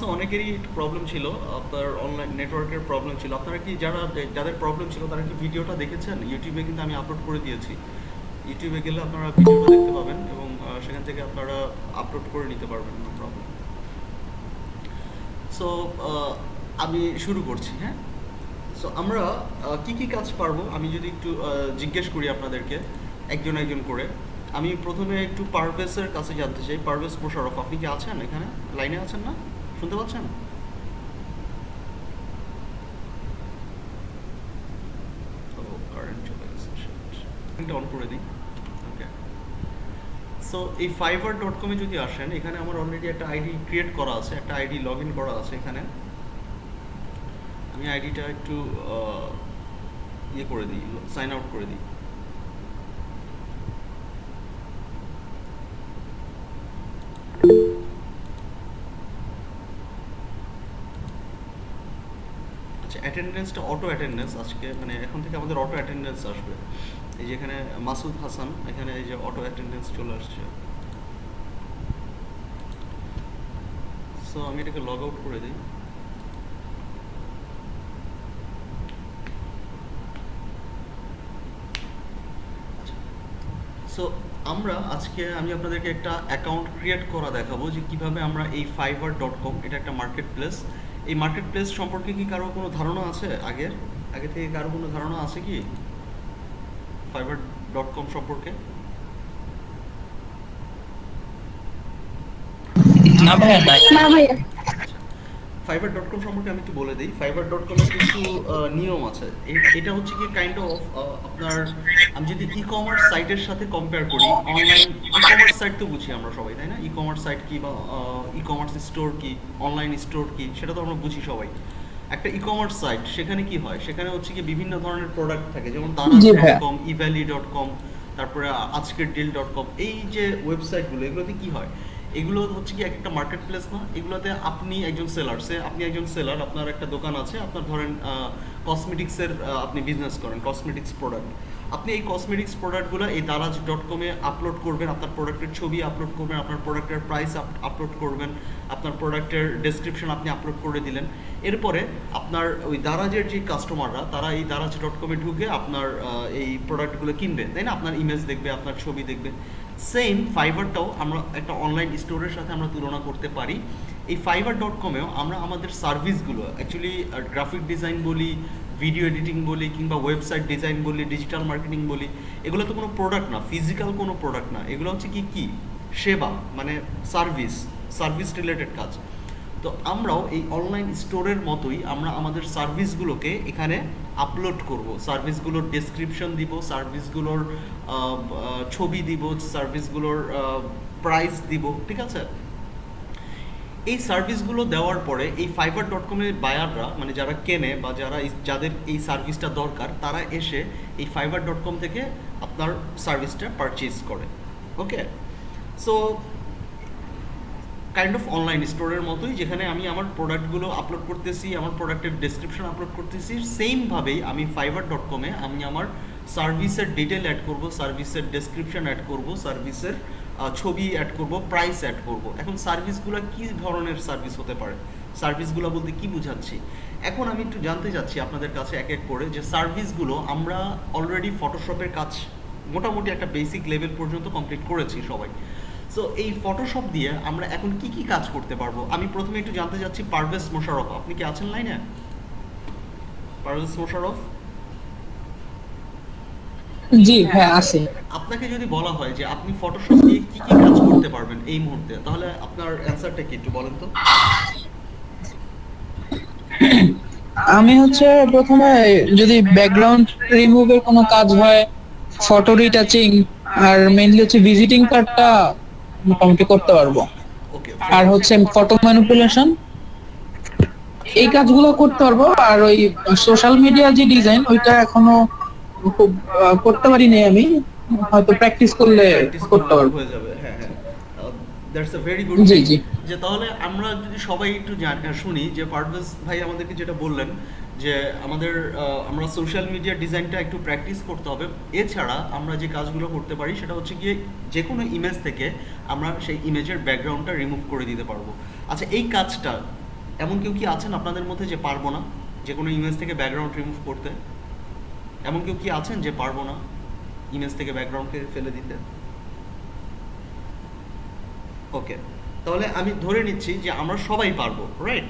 কাছে অনেকেরই একটু প্রবলেম ছিল, আপনার অনলাইন নেটওয়ার্কের প্রবলেম ছিল। আপনারা কি যাদের প্রবলেম ছিল তারা কি ভিডিওটা দেখেছেন? ইউটিউবে কিন্তু আমি আপলোড করে দিয়েছি। ইউটিউবে গেলে আপনারা ভিডিওটা দেখতে পাবেন এবং সেখান থেকে আপনারা আপলোড করে নিতে পারবেন, নো প্রবলেম। সো আমি শুরু করছি, হ্যাঁ। সো আমরা কি কি কাজ পারবো আমি যদি একটু জিজ্ঞেস করি আপনাদেরকে একজন একজন করে। আমি প্রথমে একটু পারভেজের কাছে জানতে চাই। পারভেজ মোশাররফ, আপনি কি আছেন এখানে? লাইনে আছেন না? শুনতে পাচ্ছেন? ও, কারেন্ট চলে গেছে, এটা অন করে দিই। ওকে। সো এই fiverr.com-এ যদি আসেন, এখানে আমার অলরেডি একটা আইডি ক্রিয়েট করা আছে, একটা আইডি লগ ইন করা আছে এখানে। আমি আইডিটা একটু ইয়ে করে দিই, সাইন আউট করে দিই। আচ্ছা, অ্যাটেন্ডেন্সটা অটো অ্যাটেন্ডেন্স আজকে, মানে এখন থেকে আমাদের অটো অ্যাটেন্ডেন্স আসবে। এই যে এখানে মাসুদ হাসান, এখানে এই যে অটো অ্যাটেন্ডেন্স চলে আসছে। সো আমি এটাকে লগ আউট করে দিই। সো আমরা আজকে আমি আপনাদেরকে একটা অ্যাকাউন্ট ক্রিয়েট করা দেখাবো যে কিভাবে আমরা এই fiverr.com, এটা একটা মার্কেট প্লেস। এই মার্কেট প্লেস সম্পর্কে কি কারো কোনো ধারণা আছে? আগে থেকে কারো কোনো ধারণা আছে কি fiverr.com সম্পর্কে? না ভাইয়া নাই। না ভাইয়া। fiverr.com সম্পর্কে আমি একটু বলে দিই। fiverr.com এর কিছু নিয়ম আছে। এটা হচ্ছে কি কাইন্ড অফ আপনার, আমি যদি ই কমার্স সাইটের সাথে কম্পেয়ার করি, অনলাইন ই কমার্স সাইট তো বুঝি আমরা সবাই, তাই না? ই কমার্স সাইট কি বা ই কমার্স স্টোর কি, অনলাইন স্টোর কি, সেটা তো আমরা বুঝি সবাই। একটা ই কমার্স সাইট, সেখানে কি হয়, সেখানে হচ্ছে কি বিভিন্ন ধরনের প্রোডাক্ট থাকে, যেমন জি ভাইয়া। দারাজ.com, ইভ্যালি.com, তারপরে আজকের ডিল.com। এই যে ওয়েবসাইটগুলো, এগুলোতে কি হয়, এগুলো হচ্ছে কি একটা মার্কেট প্লেস না? এগুলোতে আপনি একজন সেলার, আপনার একটা দোকান আছে, আপনার ধরেন কসমেটিক্সের আপনি বিজনেস করেন, কসমেটিক্স প্রোডাক্ট। আপনি এই কসমেটিক্স প্রোডাক্টগুলো এই দারাজ.com-এ আপলোড করবেন, আপনার প্রোডাক্টের ছবি আপলোড করবেন, আপনার প্রোডাক্টের প্রাইস আপলোড করবেন, আপনার প্রোডাক্টের ডেসক্রিপশন আপনি আপলোড করে দিলেন। এরপরে আপনার ওই দারাজের যে কাস্টমাররা, তারা এই দারাজ.com-এ ঢুকে আপনার এই প্রোডাক্টগুলো কিনবে, তাই না? আপনার ইমেজ দেখবে, আপনার ছবি দেখবে। সেম ফাইবারটাও আমরা একটা অনলাইন স্টোরের সাথে আমরা তুলনা করতে পারি। এই fiverr.com-এও আমরা আমাদের সার্ভিসগুলো অ্যাকচুয়ালি গ্রাফিক ডিজাইন বলি, ভিডিও এডিটিং বলি, কিংবা ওয়েবসাইট ডিজাইন বলি, ডিজিটাল মার্কেটিং বলি, এগুলো তো কোনো প্রোডাক্ট না, ফিজিক্যাল কোনো প্রোডাক্ট না। এগুলো হচ্ছে কি কি সেবা, মানে সার্ভিস রিলেটেড কাজ। তো আমরাও এই অনলাইন স্টোরের মতোই আমরা আমাদের সার্ভিসগুলোকে এখানে আপলোড করব, সার্ভিসগুলোর ডেসক্রিপশন দিব, সার্ভিসগুলোর ছবি দিব, সার্ভিসগুলোর প্রাইস দিব, ঠিক আছে? এই সার্ভিসগুলো দেওয়ার পরে এই fiverr.com-এর বায়াররা, মানে যারা কেনে বা যাদের এই সার্ভিসটা দরকার, তারা এসে এই fiverr.com থেকে আপনার সার্ভিসটা পারচেজ করে। ওকে। সো কাইন্ড অফ অনলাইন স্টোরের মতোই, যেখানে আমি আমার প্রোডাক্টগুলো আপলোড করতেছি, আমার প্রোডাক্টের ডেসক্রিপশন আপলোড করতেছি। সেমভাবেই আমি fiverr.com-এ আমি আমার সার্ভিসের ডিটেল অ্যাড করব, সার্ভিসের ডেসক্রিপশন অ্যাড করব, সার্ভিসের ছবি অ্যাড করব, প্রাইস অ্যাড করব। এখন সার্ভিসগুলো কী ধরনের সার্ভিস হতে পারে, সার্ভিসগুলো বলতে কি বুঝাচ্ছি, এখন আমি একটু জানতে চাচ্ছি আপনাদের কাছে এক এক করে, যে সার্ভিসগুলো আমরা অলরেডি ফটোশপের কাজ মোটামুটি একটা বেসিক লেভেল পর্যন্ত কমপ্লিট করেছি সবাই। সো এই ফটোশপ দিয়ে আমরা এখন কি কি কাজ করতে পারবো? আমি প্রথমে একটু জানতে চাচ্ছি পারভেজ মোশাররফ, আপনি কি আছেন লাইনে? পারভেজ মোশাররফ, জি হ্যাঁ আছে। আপনাকে যদি বলা হয় যে আপনি ফটোশপ দিয়ে কি কি কাজ করতে পারবেন এই মুহূর্তে, তাহলে আপনার অ্যান্সারটা কি একটু বলেন তো? আমি হচ্ছে প্রথমে যদি ব্যাকগ্রাউন্ড রিমুভের কোনো কাজ হয়, ফটো রিটাচিং, আর মেইনলি হচ্ছে ভিজিটিং কার্ডটা মোটামুটি করতে পারবো। ওকে, আর হচ্ছে ফটো ম্যানিপুলেশন, এই কাজগুলো করতে পারবো। আর ওই সোশ্যাল মিডিয়া যে ডিজাইন, ওইটা এখনো খুব করতে পারিনি আমি, হয়তো প্র্যাকটিস করলে প্র্যাকটিস করতে করলে পারবো। হয়ে যাবে, হ্যাঁ হ্যাঁ। দ্যাটস আ ভেরি গুড জি থিং। জি। যে তাহলে আমরা যদি সবাই একটু শুনি যে পারভেজ ভাই আমাদেরকে যেটা বললেন, যে আমরা সোশ্যাল মিডিয়া ডিজাইনটা একটু প্র্যাকটিস করতে হবে। এছাড়া আমরা যে কাজগুলো করতে পারি সেটা হচ্ছে গিয়ে যে কোনো ইমেজ থেকে আমরা সেই ইমেজের ব্যাকগ্রাউন্ডটা রিমুভ করে দিতে পারবো। আচ্ছা, এই কাজটা এমন কেউ কি আছেন আপনাদের মধ্যে যে পারবো না যে কোনো ইমেজ থেকে ব্যাকগ্রাউন্ড রিমুভ করতে? এমন কেউ কি আছেন যে পারবো না ইমেজ থেকে ব্যাকগ্রাউন্ডকে ফেলে দিতে? ওকে, তাহলে আমি ধরে নিচ্ছি যে আমরা সবাই পারবো, রাইট?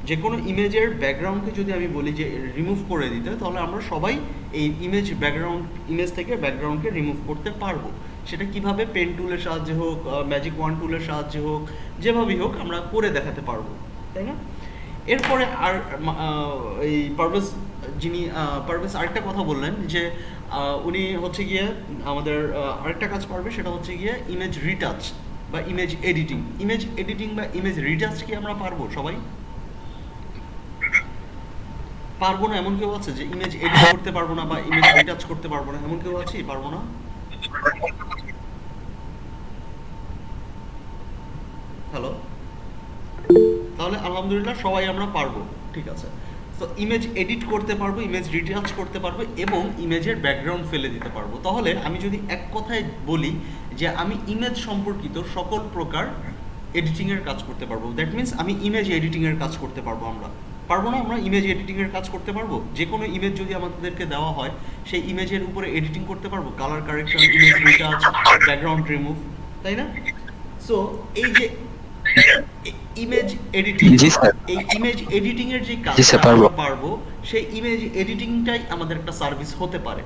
যে কোনো ইমেজের ব্যাকগ্রাউন্ডকে যদি আমি বলি যে রিমুভ করে দিতে, তাহলে আমরা সবাই এই ইমেজ থেকে ব্যাকগ্রাউন্ডকে রিমুভ করতে পারবো। সেটা কিভাবে? পেন টুলের সাহায্যে হোক, ম্যাজিক ওয়ান টুলের সাহায্যে হোক, যেভাবেই হোক আমরা করে দেখাতে পারবো, তাই না? এরপরে আর এই পারভেজ আরেকটা কথা বললেন যে উনি হচ্ছে গিয়ে আমাদের আরেকটা কাজ পারবে, সেটা হচ্ছে গিয়ে ইমেজ রিটাচ বা ইমেজ এডিটিং বা ইমেজ রিটাচ কি আমরা পারবো সবাই? পারবো না এমন কেউ আছে যে ইমেজ এডিট করতে পারবো না বা ইমেজ রিটাচ করতে পারবো না, এমন কেউ আছে পারবো না? হ্যালো, তাহলে আলহামদুলিল্লাহ সবাই আমরা পারবো, ঠিক আছে। তো ইমেজ এডিট করতে পারবো, ইমেজ রিটাচ করতে পারবো এবং ইমেজের ব্যাকগ্রাউন্ড ফেলে দিতে পারবো। তাহলে আমি যদি এক কথায় বলি যে আমি ইমেজ সম্পর্কিত সকল প্রকার এডিটিংয়ের কাজ করতে পারবো, দ্যাট মিনস আমি ইমেজ এডিটিংয়ের কাজ করতে পারবো। আমরা পারবো না? আমরা ইমেজ এডিটিংয়ের কাজ করতে পারবো। যে কোনো ইমেজ যদি আমাদেরকে দেওয়া হয় সেই ইমেজের উপরে এডিটিং করতে পারবো, colour correction, image retouch, background remove, তাই না? সো এই যে ইমেজ এডিটিং, এই ইমেজ এডিটিং এর যে কাজটা আমরা পারবো, সেই ইমেজ এডিটিংটাই আমাদের একটা সার্ভিস হতে পারে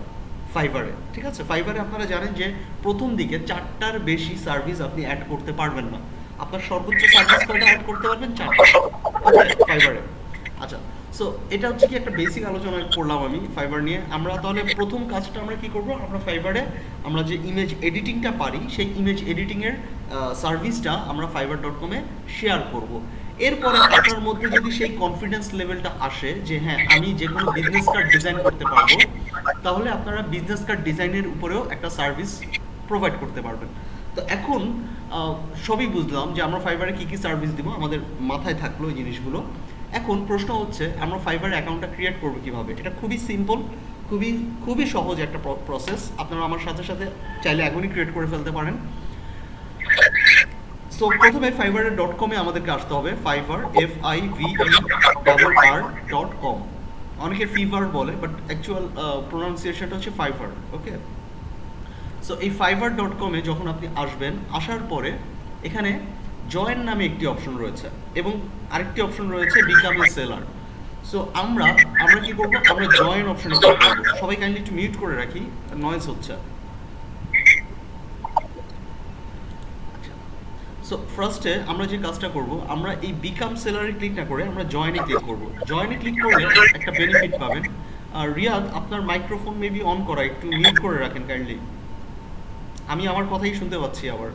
ফাইবারে, ঠিক আছে? ফাইবারে আপনারা জানেন যে প্রথম দিকে 4টার বেশি সার্ভিস আপনি অ্যাড করতে পারবেন না। আপনার সর্বোচ্চ সার্ভিস কয়টা অ্যাড করতে পারবেন? 4টা, ফাইবারে। আচ্ছা, সো এটা হচ্ছে কি একটা বেসিক আলোচনা করলাম আমি ফাইবার নিয়ে। আমরা তাহলে প্রথম কাজটা আমরা কি করব? আমরা ফাইবারে আমরা যে ইমেজ এডিটিংটা পারি সেই ইমেজ এডিটিংয়ের সার্ভিসটা আমরা fiverr.com এ শেয়ার করব। এরপরে আপনার মধ্যে যদি সেই কনফিডেন্স লেভেলটা আসে যে হ্যাঁ আমি যে কোনো বিজনেস কার্ড ডিজাইন করতে পারবো, তাহলে আপনারা বিজনেস কার্ড ডিজাইনের উপরেও একটা সার্ভিস প্রোভাইড করতে পারবেন। তো এখন সবই বুঝলাম যে আমরা ফাইবারে কী কী সার্ভিস দিব, আমাদের মাথায় থাকলো এই জিনিসগুলো। এখন প্রশ্ন হচ্ছে আমরা ফাইবার অ্যাকাউন্টটা ক্রিয়েট করবো কিভাবে? এটা খুবই সিম্পল, খুবই সহজ একটা প্রসেস। আপনারা আমার সাথে সাথে চাইলে এখনই ক্রিয়েট করে ফেলতে পারেন। সো প্রথমে fiverr.com এ আমাদেরকে আসতে হবে। ফাইবার FIVERR.com, অনেকে ফিভার বলে বাট অ্যাকচুয়াল প্রোনাউন্সিয়েশনটা হচ্ছে ফাইবার, ওকে? সো এই fiverr.com এ যখন আপনি আসবেন, আসার পরে এখানে জয়েন নামে একটি অপশন রয়েছে এবং আরেকটি অপশন রয়েছে বিকাম এ সেলার। সো আমরা কি করব? আমরা জয়েন অপশনে ক্লিক করব। সবাই কাইন্ডলি একটু মিউট করে রাখি, নয়েজ হচ্ছে। সো ফার্স্টে আমরা যে কাজটা করব, আমরা এই বিকাম সেলারে ক্লিক না করে আমরা জয়েনে ক্লিক করব। জয়েনে ক্লিক করলে একটা বেনিফিট পাবেন। আর রিয়াদ, আপনার মাইক্রোফোন মেবি অন করা, একটু মিউট করে রাখেন কাইন্ডলি। আমি আমার কথাই শুনতে পাচ্ছি আবার।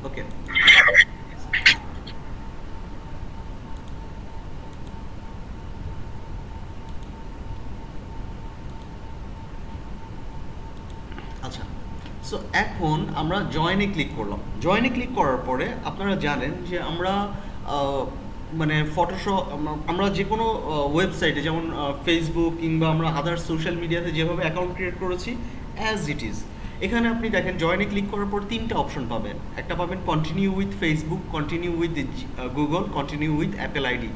ওকে, আচ্ছা। সো এখন আমরা জয়েনে ক্লিক করলাম। জয়েনে ক্লিক করার পরে আপনারা জানেন যে আমরা মানে ফটোশপ, আমরা যে কোনো ওয়েবসাইটে যেমন ফেসবুক কিংবা আমরা আদার সোশ্যাল মিডিয়াতে যেভাবে অ্যাকাউন্ট ক্রিয়েট করেছি অ্যাজ ইট ইজ, এখানে আপনি দেখেন জয়েনে ক্লিক করার পর 3টা অপশন পাবেন। একটা পাবেন continue with Facebook, continue with Google, continue with Apple ID.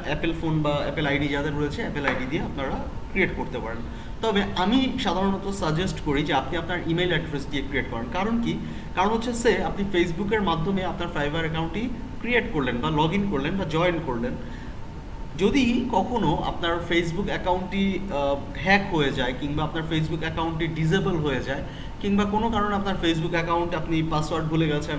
Apple phone বা অ্যাপেল আইডি যাদের রয়েছে, অ্যাপেল আইডি দিয়ে আপনারা ক্রিয়েট করতে পারেন। তবে আমি সাধারণত সাজেস্ট করি যে আপনি আপনার ইমেল অ্যাড্রেস দিয়ে ক্রিয়েট করেন। কারণ কি? কারণ হচ্ছে আপনি ফেসবুকের মাধ্যমে আপনার ফাইবার অ্যাকাউন্টটি ক্রিয়েট করলেন বা লগ ইন করলেন বা জয়েন করলেন। যদি কখনো আপনার ফেসবুক অ্যাকাউন্টটি হ্যাক হয়ে যায় কিংবা আপনার ফেসবুক অ্যাকাউন্টটি ডিসেবল হয়ে যায় কিংবা কোনো কারণে আপনার ফেসবুক অ্যাকাউন্ট আপনি পাসওয়ার্ড ভুলে গেছেন,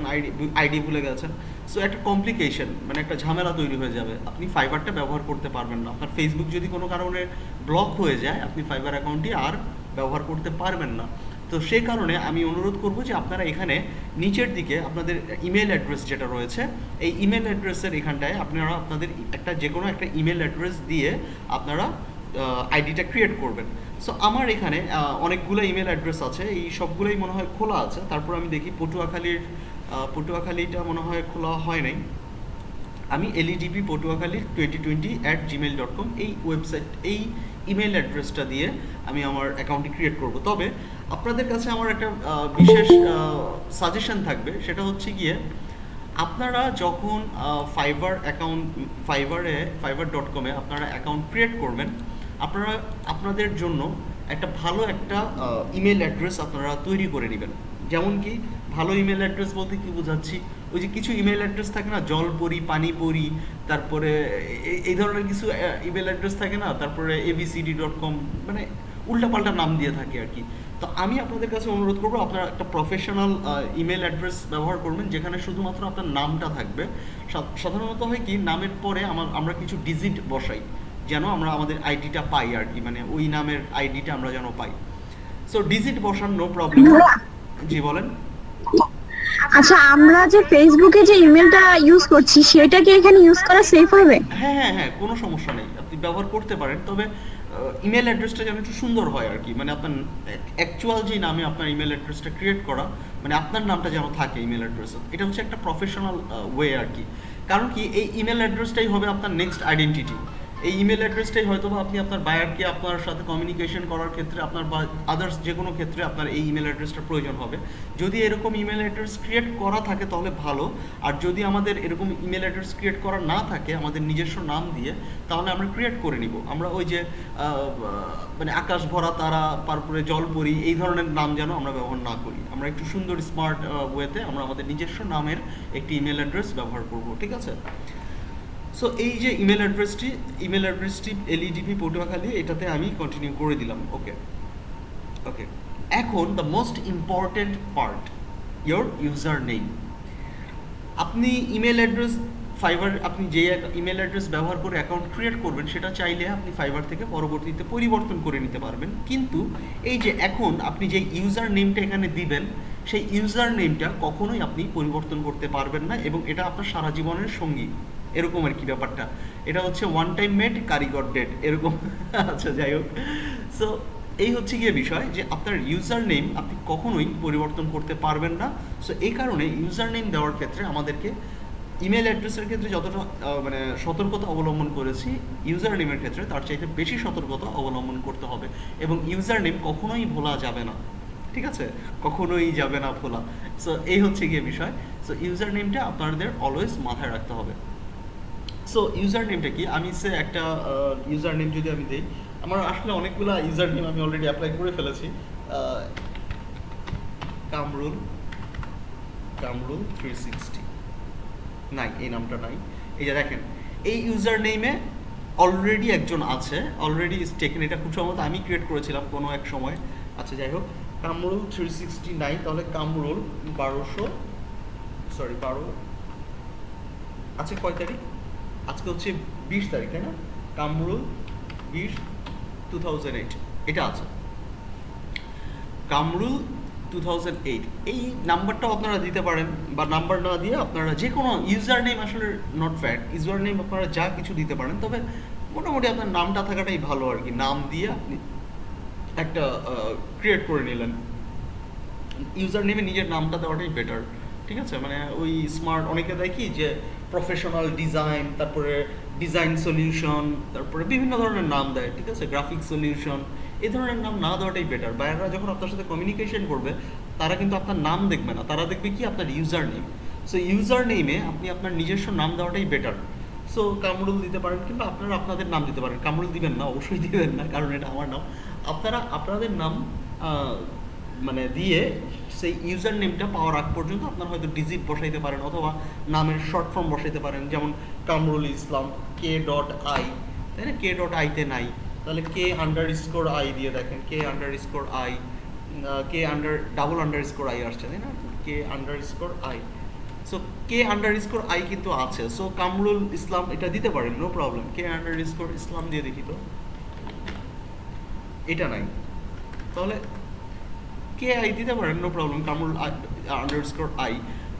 আইডি ভুলে গেছেন, সো একটা কমপ্লিকেশন মানে একটা ঝামেলা তৈরি হয়ে যাবে। আপনি ফাইবারটা ব্যবহার করতে পারবেন না। আপনার ফেসবুক যদি কোনো কারণে ব্লক হয়ে যায়, আপনি ফাইবার অ্যাকাউন্টটি আর ব্যবহার করতে পারবেন না। তো সেই কারণে আমি অনুরোধ করব যে আপনারা এখানে নিচের দিকে আপনাদের ইমেল অ্যাড্রেস যেটা রয়েছে, এই ইমেল অ্যাড্রেসের এখানটায় আপনারা আপনাদের একটা যে কোনো একটা ইমেল অ্যাড্রেস দিয়ে আপনারা আইডিটা ক্রিয়েট করবেন। সো আমার এখানে অনেকগুলো ইমেল অ্যাড্রেস আছে, এই সবগুলোই মনে হয় খোলা আছে। তারপর আমি দেখি পটুয়াখালীটা মনে হয় খোলা হয় নাই। আমি এলইডিপি পটুয়াখালী 2020@gmail.com এই ওয়েবসাইট, এই ইমেল অ্যাড্রেসটা দিয়ে আমি আমার অ্যাকাউন্টটি ক্রিয়েট করব। তবে আপনাদের কাছে আমার একটা বিশেষ সাজেশন থাকবে, সেটা হচ্ছে গিয়ে আপনারা যখন ফাইবার অ্যাকাউন্ট ফাইবার.com-এ আপনারা অ্যাকাউন্ট ক্রিয়েট করবেন, আপনারা আপনাদের জন্য একটা ভালো একটা ইমেল অ্যাড্রেস আপনারা তৈরি করে নেবেন। যেমন কি ভালো ইমেল অ্যাড্রেস বলতে কি বোঝাচ্ছি, ওই যে কিছু ইমেল অ্যাড্রেস থাকে না, জলপরি, পানিপরি, তারপরে এই ধরনের কিছু ইমেল অ্যাড্রেস থাকে না, তারপরে abcd.com, মানে উল্টাপাল্টা নাম দিয়ে থাকে আর কি। তো আমি আপনাদের কাছে অনুরোধ করবো আপনারা একটা প্রফেশনাল ইমেল অ্যাড্রেস ব্যবহার করবেন, যেখানে শুধুমাত্র আপনার নামটা থাকবে। সাধারণত হয় কি, নামের পরে আমরা কিছু ডিজিট বসাই যেন আমরা আমাদের আইডিটা পাই আর কি, মানে ওই নামের আইডিটা আমরা যেন পাই। সো ডিজিট বসান, নো প্রবলেম। জি বলেন। আচ্ছা, আমরা যে ফেসবুকে যে ইমেলটা ইউজ করছি সেটা কি এখানে ইউজ করা সেফ হবে? হ্যাঁ হ্যাঁ হ্যাঁ, কোনো সমস্যা নেই, আপনি ব্যবহার করতে পারেন, তবে ইমেল অ্যাড্রেসটা যেন একটু সুন্দর হয় আর কি, মানে আপনার অ্যাকচুয়াল যে নামে আপনার ইমেল অ্যাড্রেসটা ক্রিয়েট করা, মানে আপনার নামটা যেন থাকে ইমেল অ্যাড্রেসে। এটা হচ্ছে একটা প্রফেশনাল ওয়ে আর কি। কারণ কি, এই ইমেল অ্যাড্রেসটাই হবে আপনার নেক্সট আইডেন্টিটি। এই ইমেল অ্যাড্রেসটাই হয়তো বা আপনি আপনার বায়ারকে আপনার সাথে কমিউনিকেশন করার ক্ষেত্রে আপনার বা আদার্স যে কোনো ক্ষেত্রে আপনার এই ইমেল অ্যাড্রেসটা প্রয়োজন হবে। যদি এরকম ইমেল অ্যাড্রেস ক্রিয়েট করা থাকে তাহলে ভালো, আর যদি আমাদের এরকম ইমেল অ্যাড্রেস ক্রিয়েট করা না থাকে আমাদের নিজস্ব নাম দিয়ে, তাহলে আমরা ক্রিয়েট করে নিব। আমরা ওই যে মানে আকাশ ভরা তারা, তারপরে জলপরি, এই ধরনের নাম যেন আমরা ব্যবহার না করি। আমরা একটু সুন্দর স্মার্ট ওয়েতে আমরা আমাদের নিজস্ব নামের একটি ইমেল অ্যাড্রেস ব্যবহার করব, ঠিক আছে? সো এই যে ইমেল অ্যাড্রেসটি LEDP পটুয়াখালী, এটাতে আমি কন্টিনিউ করে দিলাম। ওকে ওকে, এখন the most important part, your user name. আপনি ইমেল অ্যাড্রেস আপনি যে ইমেল অ্যাড্রেস ব্যবহার করে অ্যাকাউন্ট ক্রিয়েট করবেন, সেটা চাইলে আপনি ফাইবার থেকে পরবর্তীতে পরিবর্তন করে নিতে পারবেন। কিন্তু এই যে এখন আপনি যে ইউজার নেমটা এখানে দিবেন, সেই ইউজার নেমটা কখনোই আপনি পরিবর্তন করতে পারবেন না, এবং এটা আপনার সারা জীবনের সঙ্গী, এরকম আর কি ব্যাপারটা। এটা হচ্ছে ওয়ান টাইম মেড কারিগর ডেট এরকম। আচ্ছা, যাই হোক। সো এই হচ্ছে গিয়ে বিষয়, যে আপনার ইউজার নেম আপনি কখনোই পরিবর্তন করতে পারবেন না। সো এই কারণে ইউজার নেম দেওয়ার ক্ষেত্রে আমাদেরকে ইমেল অ্যাড্রেসের ক্ষেত্রে যতটা মানে সতর্কতা অবলম্বন করেছি, ইউজার নেমের ক্ষেত্রে তার চাইতে বেশি সতর্কতা অবলম্বন করতে হবে, এবং ইউজার নেম কখনোই ভোলা যাবে না, ঠিক আছে? কখনোই যাবে না ভোলা। সো এই হচ্ছে গিয়ে বিষয়। সো ইউজার নেমটা আপনাদের অলওয়েজ মাথায় রাখতে হবে। সো ইউজার নেমটা কি, আমি একটা ইউজার নেম যদি আমি দিই, আমার আসলে অনেকগুলো ইউজার নেম আমি অলরেডি অ্যাপ্লাই করে ফেলেছি। কামরুল 360 নাই, এই নামটা নাই। এই যে দেখেন, এই ইউজার নেমে অলরেডি একজন আছে, অলরেডি ইজ টেকেন। এটা খুব সম্ভবত আমি ক্রিয়েট করেছিলাম কোনো এক সময়। আচ্ছা, যাই হোক, কামরুল 360 নাই, তাহলে কামরুল 12 আচ্ছা, কয় তারিখ? আজকে হচ্ছে 20 তারিখ, তাই না? কামরুল 20 এটা আছে, কামরুল 2008। এই নাম্বারটাও আপনারা দিতে পারেন, বা নাম্বার না দিয়ে আপনারা যে কোনো ইউজার নেম, আসলে নট ফ্যাক্ট, ইউজার নেম আপনারা যা কিছু দিতে পারেন, তবে মোটামুটি আপনার নামটা থাকাটাই ভালো আর কি। নাম দিয়ে আপনি একটা ক্রিয়েট করে নিলেন। ইউজার নেমে নিজের নামটা দেওয়াটাই বেটার, ঠিক আছে? মানে ওই স্মার্ট, অনেকে দেয় কি যে প্রফেশনাল ডিজাইন, তারপরে ডিজাইন সলিউশন, তারপরে বিভিন্ন ধরনের নাম দেয়, ঠিক আছে? গ্রাফিক সলিউশন, এই ধরনের নাম না দেওয়াটাই বেটার। বায়াররা যখন আপনার সাথে কমিউনিকেশন করবে, তারা কিন্তু আপনার নাম দেখবে না, তারা দেখবে কি আপনার ইউজার নেম। সো ইউজার নেমে আপনি আপনার নিজস্ব নাম দেওয়াটাই বেটার। সো কামরুল দিতে পারেন, কিংবা আপনারা আপনাদের নাম দিতে পারেন। কামরুল দিবেন না, অবশ্যই দিবেন না, কারণ এটা আমার নাম। আপনারা আপনাদের নাম মানে দিয়ে সেই ইউজার নেমটা পাওয়ার আগ পর্যন্ত আপনারা হয়তো ডিজিট বসাইতে পারেন, অথবা নামের শর্ট ফর্ম বসাইতে পারেন। যেমন কামরুল ইসলাম K.I, তাই না? K.I তে নাই, তাহলে K_I দিয়ে দেখেন, K_I, K_I আসছে, তাই না? K_I, সো K_I কিন্তু আছে। সো কামরুল ইসলাম এটা দিতে পারেন, নো প্রবলেম। K_ইসলাম দিয়ে দেখি তো, এটা নাই, তাহলে K_I দিতে পারেন, no problem. Kamrul _I।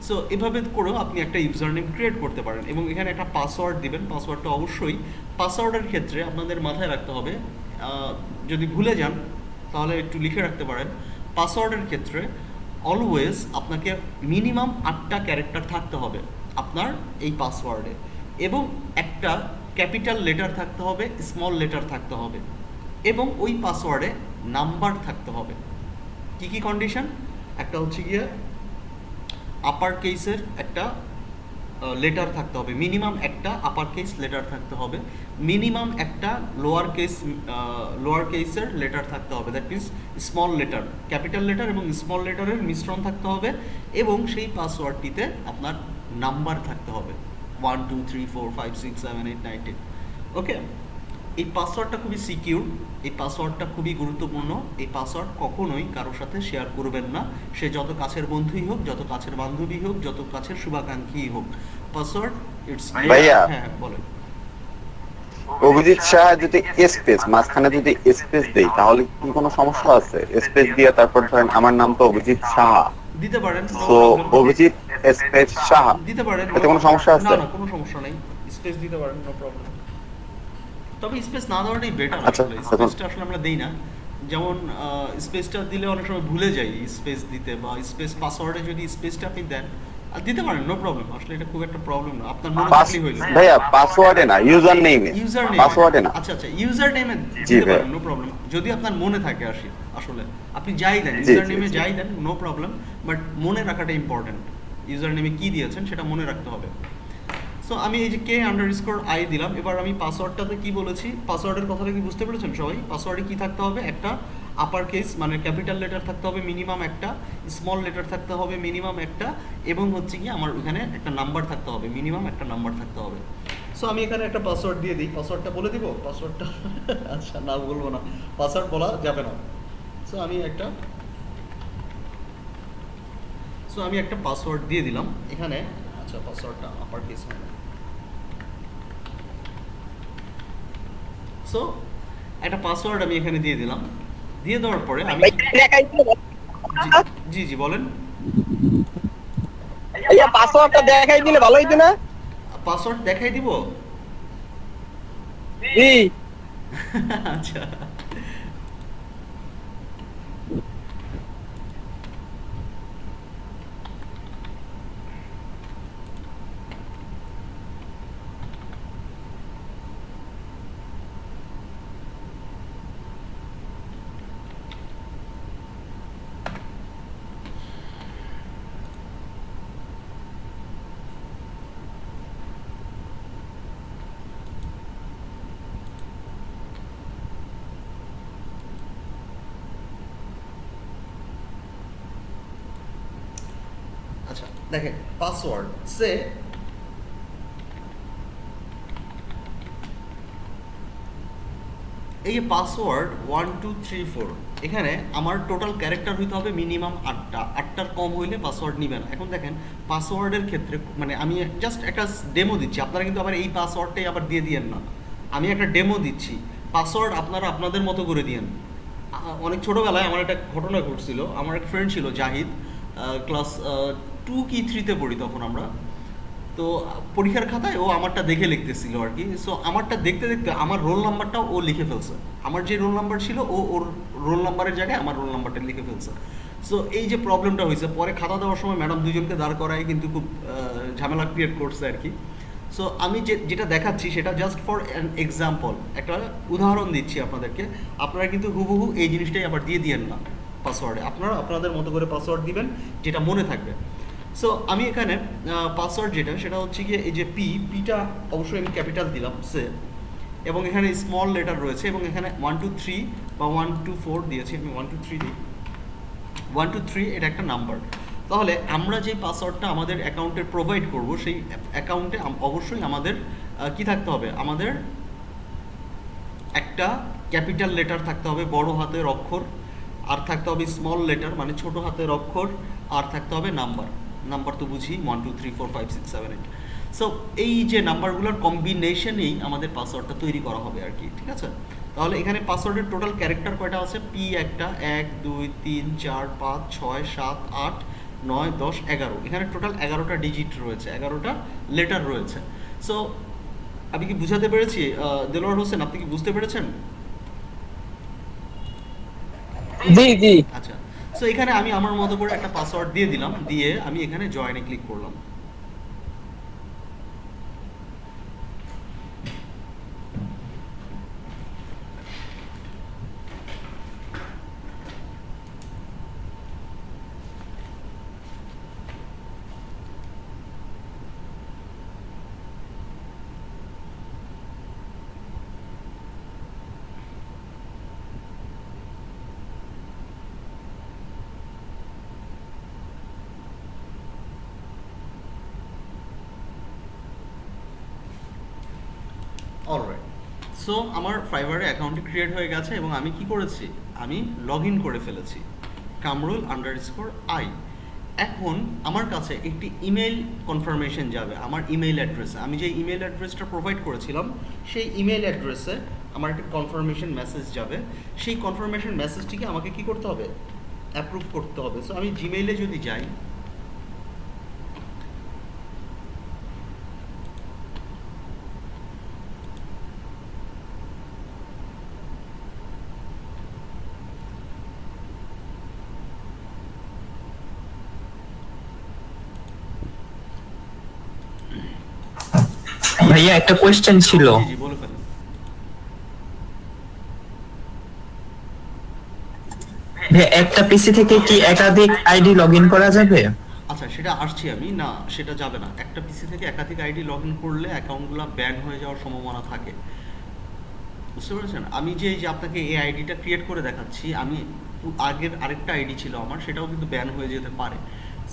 So এভাবে করেও আপনি একটা ইউজার নেম ক্রিয়েট করতে পারেন, এবং এখানে একটা পাসওয়ার্ড দিবেন। পাসওয়ার্ডটা অবশ্যই, পাসওয়ার্ডের ক্ষেত্রে আপনাদের মাথায় রাখতে হবে, যদি ভুলে যান তাহলে একটু লিখে রাখতে পারেন। পাসওয়ার্ডের ক্ষেত্রে অলওয়েজ আপনাকে মিনিমাম 8টা ক্যারেক্টার থাকতে হবে আপনার এই পাসওয়ার্ডে, এবং একটা ক্যাপিটাল লেটার থাকতে হবে, স্মল লেটার থাকতে হবে, এবং ওই পাসওয়ার্ডে নাম্বার থাকতে হবে। কি কি কন্ডিশন? একটা হচ্ছে গিয়ে আপার কেসের একটা লেটার থাকতে হবে, মিনিমাম একটা আপার কেস লেটার থাকতে হবে, মিনিমাম একটা লোয়ার কেসের লেটার থাকতে হবে, that means small letter, capital letter এবং স্মল লেটারের মিশ্রণ থাকতে হবে, এবং সেই পাসওয়ার্ডটিতে আপনার নাম্বার থাকতে হবে 1 2 3 4 5 6 7 8 9 10। ওকে, এই পাসওয়ার্ডটা খুবই সিকিউর, এই পাসওয়ার্ডটা খুবই গুরুত্বপূর্ণ। এই পাসওয়ার্ড কখনোই কারোর সাথে শেয়ার করবেন না, সে যত কাছের বন্ধুই হোক, যত কাছের বান্ধবী হোক, যত কাছের শুভাকাঙ্ক্ষী হোক। পাসওয়ার্ড ইটস ভাইয়া। হ্যাঁ বলেন। অভিজিৎ শাহ যদি স্পেস মাঝখানে যদি স্পেস দেই তাহলে কি কোনো সমস্যা আছে? স্পেস দিয়ে তারপর ধরেন আমার নাম তো অভিজিৎ শাহ, দিতে পারেন, তো অভিজিৎ স্পেস শাহ দিতে পারেন, এতে কোনো সমস্যা আছে? না না, কোনো সমস্যা নেই, স্পেস দিতে পারেন, নো প্রবলেম। তবে স্পেস না দেওয়াটাই বেটার। আচ্ছা, আসলে আচ্ছা। স্পেসটা আসলে আমরা দেই না, যেমন স্পেসটা দিলে অনেক সময় ভুলে যাই স্পেস দিতে, বা স্পেস পাসওয়ার্ডে যদি স্পেসটা আপনি দেন আর দিতে পারেন, নো প্রবলেম, আসলে এটা খুব একটা প্রবলেম না, আপনার মনে থাকলেই হইলো। ভাইয়া পাসওয়ার্ডে না, ইউজার নেমে, ইউজার নেম, পাসওয়ার্ডে না। আচ্ছা আচ্ছা, ইউজার নেমে জি দিতে ভাই। পারেন, নো প্রবলেম, যদি আপনার মনে থাকে আসলে আপনি যাই দেন জি, ইউজার জি, নেমে জি। যাই দেন, নো প্রবলেম, বাট মনে রাখাটা ইম্পর্টেন্ট, ইউজার নেমে কি দিয়েছেন সেটা মনে রাখতে হবে। সো আমি এই যে k_i দিলাম, এবার আমি পাসওয়ার্ডটাতে কি বলেছি, পাসওয়ার্ডের কথাটা কি বুঝতে পেরেছেন সবাই? পাসওয়ার্ডে কি থাকতে হবে, একটা আপার কেস মানে ক্যাপিটাল লেটার থাকতে হবে মিনিমাম একটা, স্মল লেটার থাকতে হবে মিনিমাম একটা, এবং হচ্ছে কি আমার ওখানে একটা নাম্বার থাকতে হবে, মিনিমাম একটা নাম্বার থাকতে হবে। সো আমি এখানে একটা পাসওয়ার্ড দিয়ে দিই, পাসওয়ার্ডটা বলে দিব, পাসওয়ার্ডটা আচ্ছা না বলবো না, পাসওয়ার্ড বলা যাবে না। সো আমি একটা পাসওয়ার্ড দিয়ে দিলাম এখানে। আচ্ছা, পাসওয়ার্ডটা আপার কেস হবে। সো একটা পাসওয়ার্ড আমি এখানে দিয়ে দিলাম, দিয়ে দেওয়ার পরে আমি জি জি বলেন। পাসওয়ার্ডটা দেখাই দিলে ভালো হইতো না? পাসওয়ার্ড দেখাই দিব? জি। আচ্ছা, আচ্ছা দেখেন পাসওয়ার্ড সে এই যে পাসওয়ার্ড 1 2 3 4, এখানে আমার টোটাল ক্যারেক্টার হইতে হবে মিনিমাম 8টার কম হইলে পাসওয়ার্ড নেবেন। এখন দেখেন পাসওয়ার্ডের ক্ষেত্রে মানে আমি জাস্ট একটা ডেমো দিচ্ছি, আপনারা কিন্তু আবার এই পাসওয়ার্ডটাই আবার দিয়ে দিয়েন না, আমি একটা ডেমো দিচ্ছি, পাসওয়ার্ড আপনারা আপনাদের মতো করে দিয়েন। অনেক ছোটোবেলায় আমার একটা ঘটনা ঘটছিল, আমার এক ফ্রেন্ড ছিল জাহিদ, ক্লাস 2 কি 3-তে পড়ি তখন আমরা। তো পরীক্ষার খাতায় ও আমারটা দেখে লিখতেছিল আর কি। সো আমারটা দেখতে দেখতে আমার রোল নাম্বারটাও ও লিখে ফেলছে, আমার যে রোল নাম্বার ছিল ও ওর রোল নাম্বারের জায়গায় আমার রোল নাম্বারটা লিখে ফেলছে। সো এই যে প্রবলেমটা হয়েছে, পরে খাতা দেওয়ার সময় ম্যাডাম দুজনকে দাঁড় করায় কিন্তু খুব ঝামেলা ক্রিয়েট করছে আর কি। সো আমি যেটা দেখাচ্ছি সেটা জাস্ট ফর অ্যান এক্সাম্পল, একটা উদাহরণ দিচ্ছি আপনাদেরকে। আপনারা কিন্তু হুবহু এই জিনিসটাই আবার দিয়ে দিয়েন না পাসওয়ার্ডে, আপনারা আপনাদের মতো করে পাসওয়ার্ড দিবেন যেটা মনে থাকবে। সো আমি এখানে পাসওয়ার্ড যেটা সেটা হচ্ছে গিয়ে এই যে পিটা অবশ্যই আমি ক্যাপিটাল দিলাম সে, এবং এখানে স্মল লেটার রয়েছে, এবং এখানে 1 2 3 বা 1 2 4 দিয়েছি, আমি 1 2 3 দিই, 1 2 3 এটা একটা নাম্বার। তাহলে আমরা যে পাসওয়ার্ডটা আমাদের অ্যাকাউন্টে প্রোভাইড করব সেই অ্যাকাউন্টে অবশ্যই আমাদের কি থাকতে হবে, আমাদের একটা ক্যাপিটাল লেটার থাকতে হবে বড় হাতের অক্ষর, আর থাকতে হবে স্মল লেটার মানে ছোট হাতের অক্ষর, আর থাকতে হবে নাম্বার তো বুঝি 1 2 3 4 5 6 7 8। সো এই যে নাম্বারগুলোর কম্বিনেশনেই আমাদের পাসওয়ার্ডটা তৈরি করা হবে আর কি, ঠিক আছে? তাহলে এখানে পাসওয়ার্ডের টোটাল ক্যারেক্টার কয়টা আছে? পি একটা, 1 2 3 4 5 6 7 8 9 10 11, এখানে টোটাল 11টা ডিজিট রয়েছে, 11টা লেটার রয়েছে। সো আমি কি বুঝাতে পেরেছি দেলোয়ার হোসেন, আপনি কি বুঝতে পেরেছেন? জি জি। আচ্ছা, সো এখানে আমি আমার মতো করে একটা পাসওয়ার্ড দিয়ে দিলাম, দিয়ে আমি এখানে জয়েনে ক্লিক করলাম। অলরাইট, সো আমার ফাইবারে অ্যাকাউন্টটি ক্রিয়েট হয়ে গেছে এবং আমি কি করেছি, আমি লগ ইন করে ফেলেছি kamrul_i। এখন আমার কাছে একটি ইমেল কনফার্মেশন যাবে আমার ইমেল অ্যাড্রেসে। আমি যে ইমেল অ্যাড্রেসটা প্রোভাইড করেছিলাম সেই ইমেল অ্যাড্রেসে আমার একটা কনফার্মেশন মেসেজ যাবে। সেই কনফার্মেশন মেসেজটিকে আমাকে কি করতে হবে, অ্যাপ্রুভ করতে হবে। সো আমি জিমেইলে যদি যাই, ভাইয়া একটা কোয়েশ্চেন ছিল। জি জি বলে ফেলেন। ভাইয়া একটা পিসি থেকে কি একাধিক আইডি লগইন করা যাবে? আচ্ছা, সেটা আসছি আমি। না, সেটা যাবে না। একটা পিসি থেকে একাধিক আইডি লগ ইন করলে অ্যাকাউন্টগুলো ব্যান হয়ে যাওয়ার সম্ভাবনা থাকে, বুঝতে পেরেছেন? আমি যে আপনাকে এই আইডিটা ক্রিয়েট করে দেখাচ্ছি, আমি আগের আরেকটা আইডি ছিল আমার, সেটাও কিন্তু ব্যান হয়ে যেতে পারে।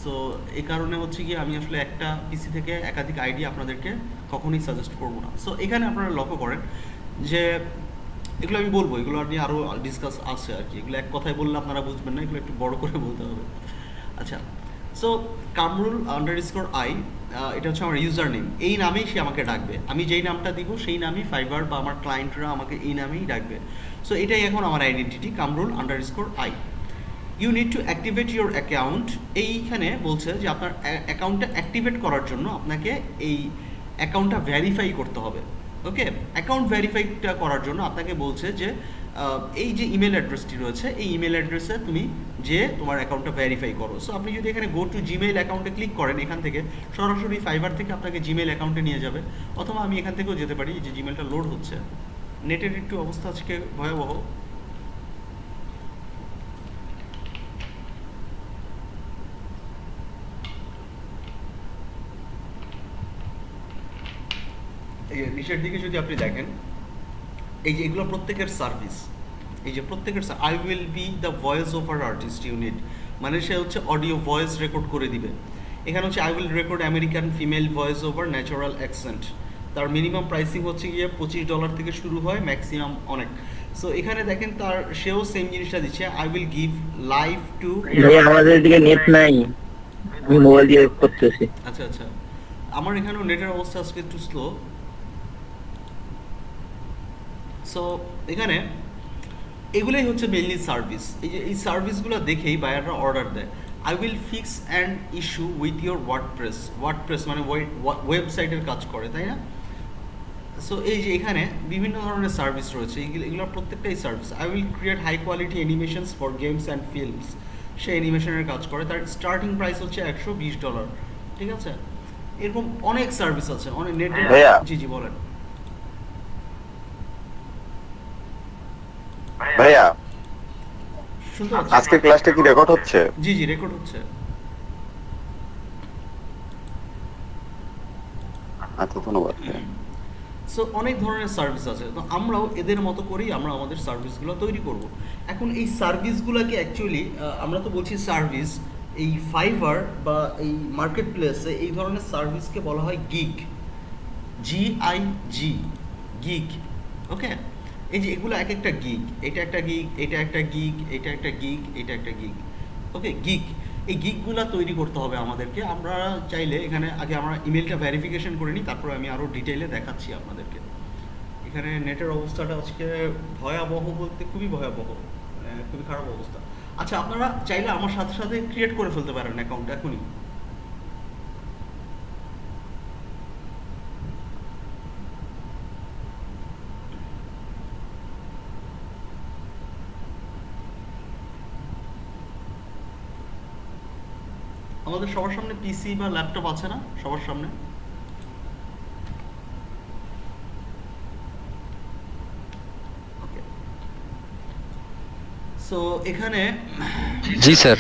সো এই কারণে হচ্ছে কি আমি আসলে একটা পিসি থেকে একাধিক আইডি আপনাদেরকে কখনোই সাজেস্ট করবো না। সো এখানে আপনারা লক্ষ্য করেন যে এগুলো আমি বলবো, এগুলো নিয়ে আরও ডিসকাস আছে আর কি। এগুলো এক কথায় বললে আপনারা বুঝবেন না, এগুলো একটু বড় করে বলতে হবে। আচ্ছা, সো kamrul_i, এটা হচ্ছে আমার ইউজার নেম। এই নামেই সে আমাকে ডাকবে। আমি যেই নামটা দিব সেই নামই ফাইবার বা আমার ক্লায়েন্টরা আমাকে এই নামেই ডাকবে। সো এটাই এখন আমার identity, kamrul_i। You need to activate your account. এইখানে বলছে যে আপনার অ্যাকাউন্টটা অ্যাক্টিভেট করার জন্য আপনাকে এই অ্যাকাউন্টটা ভেরিফাই করতে হবে। ওকে, অ্যাকাউন্ট ভেরিফাইটা করার জন্য আপনাকে বলছে যে এই যে ইমেল অ্যাড্রেসটি রয়েছে, এই ইমেল অ্যাড্রেসে তুমি যে তোমার অ্যাকাউন্টটা ভেরিফাই করো। সো আপনি যদি এখানে গো টু জিমেইল অ্যাকাউন্টে ক্লিক করেন, এখান থেকে সরাসরি ফাইবার থেকে আপনাকে জিমেইল অ্যাকাউন্টে নিয়ে যাবে, অথবা আমি এখান থেকেও যেতে পারি। যে জিমেলটা লোড হচ্ছে, নেটের একটু অবস্থা আজকে ভয়াবহ। এই নিচের দিকে যদি আপনি দেখেন, এই যে এগুলো প্রত্যেকের সার্ভিস, এই যে প্রত্যেকের I will be the voice over artist unit, মানে সে হচ্ছে অডিও ভয়েস রেকর্ড করে দিবে। এখানে হচ্ছে I will record American female voice over natural accent. তার মিনিমাম প্রাইসিং হচ্ছে গিয়ে $25 থেকে শুরু হয়, ম্যাক্সিমাম অনেক। সো এখানে দেখেন তার সেও সেম জিনিসটা দিচ্ছে, I will give live to. ভাই আমাদের দিকে নেট নাই, আমি মোবাইল দিয়ে করতেছি। আচ্ছা আচ্ছা, আমার এখানেও নেটের অবস্থা আজকে একটু স্লো। সো এখানে এগুলোই হচ্ছে মেইনলি সার্ভিস। এই যে এই সার্ভিসগুলো দেখেই বায়াররা অর্ডার দেয়। I will fix and issue with your WordPress মানে ওয়েবসাইটের কাজ করে, তাই না? সো এই যে এখানে বিভিন্ন ধরনের সার্ভিস রয়েছে, এগুলো প্রত্যেকটাই service. I will create high quality animations for games and films, সে অ্যানিমেশনের কাজ করে। তার স্টার্টিং প্রাইস হচ্ছে $120, ঠিক আছে? এরকম অনেক সার্ভিস আছে, অনেক নেটে। জি জি বলেন ভাইয়া, শুনতে পাচ্ছি। আজকের ক্লাসটা কি রেকর্ড হচ্ছে? জি জি রেকর্ড হচ্ছে। আচ্ছা, ধন্যবাদ। সো অনেক ধরনের সার্ভিস আছে, তো আমরাও এদের মতো করেই আমরা আমাদের সার্ভিসগুলো তৈরি করব। এখন এই সার্ভিসগুলোকে অ্যাকচুয়ালি আমরা তো বলছি সার্ভিস, এই ফাইবার বা এই মার্কেট প্লেসে এই ধরনের সার্ভিসকে বলা হয় গিগ, GIG, গিগ। ওকে, এই যে এগুলো এক একটা গিগ, এটা একটা গিগ, এটা একটা গিগ, এটা একটা গিগ, এটা একটা গিগ। ওকে, গিগ, এই গিগগুলো তৈরি করতে হবে আমাদেরকে। আমরা চাইলে এখানে আগে আমরা ইমেলটা ভেরিফিকেশন করে নিই, তারপরে আমি আরও ডিটেইলে দেখাচ্ছি আপনাদেরকে। এখানে নেটের অবস্থাটা আজকে ভয়াবহ বলতে খুবই ভয়াবহ, খুবই খারাপ অবস্থা। আচ্ছা, আপনারা চাইলে আমার সাথে সাথে ক্রিয়েট করে ফেলতে পারেন অ্যাকাউন্ট এখনই। আমাদের সবার সামনে পিসি বা ল্যাপটপ আছে না সবার সামনে? ওকে, সো এখানে জি স্যার।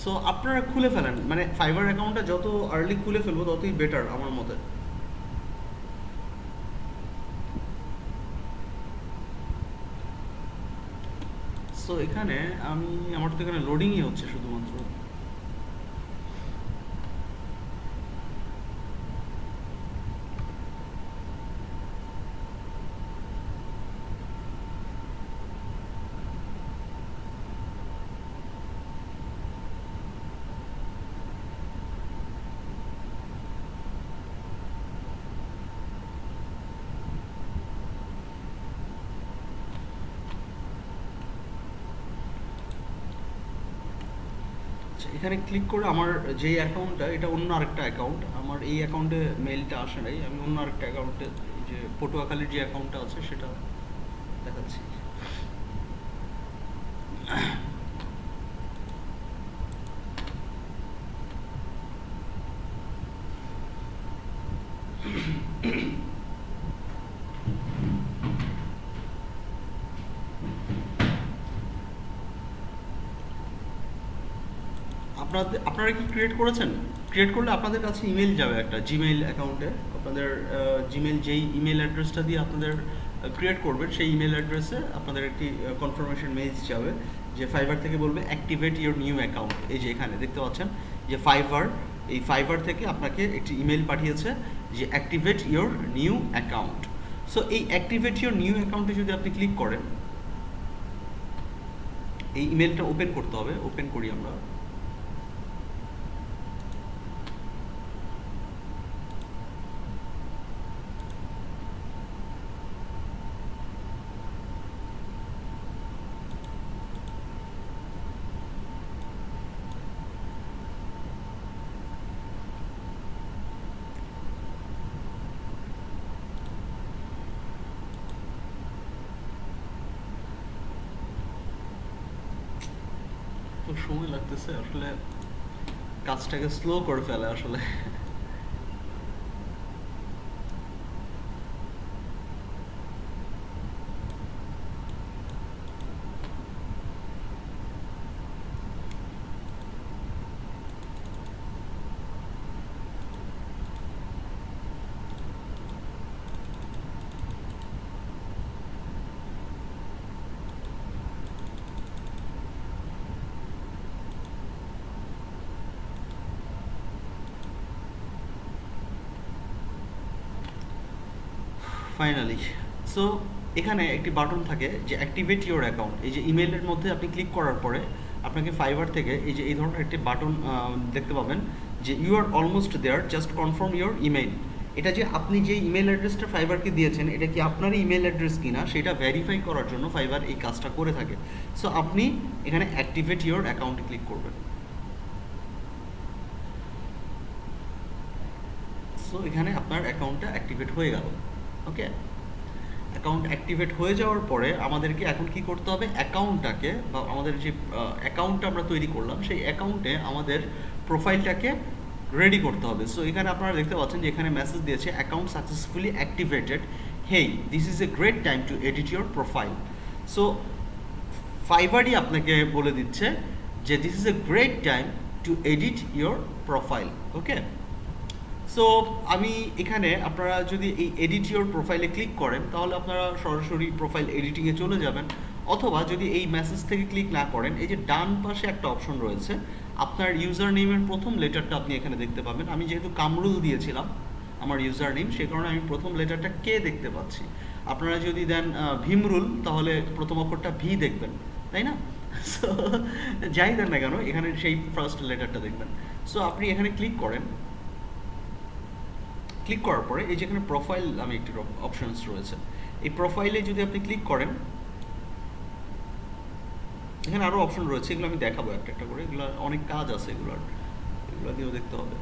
সো আপনারা খুলে ফেলেন, মানে ফাইবার অ্যাকাউন্টটা যত আর্লি খুলে ফেলবো ততই বেটার আমার মতে। সো এখানে আমার তো এখানে লোডিংই হচ্ছে শুধুমাত্র। এখানে ক্লিক করে আমার যে অ্যাকাউন্টটা, এটা অন্য আরেকটা অ্যাকাউন্ট, আমার এই অ্যাকাউন্টে মেইলটা আসে নাই, আমি অন্য আরেকটা অ্যাকাউন্টে যে পটুয়াখালীর যে অ্যাকাউন্টটা আছে সেটা দেখাচ্ছি। আপনারা কি ক্রিয়েট করেছেন? ক্রিয়েট করলে আপনাদের কাছে ইমেল যাবে একটা জিমেইল অ্যাকাউন্টে, আপনাদের জিমেইল যেই ইমেল অ্যাড্রেসটা দিয়ে আপনাদের ক্রিয়েট করবেন সেই ইমেল অ্যাড্রেসে আপনাদের একটি কনফার্মেশন মেইল যাবে, যে ফাইবার থেকে বলবে অ্যাক্টিভেট ইওর নিউ অ্যাকাউন্ট। এই যে এখানে দেখতে পাচ্ছেন যে ফাইবার, এই ফাইবার থেকে আপনাকে একটি ইমেল পাঠিয়েছে যে activate your new account. So এই অ্যাক্টিভেট ইওর নিউ অ্যাকাউন্টে যদি আপনি ক্লিক করেন, এই ইমেলটা ওপেন করতে হবে। ওপেন করি আমরা। তো সময় লাগতেছে আসলে, কাজটাকে স্লো করে ফেলে আসলে। ফাইনালি, সো এখানে একটি বাটন থাকে যে অ্যাক্টিভেট ইওর অ্যাকাউন্ট। এই যে ইমেলের মধ্যে আপনি ক্লিক করার পরে আপনাকে ফাইবার থেকে এই যে এই ধরনের একটি বাটন দেখতে পাবেন যে you are almost there, just confirm your email. এটা যে আপনি যে ইমেল অ্যাড্রেসটা ফাইবারকে দিয়েছেন এটা কি আপনারই ইমেল অ্যাড্রেস কিনা সেটা ভেরিফাই করার জন্য ফাইবার এই কাজটা করে থাকে। সো আপনি এখানে অ্যাক্টিভেট ইওর অ্যাকাউন্টে ক্লিক করবেন। সো এখানে আপনার অ্যাকাউন্টটা অ্যাক্টিভেট হয়ে গেল। ওকে, অ্যাকাউন্ট অ্যাক্টিভেট হয়ে যাওয়ার পরে আমাদেরকে এখন কি করতে হবে, অ্যাকাউন্টটাকে বা আমাদের যে অ্যাকাউন্টটা আমরা তৈরি করলাম সেই অ্যাকাউন্টে আমাদের প্রোফাইলটাকে রেডি করতে হবে। সো এখানে আপনারা দেখতে পাচ্ছেন যে এখানে মেসেজ দিয়েছে account successfully activated, hey this is a great time to edit your profile. So ফাইবারই আপনাকে বলে দিচ্ছে যে this is a great time to edit your profile. Okay, so আমি এখানে আপনারা যদি এই এডিট ইওর প্রোফাইলে ক্লিক করেন তাহলে আপনারা সরাসরি প্রোফাইল এডিটিংয়ে চলে যাবেন, অথবা যদি এই মেসেজ থেকে ক্লিক না করেন এই যে ডান পাশে একটা অপশন রয়েছে, আপনার ইউজার নেমের প্রথম লেটারটা আপনি এখানে দেখতে পাবেন। আমি যেহেতু কামরুল দিয়েছিলাম আমার ইউজার নেম, সেই কারণে আমি প্রথম লেটারটা কে দেখতে পাচ্ছি। আপনারা যদি দেন ভীমরুল তাহলে প্রথম অক্ষরটা ভি দেখবেন, তাই না? সো যাই দেন না কেন এখানে সেই ফার্স্ট লেটারটা দেখবেন। সো আপনি এখানে ক্লিক করেন, ক্লিক করার পরে এই যেখানে প্রোফাইল আমি একটি অপশনস রয়েছে, এই প্রোফাইলে যদি আপনি ক্লিক করেন এখানে আরও অপশন রয়েছে, এগুলো আমি দেখাবো একটা একটা করে, এগুলো অনেক কাজ আছে, এগুলো দিয়েও দেখতে হবে।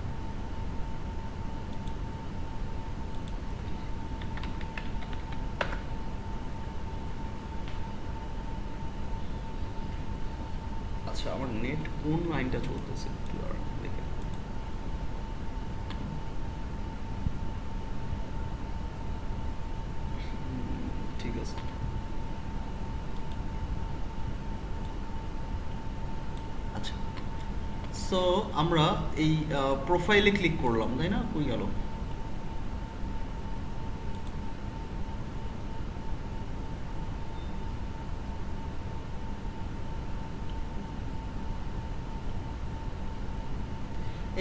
আচ্ছা, আমার নেট কোন লাইনটা চলতেছে দেখে, ঠিক আছে। আচ্ছা, সো আমরা এই প্রোফাইলে ক্লিক করলাম, তাই না? কই গেল?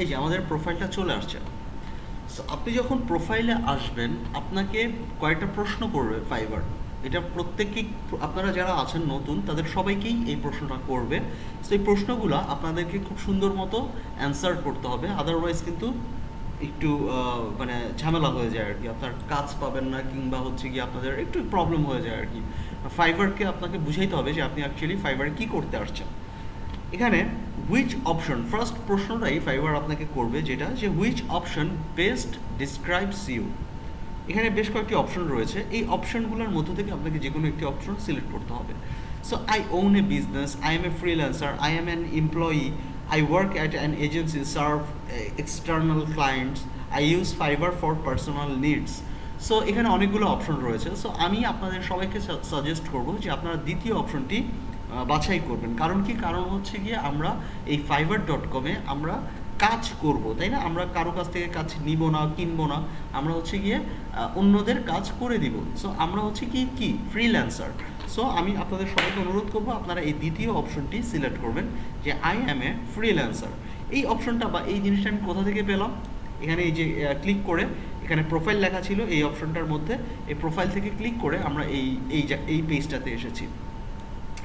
এই যে আমাদের প্রোফাইলটা চলে আসছে। সো আপনি যখন প্রোফাইলে আসবেন আপনাকে কয়েকটা প্রশ্ন করবে ফাইবার, এটা প্রত্যেককেই, আপনারা যারা আছেন নতুন তাদের সবাইকেই এই প্রশ্নটা করবে। সো এই প্রশ্নগুলো আপনাদেরকে খুব সুন্দর মতো অ্যান্সার করতে হবে, আদারওয়াইজ কিন্তু একটু মানে ঝামেলা হয়ে যায় আর কি, আপনার কাজ পাবেন না, কিংবা হচ্ছে কি আপনাদের একটু প্রবলেম হয়ে যায় আর কি। ফাইবারকে আপনাকে বুঝাইতে হবে যে আপনি অ্যাকচুয়ালি ফাইবারে কী করতে আসছেন। এখানে হুইচ অপশন, ফার্স্ট প্রশ্নটাই ফাইবার আপনাকে করবে যেটা, যে which option best describes you. এখানে বেশ কয়েকটি অপশন রয়েছে, এই অপশনগুলোর মধ্য থেকে আপনাকে যে কোনো একটি অপশন সিলেক্ট করতে হবে। So I own a business, I am a freelancer, I am an employee, I work at an agency, serve external clients, I use Fiverr for personal needs. So এখানে অনেকগুলো অপশন রয়েছে। So আমি আপনাদের সবাইকে suggest করব যে আপনারা দ্বিতীয় অপশনটি বাছাই করবেন। কারণ কি? কারণ হচ্ছে গিয়ে আমরা এই fiverr.com-এ আমরা কাজ করব, তাই না? আমরা কারো কাছ থেকে কাজ নিব না, কিনবো না, আমরা হচ্ছে গিয়ে অন্যদের কাজ করে দিব। সো আমরা হচ্ছে কি ফ্রিল্যান্সার। সো আমি আপনাদের সবাইকে অনুরোধ করব আপনারা এই দ্বিতীয় অপশনটি সিলেক্ট করবেন, যে আই অ্যাম এ ফ্রিল্যান্সার। এই অপশনটা বা এই জিনিসটা আমি কোথা থেকে পেলাম? এখানে এই যে ক্লিক করে এখানে প্রোফাইল লেখা ছিল এই অপশনটার মধ্যে, এই প্রোফাইল থেকে ক্লিক করে আমরা এই পেজটাতে এসেছি।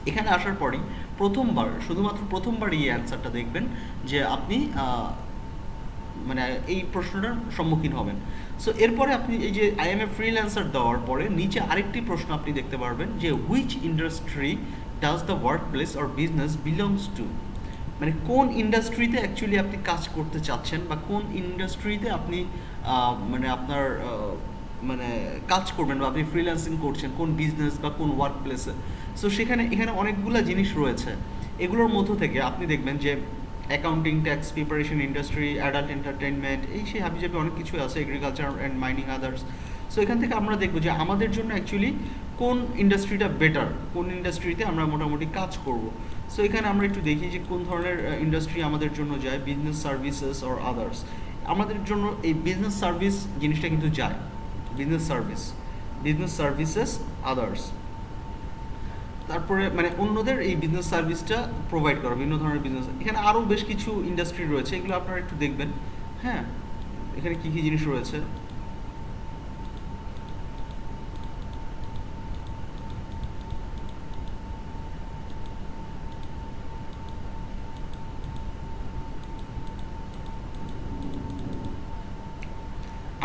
এখানে আসার পরই শুধুমাত্র প্রথমবার এই অ্যান্সারটা দেখবেন যে আপনি মানে এই প্রশ্নটার সম্মুখীন হবেন। সো এরপরে আপনি এই যে আই এম এ ফ্রিল্যান্সার দেওয়ার পরে নিচে আরেকটি প্রশ্ন আপনি দেখতে পারবেন, যে which industry does the work place or business belongs to. মানে কোন ইন্ডাস্ট্রিতে অ্যাকচুয়ালি আপনি কাজ করতে চাচ্ছেন, বা কোন ইন্ডাস্ট্রিতে আপনি মানে আপনার মানে কাজ করবেন, বা আপনি ফ্রিল্যান্সিং করছেন কোন বিজনেস বা কোন ওয়ার্ক প্লেসে। সো এখানে অনেকগুলো জিনিস রয়েছে। এগুলোর মধ্য থেকে আপনি দেখবেন যে accounting, tax preparation industry, adult entertainment, এই সেই হাবিজাবি অনেক কিছু আছে, agriculture and mining others. So এখান থেকে আমরা দেখব যে আমাদের জন্য অ্যাকচুয়ালি কোন ইন্ডাস্ট্রিটা বেটার, কোন ইন্ডাস্ট্রিতে আমরা মোটামুটি কাজ করব। সো এখানে আমরা একটু দেখি যে কোন ধরনের ইন্ডাস্ট্রি আমাদের জন্য যায়, বিজনেস সার্ভিসেস অর আদার্স। আমাদের জন্য এই বিজনেস সার্ভিস জিনিসটা কিন্তু যায়, বিজনেস সার্ভিসেস আদার্স। তারপরে মানে অন্যদের এই বিজনেস সার্ভিসটা প্রোভাইড করা, বিভিন্ন ধরনের বিজনেস। এখানে আরও বেশ কিছু ইন্ডাস্ট্রি রয়েছে, এগুলো আপনারা একটু দেখবেন। হ্যাঁ, এখানে কী কী জিনিস রয়েছে।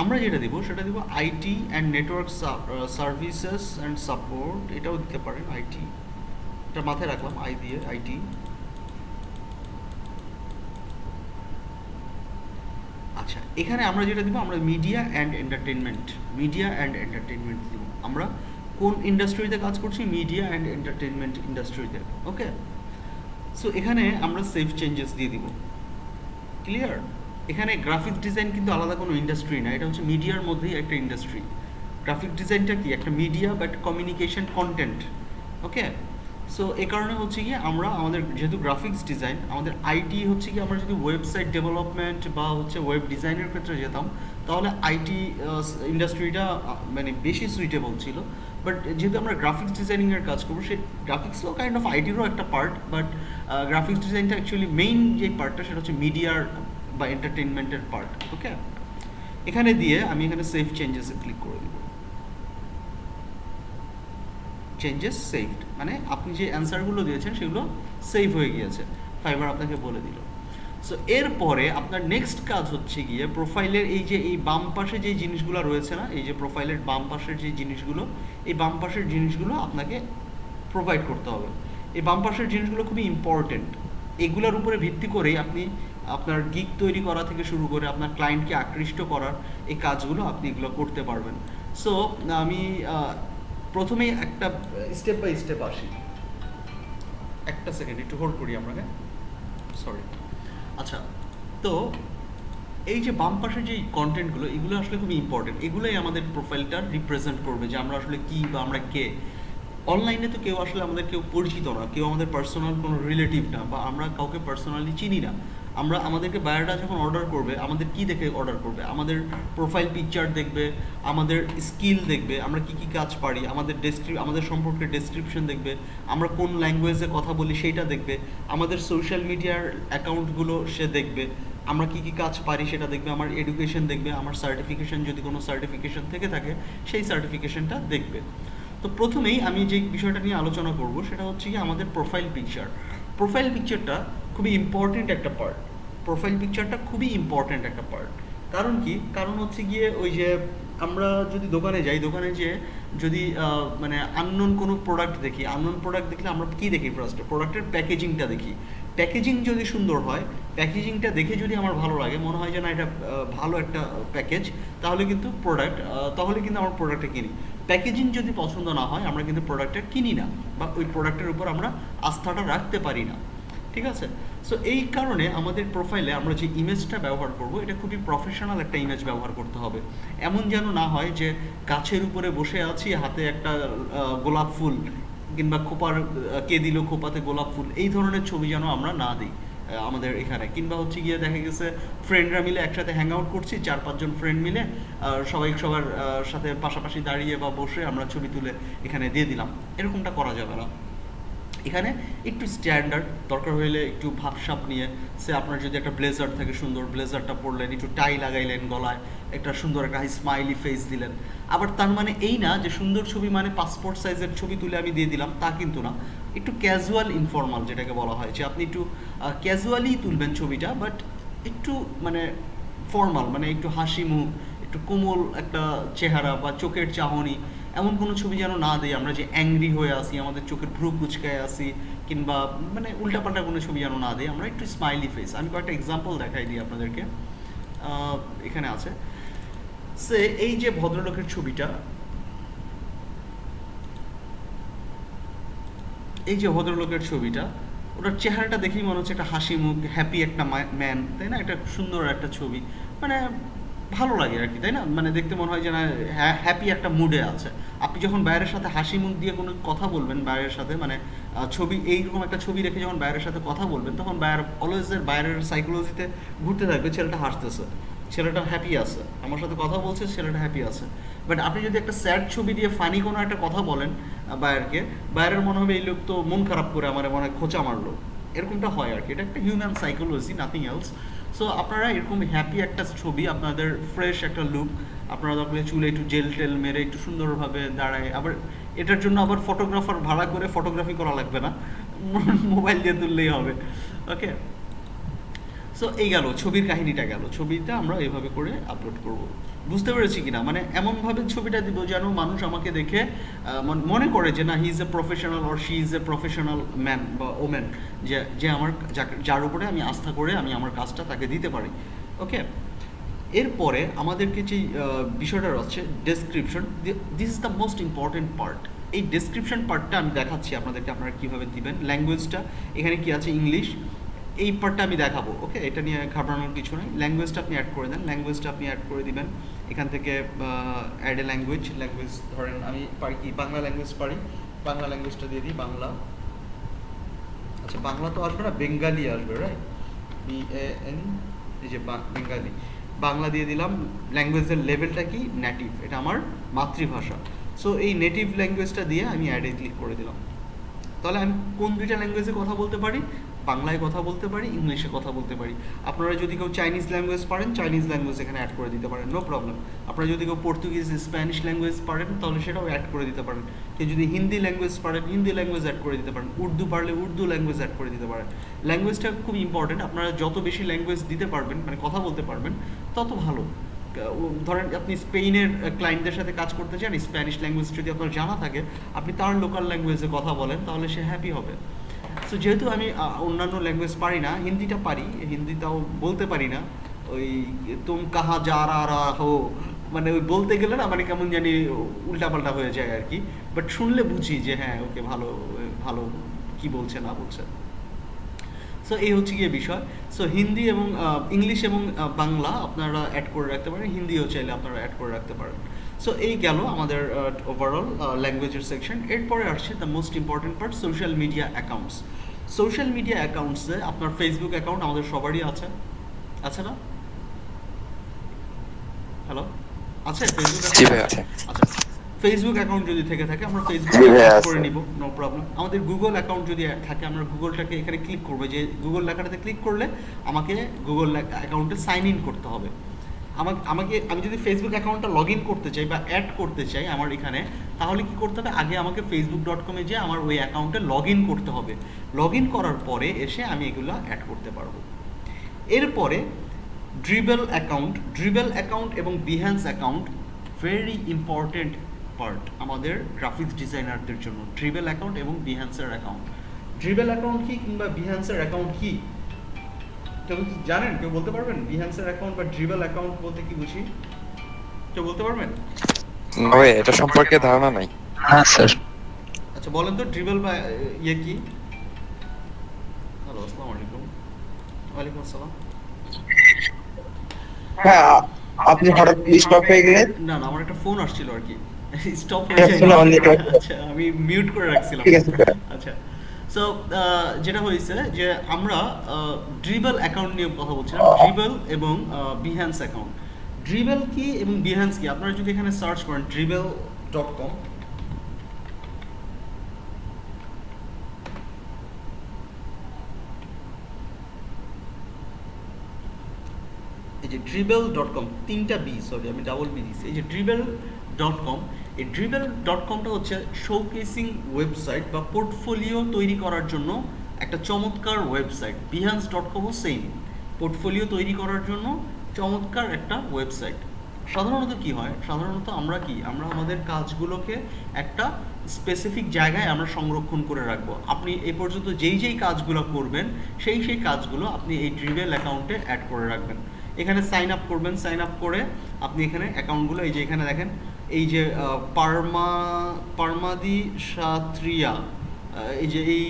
আমরা যেটা দিব সেটা দিব IT and network services and support, এটাও দিতে পারেন আইটি, এটা মাথায় রাখলাম আই দিয়ে আইটি। আচ্ছা, এখানে আমরা যেটা দিব, আমরা মিডিয়া অ্যান্ড এন্টারটেনমেন্ট দিব। আমরা কোন ইন্ডাস্ট্রিতে কাজ করছি? মিডিয়া অ্যান্ড এন্টারটেনমেন্ট ইন্ডাস্ট্রিতে। ওকে, সো এখানে আমরা সেভ চেঞ্জেস দিয়ে দিব। ক্লিয়ার? এখানে গ্রাফিক্স ডিজাইন কিন্তু আলাদা কোনো ইন্ডাস্ট্রি না, এটা হচ্ছে মিডিয়ার মধ্যেই একটা ইন্ডাস্ট্রি। গ্রাফিক ডিজাইনটা কি? একটা media but communication content. Okay, so এই কারণে হচ্ছে কি আমরা আমাদের যেহেতু গ্রাফিক্স ডিজাইন, আমাদের আইটি হচ্ছে কি, আমরা যদি ওয়েবসাইট ডেভেলপমেন্ট বা হচ্ছে ওয়েব ডিজাইনের ক্ষেত্রে যেতাম তাহলে আইটি ইন্ডাস্ট্রিটা মানে বেশি সুইটেবল ছিল। বাট যেহেতু আমরা গ্রাফিক্স ডিজাইনিংয়ের কাজ করবো, সেই গ্রাফিক্সও কাইন্ড অফ আইটিরও একটা পার্ট, বাট গ্রাফিক্স ডিজাইনটা অ্যাকচুয়ালি মেইন যে পার্টটা সেটা হচ্ছে মিডিয়ার বা এন্টারটেনমেন্টের পার্ট। ওকে, এখানে দিয়ে আমি এখানে সেভ চেঞ্জেসে ক্লিক করে দেব। চেঞ্জেস সেভড, মানে আপনি যে অ্যান্সারগুলো দিয়েছেন সেগুলো সেভ হয়ে গিয়েছে, ফাইবার আপনাকে বলে দিল। সো এরপরে আপনার নেক্সট কাজ হচ্ছে গিয়ে প্রোফাইলের এই বাম পাশে যে জিনিসগুলো রয়েছে না, এই যে প্রোফাইলের বাম পাশের যে জিনিসগুলো, এই বাম পাশের জিনিসগুলো আপনাকে প্রোভাইড করতে হবে। এই বাম পাশের জিনিসগুলো খুবই ইম্পর্টেন্ট। এগুলোর উপরে ভিত্তি করেই আপনি আপনার গিগ তৈরি করা থেকে শুরু করে আপনার ক্লায়েন্টকে আকৃষ্ট করার এই কাজগুলো আপনি এগুলো করতে পারবেন। সো আমি প্রথমেই একটা স্টেপ বাই স্টেপ আসি। একটা সেকেন্ড একটু হোল্ড করি আমরা, হ্যাঁ, সরি। আচ্ছা, তো এই যে বাম পাশে যে কন্টেন্টগুলো, এগুলো আসলে খুবই ইম্পর্টেন্ট। এগুলোই আমাদের প্রোফাইলটা রিপ্রেজেন্ট করবে যে আমরা আসলে কী বা আমরা কে। অনলাইনে তো কেউ আসলে আমাদের কেউ পরিচিত না, কেউ আমাদের পার্সোনাল কোনো রিলেটিভ না, বা আমরা কাউকে পার্সোনালি চিনি না। আমরা আমাদেরকে বায়োডাটা যখন অর্ডার করবে, আমাদের কি দেখে অর্ডার করবে? আমাদের প্রোফাইল পিকচার দেখবে, আমাদের স্কিল দেখবে, আমরা কি কি কাজ পারি, আমাদের সম্পর্কে ডেসক্রিপশন দেখবে, আমরা কোন ল্যাঙ্গুয়েজে কথা বলি সেইটা দেখবে, আমাদের সোশ্যাল মিডিয়ার অ্যাকাউন্টগুলো সে দেখবে, আমরা কি কি কাজ পারি সেটা দেখবে, আমার এডুকেশন দেখবে, আমার সার্টিফিকেশন যদি কোনো সার্টিফিকেশন থেকে থাকে সেই সার্টিফিকেশনটা দেখবে। তো প্রথমেই আমি যে বিষয়টা নিয়ে আলোচনা করব সেটা হচ্ছে কি আমাদের প্রোফাইল পিকচার। প্রোফাইল পিকচারটা খুবই ইম্পর্টেন্ট একটা পার্ট। কারণ কি? কারণ হচ্ছে গিয়ে ওই যে আমরা যদি দোকানে যাই, দোকানে যেয়ে যদি মানে আননোন কোনো প্রোডাক্ট দেখি, দেখলে আমরা কি দেখি? ফার্স্টে প্রোডাক্টের প্যাকেজিংটা দেখি, প্যাকেজিং যদি সুন্দর হয়, প্যাকেজিংটা দেখে যদি আমার ভালো লাগে, মনে হয় যে না এটা ভালো একটা প্যাকেজ, তাহলে কিন্তু আমার প্রোডাক্টটা কিনি। প্যাকেজিং যদি পছন্দ না হয় আমরা কিন্তু প্রোডাক্টটা কিনি না, বা ওই প্রোডাক্টের উপর আমরা আস্থাটা রাখতে পারি না, ঠিক আছে? সো এই কারণে আমাদের প্রোফাইলে আমরা যে ইমেজটা ব্যবহার করব এটা খুবই প্রফেশনাল একটা ইমেজ ব্যবহার করতে হবে। এমন যেন না হয় যে গাছের উপরে বসে আছি, হাতে একটা গোলাপ ফুল, কিংবা কে দিল খোপাতে গোলাপ ফুল, এই ধরনের ছবি যেন আমরা না দিই আমাদের এখানে। কিংবা হচ্ছে গিয়ে দেখা গেছে ফ্রেন্ডরা মিলে একসাথে হ্যাং আউট করছি, 4-5 জন ফ্রেন্ড মিলে সবাই সবার সাথে পাশাপাশি দাঁড়িয়ে বা বসে আমরা ছবি তুলে এখানে দিয়ে দিলাম, এরকমটা করা যাবে না। এখানে একটু স্ট্যান্ডার্ড, দরকার হইলে একটু ভাবসাপ নিয়ে, সে আপনার যদি একটা ব্লেজার থাকে সুন্দর, ব্লেজারটা পরলেন, একটু টাই লাগাইলেন গলায়, একটা সুন্দর একটা স্মাইলি ফেস দিলেন। আবার তার মানে এই না যে সুন্দর ছবি মানে পাসপোর্ট সাইজের ছবি তুলে আমি দিয়ে দিলাম, তা কিন্তু না। একটু ক্যাজুয়াল ইনফর্মাল যেটাকে বলা হয়, যে আপনি একটু ক্যাজুয়ালি তুলবেন ছবিটা, বাট একটু মানে ফর্মাল, মানে একটু হাসি মুখ, একটু কোমল একটা চেহারা বা চোখের চাহনি, এমন কোনো ছবি যেন না দিই আমরা যে অ্যাংরি হয়ে আসি, আমাদের চোখের ভ্রু কুচকায় আসি, কিংবা মানে উল্টাপাল্টা কোনো ছবি যেন না দিই, আমরা একটু স্মাইলি ফেস। আমি কয়েকটা এক্সাম্পল দেখাই দিই আপনাদেরকে, এখানে আছে। সে এই যে ভদ্রলোকের ছবিটা, ওটার চেহারাটা দেখেই মনে হচ্ছে একটা হাসি মুখ, হ্যাপি একটা ম্যান, তাই না? একটা সুন্দর একটা ছবি, মানে ভালো লাগে আর কি, তাই না? মানে দেখতে মনে হয় যে না হ্যাপি একটা মুডে আছে। আপনি যখন বাইরের সাথে হাসি মুখ দিয়ে কোনো কথা বলবেন, বাইরের সাথে মানে ছবি, এইরকম একটা ছবি রেখে যখন বাইরের সাথে কথা বলবেন, তখন বাইরের সাইকোলজিতে ঘুরতে থাকবে, ছেলেটা হাসতেছে, ছেলেটা হ্যাপি আছে, আমার সাথে কথা বলছে, ছেলেটা হ্যাপি আছে। বাট আপনি যদি একটা স্যাড ছবি দিয়ে ফানি কোনো একটা কথা বলেন বাইরের মনে হবে এই লোক তো মন খারাপ করে আমার মনে হয় খোঁচা মারলো, এরকমটা হয় আর কি। এটা একটা human psychology, nothing else. So আপনারা এরকম হ্যাপি একটা ছবি, আপনাদের ফ্রেশ একটা লুক, আপনারা তখন চুলে একটু জেল টেল মেরে একটু সুন্দরভাবে দাঁড়ায়, আবার এটার জন্য আবার ফটোগ্রাফার ভাড়া করে ফটোগ্রাফি করা লাগবে না, মোবাইল দিয়ে তুললেই হবে। ওকে, সো এই গেল ছবির কাহিনীটা, ছবিটা আমরা এইভাবে করে আপলোড করব। বুঝতে পেরেছি কিনা? মানে এমনভাবে ছবিটা দিব যেন মানুষ আমাকে দেখে মনে করে যে না he is a professional or she is a professional man বা ওম্যান, যে আমার যার উপরে আমি আস্থা করে আমি আমার কাজটা তাকে দিতে পারি। ওকে, এরপরে আমাদেরকে যে বিষয়টা হচ্ছে description, this is the most important part. এই ডেসক্রিপশন পার্টটা আমি দেখাচ্ছি আপনাদেরকে, আপনারা কীভাবে দিবেন। ল্যাঙ্গুয়েজটা এখানে কি আছে, ইংলিশ, এই পার্টটা আমি দেখাবো। ওকে, এটা নিয়ে ঘাবড়ানোর কিছু নেই। ল্যাঙ্গুয়েজটা আপনি অ্যাড করে দেন, ল্যাঙ্গুয়েজটা আপনি অ্যাড করে দিবেন এখান থেকে। অ্যাড এ ল্যাঙ্গুয়েজ, ধরেন আমি পারি কি, বাংলা ল্যাঙ্গুয়েজ পারি, বাংলা ল্যাঙ্গুয়েজটা দিয়ে দিই, বাংলা। আচ্ছা, বাংলা তো আসবে না, বেঙ্গালি আসবে, রাইট? BAN, এই যে বেঙ্গালি, বাংলা দিয়ে দিলাম। ল্যাঙ্গুয়েজের লেভেলটা কি, নেটিভ, এটা আমার মাতৃভাষা। সো এই নেটিভ ল্যাঙ্গুয়েজটা দিয়ে আমি অ্যাডে ক্লিক করে দিলাম। তাহলে আমি কোন দুইটা ল্যাঙ্গুয়েজে কথা বলতে পারি, বাংলায় কথা বলতে পারি, ইংলিশে কথা বলতে পারি। আপনারা যদি কেউ চাইনিজ ল্যাঙ্গুয়েজ পারেন, চাইনিজ ল্যাঙ্গুয়েজ এখানে অ্যাড করে দিতে পারেন, নো প্রবলেম। আপনারা যদি কেউ পর্তুগিজ, স্প্যানিশ ল্যাঙ্গুয়েজ পারেন, তাহলে সেটাও অ্যাড করে দিতে পারেন। কেউ যদি হিন্দি ল্যাঙ্গুয়েজ পারেন, হিন্দি ল্যাঙ্গুয়েজ অ্যাড করে দিতে পারেন। উর্দু পারলে উর্দু ল্যাঙ্গুয়েজ অ্যাড করে দিতে পারেন। ল্যাঙ্গুয়েজটা খুব ইম্পর্টেন্ট, আপনারা যত বেশি ল্যাঙ্গুয়েজ দিতে পারবেন, মানে কথা বলতে পারবেন, তত ভালো। ধরেন আপনি স্পেনের ক্লায়েন্টদের সাথে কাজ করতে চান, স্প্যানিশ ল্যাঙ্গুয়েজ যদি আপনার জানা থাকে, আপনি তার লোকাল ল্যাঙ্গুয়েজে কথা বলেন, তাহলে সে হ্যাপি হবে। সো যেহেতু আমি অন্যান্য ল্যাঙ্গুয়েজ পারি না, হিন্দিটা পারি, হিন্দিটাও বলতে পারি না, ওই তুম কাহা যা রা হো, মানে ওই বলতে গেলে না মানে কেমন জানি উল্টাপাল্টা হয়ে যায় আর কি, বাট শুনলে বুঝি যে হ্যাঁ ওকে ভালো ভালো কি বলছে না বলছে। সো এই হচ্ছে গিয়ে বিষয়। সো হিন্দি এবং ইংলিশ এবং বাংলা আপনারা অ্যাড করে রাখতে পারেন, হিন্দিও চাইলে আপনারা অ্যাড করে রাখতে পারেন। সো এই গেল আমাদের ওভারঅল ল্যাঙ্গুয়েজের সেকশন। এরপরে আসছে the most important part, social media accounts. Social media অ্যাকাউন্টসে আপনার ফেসবুক অ্যাকাউন্ট আমাদের সবারই আছে, আছে না? হ্যালো, আছে ফেসবুক অ্যাকাউন্ট? আচ্ছা, ফেসবুক অ্যাকাউন্ট যদি থেকে থাকে আমরা ফেসবুক অ্যাড করে নিব, নো প্রবলেম। আমাদের গুগল অ্যাকাউন্ট যদি থাকে, আমরা গুগলটাকে এখানে ক্লিক করবো, যে গুগল লেখাটাতে ক্লিক করলে আমাকে গুগল অ্যাকাউন্টে সাইন ইন করতে হবে। আমি যদি ফেসবুক অ্যাকাউন্টটা লগ ইন করতে চাই বা অ্যাড করতে চাই আমার এখানে, তাহলে কি করতে হবে, আগে আমাকে facebook.com-এ যেয়ে আমার ওই অ্যাকাউন্টে লগ ইন করতে হবে। লগ ইন করার পরে এসে আমি এগুলো অ্যাড করতে পারবো। এরপরে ড্রিবেল অ্যাকাউন্ট এবং Behance account very important part আমাদের গ্রাফিক্স ডিজাইনারদের জন্য। ড্রিবেল অ্যাকাউন্ট এবং বিহ্যান্সের অ্যাকাউন্ট, ড্রিবেল অ্যাকাউন্ট কি কিংবা বিহ্যান্সের অ্যাকাউন্ট কি? কেউ কি জানেন? কেউ বলতে পারবেন বিহ্যান্সের অ্যাকাউন্ট বা ড্রিবেল অ্যাকাউন্ট বলতে কি বুঝি? কেউ বলতে পারবেন? ভাই এটা সম্পর্কে ধারণা নাই। হ্যাঁ স্যার। আচ্ছা বলেন তো ড্রিবেল বা ইয়ে কি? হ্যালো, আসসালামু আলাইকুম। ওয়ালাইকুম আসসালাম। হ্যাঁ, আপনি হঠাৎ স্টপ হয়ে গেলেন। না না, আমার একটা ফোন আসছিল আর কি, স্টপ হ্যাঁ, হয়ে শোনো, অনেক যায়। রাখো। আচ্ছা, আমি মিউট করে রাখছিলাম। ঠিক আছে স্যার। আচ্ছা, সো যেটা হয়েছে যে আমরা ড্রিবেল অ্যাকাউন্ট নিয়ে কথা বলছিলাম, ড্রিবেল এবং বিহ্যান্স অ্যাকাউন্ট। ড্রিবেল কি এবং বিহ্যান্স কি, আপনারা যদি এখানে সার্চ করেন dribble.com, এই যে dribble.com, তিনটা বি, সরি আমি ডাবল বি দিয়েছি, এই যে dribble.com, এই dribble.comটা হচ্ছে শোকেসিং ওয়েবসাইট বা পোর্টফোলিও তৈরি করার জন্য একটা চমৎকার ওয়েবসাইট। behance.comও সেম, পোর্টফোলিও তৈরি করার জন্য চমৎকার একটা ওয়েবসাইট। সাধারণত কি হয়, সাধারণত আমরা আমাদের কাজগুলোকে একটা স্পেসিফিক জায়গায় আমরা সংরক্ষণ করে রাখবো। আপনি এই পর্যন্ত যেই কাজগুলো করবেন সেই কাজগুলো আপনি এই ড্রিবেল অ্যাকাউন্টে অ্যাড করে রাখবেন। এখানে সাইন আপ করবেন, সাইন আপ করে আপনি এখানে অ্যাকাউন্টগুলো, এই যে এখানে দেখেন, এই যে পারমাদি সাত্রিয়া, এই যে এই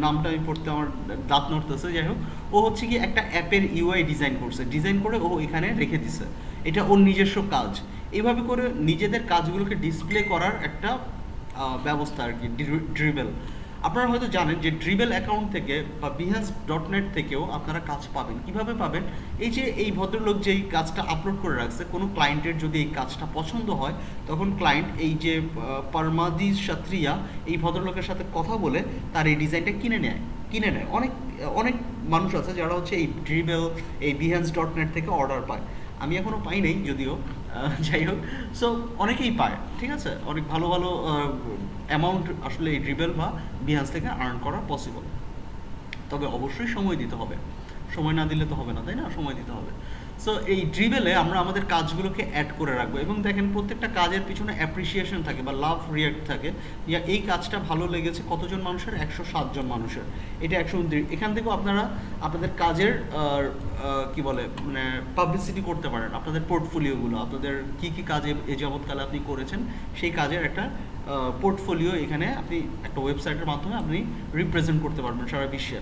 নামটা আমি পড়তে আমার দাঁত নড়তেছে, যাই হোক, ও হচ্ছে কি একটা অ্যাপের ইউআই ডিজাইন করছে, ডিজাইন করে ও এখানে রেখে দিছে, এটা ওর নিজস্ব কাজ। এইভাবে করে নিজেদের কাজগুলোকে ডিসপ্লে করার একটা ব্যবস্থা আর কি ড্রিবেল। আপনারা হয়তো জানেন যে ড্রিবেল অ্যাকাউন্ট থেকে বা behance.net থেকেও আপনারা কাজ পাবেন। কিভাবে পাবেন? এই যে এই ভদ্রলোক যেই কাজটা আপলোড করে রাখছে, কোনো ক্লায়েন্টের যদি এই কাজটা পছন্দ হয়, তখন ক্লায়েন্ট এই যে পারমাদি সাত্রিয়া এই ভদ্রলোকের সাথে কথা বলে তার এই ডিজাইনটা কিনে নেয়। অনেক মানুষ আছে যারা হচ্ছে এই ড্রিবেল, এই behance.net থেকে অর্ডার পায়। আমি এখনও পাই নাই যদিও, যাই হোক, সো অনেকেই পায়, ঠিক আছে, অনেক ভালো ভালো অ্যামাউন্ট আসলে এই ড্রিবেল বা বিহান্স থেকে আর্ন করা পসিবল। তবে অবশ্যই সময় দিতে হবে, সময় না দিলে তো হবে না, তাই না? সময় দিতে হবে। সো এই ড্রিবেলে আমরা আমাদের কাজগুলোকে অ্যাড করে রাখবো, এবং দেখেন প্রত্যেকটা কাজের পিছনে অ্যাপ্রিসিয়েশন থাকে বা লাভ রিয়াক্ট থাকে, ইয়া এই কাজটা ভালো লেগেছে কতজন মানুষের, 107 জন মানুষের, এটা 129। এখান থেকেও আপনারা আপনাদের কাজের কি বলে মানে পাবলিসিটি করতে পারেন, আপনাদের পোর্টফোলিওগুলো, আপনাদের কী কী কাজে এ যাবৎকালে আপনি করেছেন সেই কাজের একটা পোর্টফোলিও এখানে আপনি একটা ওয়েবসাইটের মাধ্যমে আপনি রিপ্রেজেন্ট করতে পারবেন সারা বিশ্বে।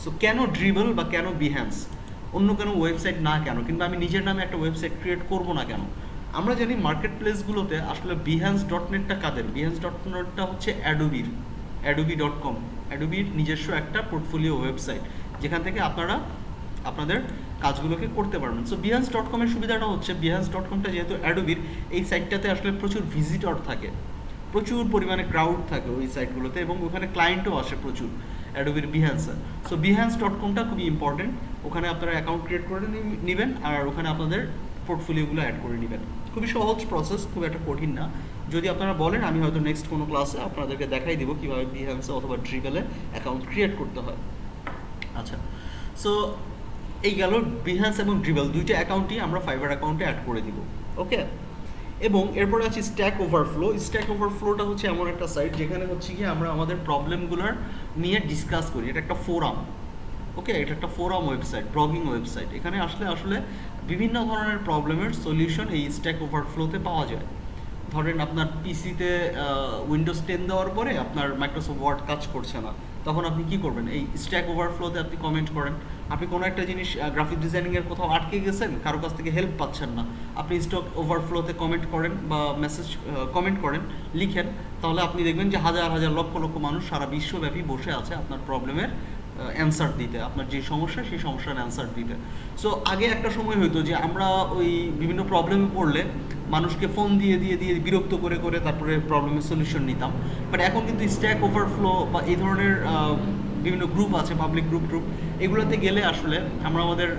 সো কেন ড্রিবেল বা কেন বিহ্যান্স, অন্য কোনো ওয়েবসাইট না কেন, কিংবা আমি নিজের নামে একটা ওয়েবসাইট ক্রিয়েট করব না কেন? আমরা জানি মার্কেট প্লেসগুলোতে আসলে behance.netটা কাদের? behance.netটা হচ্ছে adobe.com, অ্যাডোবির নিজস্ব একটা পোর্টফোলিও ওয়েবসাইট, যেখান থেকে আপনারা আপনাদের কাজগুলোকে করতে পারবেন। সো behance.com এর সুবিধাটা হচ্ছে, behance.comটা যেহেতু অ্যাডোবির, এই সাইটটাতে আসলে প্রচুর ভিজিটর থাকে, প্রচুর পরিমাণে ক্রাউড থাকে ওই সাইটগুলোতে, এবং ওখানে ক্লায়েন্টও আসে প্রচুর অ্যাডোবির বিহ্যান্সে। সো behance.comটা খুবই ইম্পর্টেন্ট, ওখানে আপনারা অ্যাকাউন্ট ক্রিয়েট করে নেবেন আর ওখানে আপনাদের পোর্টফোলিওগুলো অ্যাড করে নেবেন। খুবই সহজ প্রসেস, খুব একটা কঠিন না। যদি আপনারা বলেন, আমি হয়তো নেক্সট কোনো ক্লাসে আপনাদেরকে দেখাই দেবো কীভাবে বিহ্যান্সে অথবা ড্রিবেলে অ্যাকাউন্ট ক্রিয়েট করতে হয়। আচ্ছা, সো এই গেল বিহ্যান্স এবং ড্রিবেল দুইটা অ্যাকাউন্টই আমরা ফাইবার অ্যাকাউন্টে অ্যাড করে দিব, ওকে। এবং এরপরে আছে স্ট্যাক ওভারফ্লো। স্ট্যাক ওভারফ্লোটা হচ্ছে এমন একটা সাইট যেখানে হচ্ছে কি আমরা আমাদের প্রবলেমগুলোর নিয়ে ডিসকাস করি। এটা একটা ফোরাম, ওকে, এটা একটা ফোরাম ওয়েবসাইট, ব্লগিং ওয়েবসাইট। এখানে আসলে বিভিন্ন ধরনের প্রবলেমের সলিউশন এই স্ট্যাক ওভারফ্লোতে পাওয়া যায়। ধরেন আপনার পিসিতে উইন্ডোজ 10 দেওয়ার পরে আপনার মাইক্রোসফট ওয়ার্ড কাজ করছে না, তখন আপনি কি করবেন? এই স্ট্যাক ওভারফ্লোতে আপনি কমেন্ট করেন। আপনি কোনো একটা জিনিস গ্রাফিক ডিজাইনিংয়ের কোথাও আটকে গেছেন, কারো কাছ থেকে হেল্প পাচ্ছেন না, আপনি স্ট্যাক ওভারফ্লোতে কমেন্ট করেন বা মেসেজ কমেন্ট করেন, লিখেন, তাহলে আপনি দেখবেন যে হাজার হাজার লক্ষ লক্ষ মানুষ সারা বিশ্বব্যাপী বসে আছে আপনার প্রবলেমের অ্যান্সার দিতে, আপনার যে সমস্যা সেই সমস্যার অ্যান্সার দিতে। সো আগে একটা সময় হতো যে আমরা ওই বিভিন্ন প্রবলেমে পড়লে মানুষকে ফোন দিয়ে বিরক্ত করে তারপরে প্রবলেমের সলিউশন নিতাম। বাট এখন কিন্তু স্ট্যাক ওভারফ্লো বা এই ধরনের বিভিন্ন গ্রুপ আছে, পাবলিক গ্রুপ, এগুলোতে গেলে আসলে আমরা আমাদের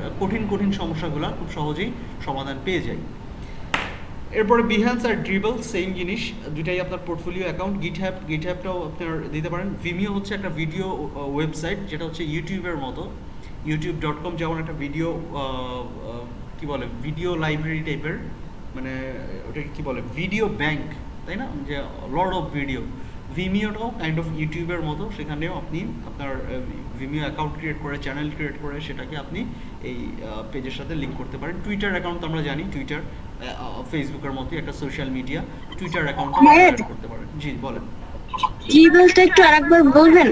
কঠিন সমস্যাগুলো খুব সহজেই সমাধান পেয়ে যাই। এরপরে বিহ্যান্স আর ড্রিবেল সেম জিনিস, দুটাই আপনার পোর্টফোলিও অ্যাকাউন্ট। গিটহ্যাবটাও আপনার দিতে পারেন। ভিমিও হচ্ছে একটা ভিডিও ওয়েবসাইট, যেটা হচ্ছে ইউটিউবের মতো। youtube.com যেমন একটা ভিডিও কি বলে, ভিডিও লাইব্রেরি টাইপের, মানে ওটাকে কি বলে, ভিডিও ব্যাংক, তাই না, যে লর্ড অফ ভিডিও। ভিমিওটাও কাইন্ড অফ ইউটিউবের মতো, সেখানেও আপনি আপনার ভিমিও অ্যাকাউন্ট ক্রিয়েট করে, চ্যানেল ক্রিয়েট করে সেটাকে আপনি এই পেজের সাথে লিঙ্ক করতে পারেন। টুইটার অ্যাকাউন্ট আমরা জানি, টুইটার ফেসবুকের মতোই একটা সোশ্যাল মিডিয়া, টুইটার অ্যাকাউন্ট করতে পারেন। জি বলেন। ড্রিবলটা একটু আরেকবার বলবেন?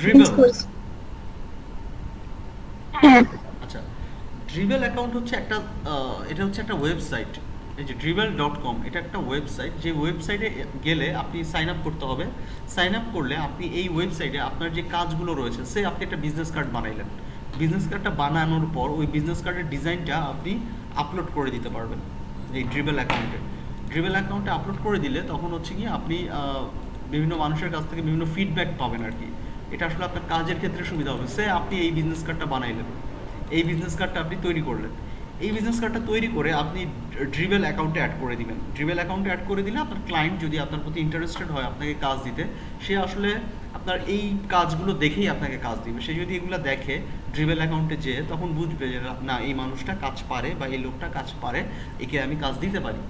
ড্রিবল, হ্যাঁ আচ্ছা, ড্রিবল অ্যাকাউন্ট হচ্ছে একটা এটা হচ্ছে একটা ওয়েবসাইট, এই যে dribble.com, এটা একটা ওয়েবসাইট। যে ওয়েবসাইটে গেলে আপনি সাইন আপ করতে হবে। সাইন আপ করলে আপনি এই ওয়েবসাইটে আপনার যে কাজগুলো রয়েছে, সে আপনি একটা বিজনেস কার্ড বানাইলেন, বিজনেস কার্ডটা বানানোর পর ওই বিজনেস কার্ডের ডিজাইনটা আপনি আপলোড করে দিতে পারবেন এই ড্রিবল অ্যাকাউন্টে। ড্রিবল অ্যাকাউন্টে আপলোড করে দিলে তখন হচ্ছে কি আপনি বিভিন্ন মানুষের কাছ থেকে বিভিন্ন ফিডব্যাক পাবেন আর কি। এটা আসলে আপনার কাজের ক্ষেত্রে সুবিধা হবে। সে আপনি এই বিজনেস কার্ডটা বানাইলেন, এই বিজনেস কার্ডটা আপনি তৈরি করলেন, এই বিজনেস কার্ডটা তৈরি করে আপনি ড্রিবল অ্যাকাউন্টে অ্যাড করে দিবেন। ড্রিবল অ্যাকাউন্টে অ্যাড করে দিলে আপনার ক্লায়েন্ট যদি আপনার প্রতি ইন্টারেস্টেড হয় আপনাকে কাজ দিতে, সে আসলে আপনার এই কাজগুলো দেখেই আপনাকে কাজ দিবে। সে যদি এগুলো দেখে ড্রিবল অ্যাকাউন্টে যেয়ে, তখন বুঝবে যে না এই মানুষটা কাজ পারে বা এই লোকটা কাজ পারে, একে আমি কাজ দিতে পারি।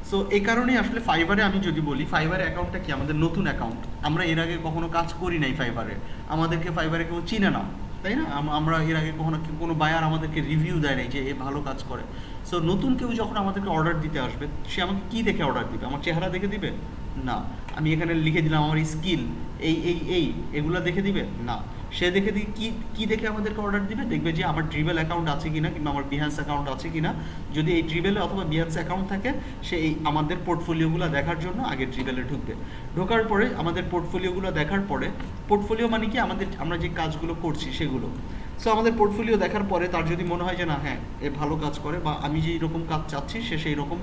সো এই কারণেই আসলে ফাইবারে আমি যদি বলি, ফাইবার অ্যাকাউন্টটা কি আমাদের নতুন অ্যাকাউন্ট, আমরা এর আগে কখনো কাজ করি নাই ফাইবারে, আমাদেরকে ফাইবারে কেউ চিনে না, তাই না? আমরা এর আগে কখনো কোনো বায়ার আমাদেরকে রিভিউ দেয় নাই যে এ ভালো কাজ করে। সো নতুন কেউ যখন আমাদেরকে অর্ডার দিতে আসবে, সে আমাকে কী দেখে অর্ডার দিবে? আমার চেহারা দেখে দিবে? না। আমি এখানে লিখে দিলাম আমার স্কিল এগুলো দেখে দিবে? না। সে দেখে কি দেখে আমাদেরকে অর্ডার দিবে? দেখবে যে আমার ড্রিবল অ্যাকাউন্ট আছে কিনা, কিংবা আমার বিহান্স অ্যাকাউন্ট আছে কিনা। যদি এই ড্রিবলে অথবা বিহান্স অ্যাকাউন্ট থাকে, সে এই আমাদের পোর্টফোলিওগুলো দেখার জন্য আগে ড্রিবলে ঢুকবে। ঢোকার পরে আমাদের পোর্টফোলিওগুলো দেখার পরে, পোর্টফোলিও মানে কি আমরা যে কাজগুলো করছি সেগুলো। সো আমাদের পোর্টফোলিও দেখার পরে তার যদি মনে হয় যে না হ্যাঁ এ ভালো কাজ করে, বা আমি যেই রকম কাজ চাচ্ছি সে সেই রকম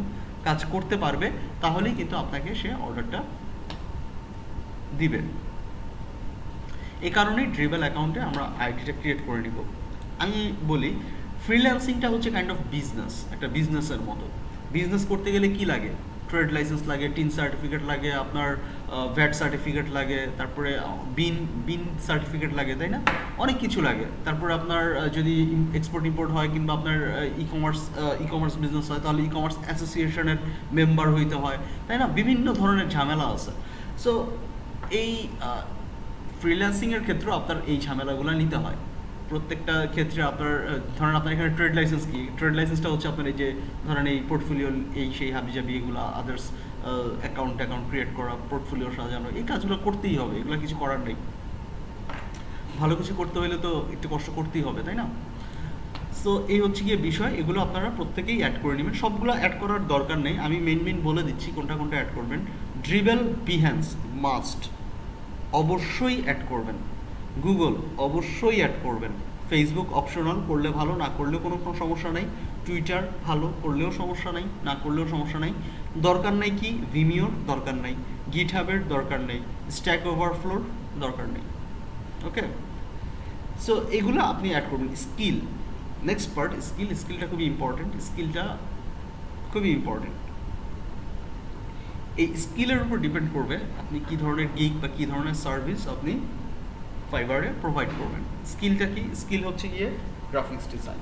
কাজ করতে পারবে, তাহলেই কিন্তু আপনাকে সে অর্ডারটা দিবে। এই কারণেই ড্রিবল অ্যাকাউন্টে আমরা আইডিটা ক্রিয়েট করে নিব। আমি বলি ফ্রিল্যান্সিংটা হচ্ছে কাইন্ড অফ বিজনেস, একটা বিজনেসের মতো। বিজনেস করতে গেলে কি লাগে? ট্রেড লাইসেন্স লাগে, টিন সার্টিফিকেট লাগে, আপনার ভ্যাট সার্টিফিকেট লাগে, তারপরে বিন সার্টিফিকেট লাগে, তাই না? অনেক কিছু লাগে। তারপরে আপনার যদি এক্সপোর্ট ইম্পোর্ট হয়, কিংবা আপনার ই কমার্স বিজনেস হয়, তাহলে ই কমার্স অ্যাসোসিয়েশনের মেম্বার হইতে হয়, তাই না? বিভিন্ন ধরনের ঝামেলা আছে। সো এই ফ্রিল্যান্সিংয়ের ক্ষেত্রে আপনার এই ঝামেলাগুলো নিতে হয়। প্রত্যেকটা ক্ষেত্রে আপনার ধরেন আপনার এখানে ট্রেড লাইসেন্স কি? ট্রেড লাইসেন্সটা হচ্ছে আপনার এই যে ধরেন এই পোর্টফোলিও, এই সেই হাবিজাবি এগুলো, আদার্স অ্যাকাউন্ট ক্রিয়েট করা, পোর্টফোলিও সাজানো, এই কাজগুলো করতেই হবে, এগুলো কিছু করার নেই। ভালো কিছু করতে হলে তো একটু কষ্ট করতেই হবে, তাই না? সো এই হচ্ছে গিয়ে বিষয়। এগুলো আপনারা প্রত্যেকেই অ্যাড করে নেবেন, সবগুলো অ্যাড করার দরকার নেই, আমি মেন বলে দিচ্ছি কোনটা কোনটা অ্যাড করবেন। ড্রিবল, বিহ্যান্স মাস্ট অবশ্যই অ্যাড করবেন, গুগল অবশ্যই অ্যাড করবেন, ফেসবুক অপশনাল, করলে ভালো, না করলেও কোনো সমস্যা নাই, টুইটার ভালো, করলেও সমস্যা নাই, না করলেও সমস্যা নাই। দরকার নাই কি? ভিমিওর দরকার নাই, গিটহাবের দরকার নেই, স্ট্যাক ওভারফ্লোর দরকার নেই। ওকে, সো এগুলো আপনি অ্যাড করবেন। স্কিল, নেক্সট পার্ট, স্কিলটা খুবই ইম্পর্টেন্ট। স্কিলটা খুবই ইম্পর্টেন্ট। এই স্কিলের উপর ডিপেন্ড করবে আপনি কি ধরনের গিগ বা কি ধরনের সার্ভিস আপনি ফাইবারে প্রোভাইড করবেন। স্কিলটা কি? স্কিল হচ্ছে গিয়ে গ্রাফিক্স ডিজাইন।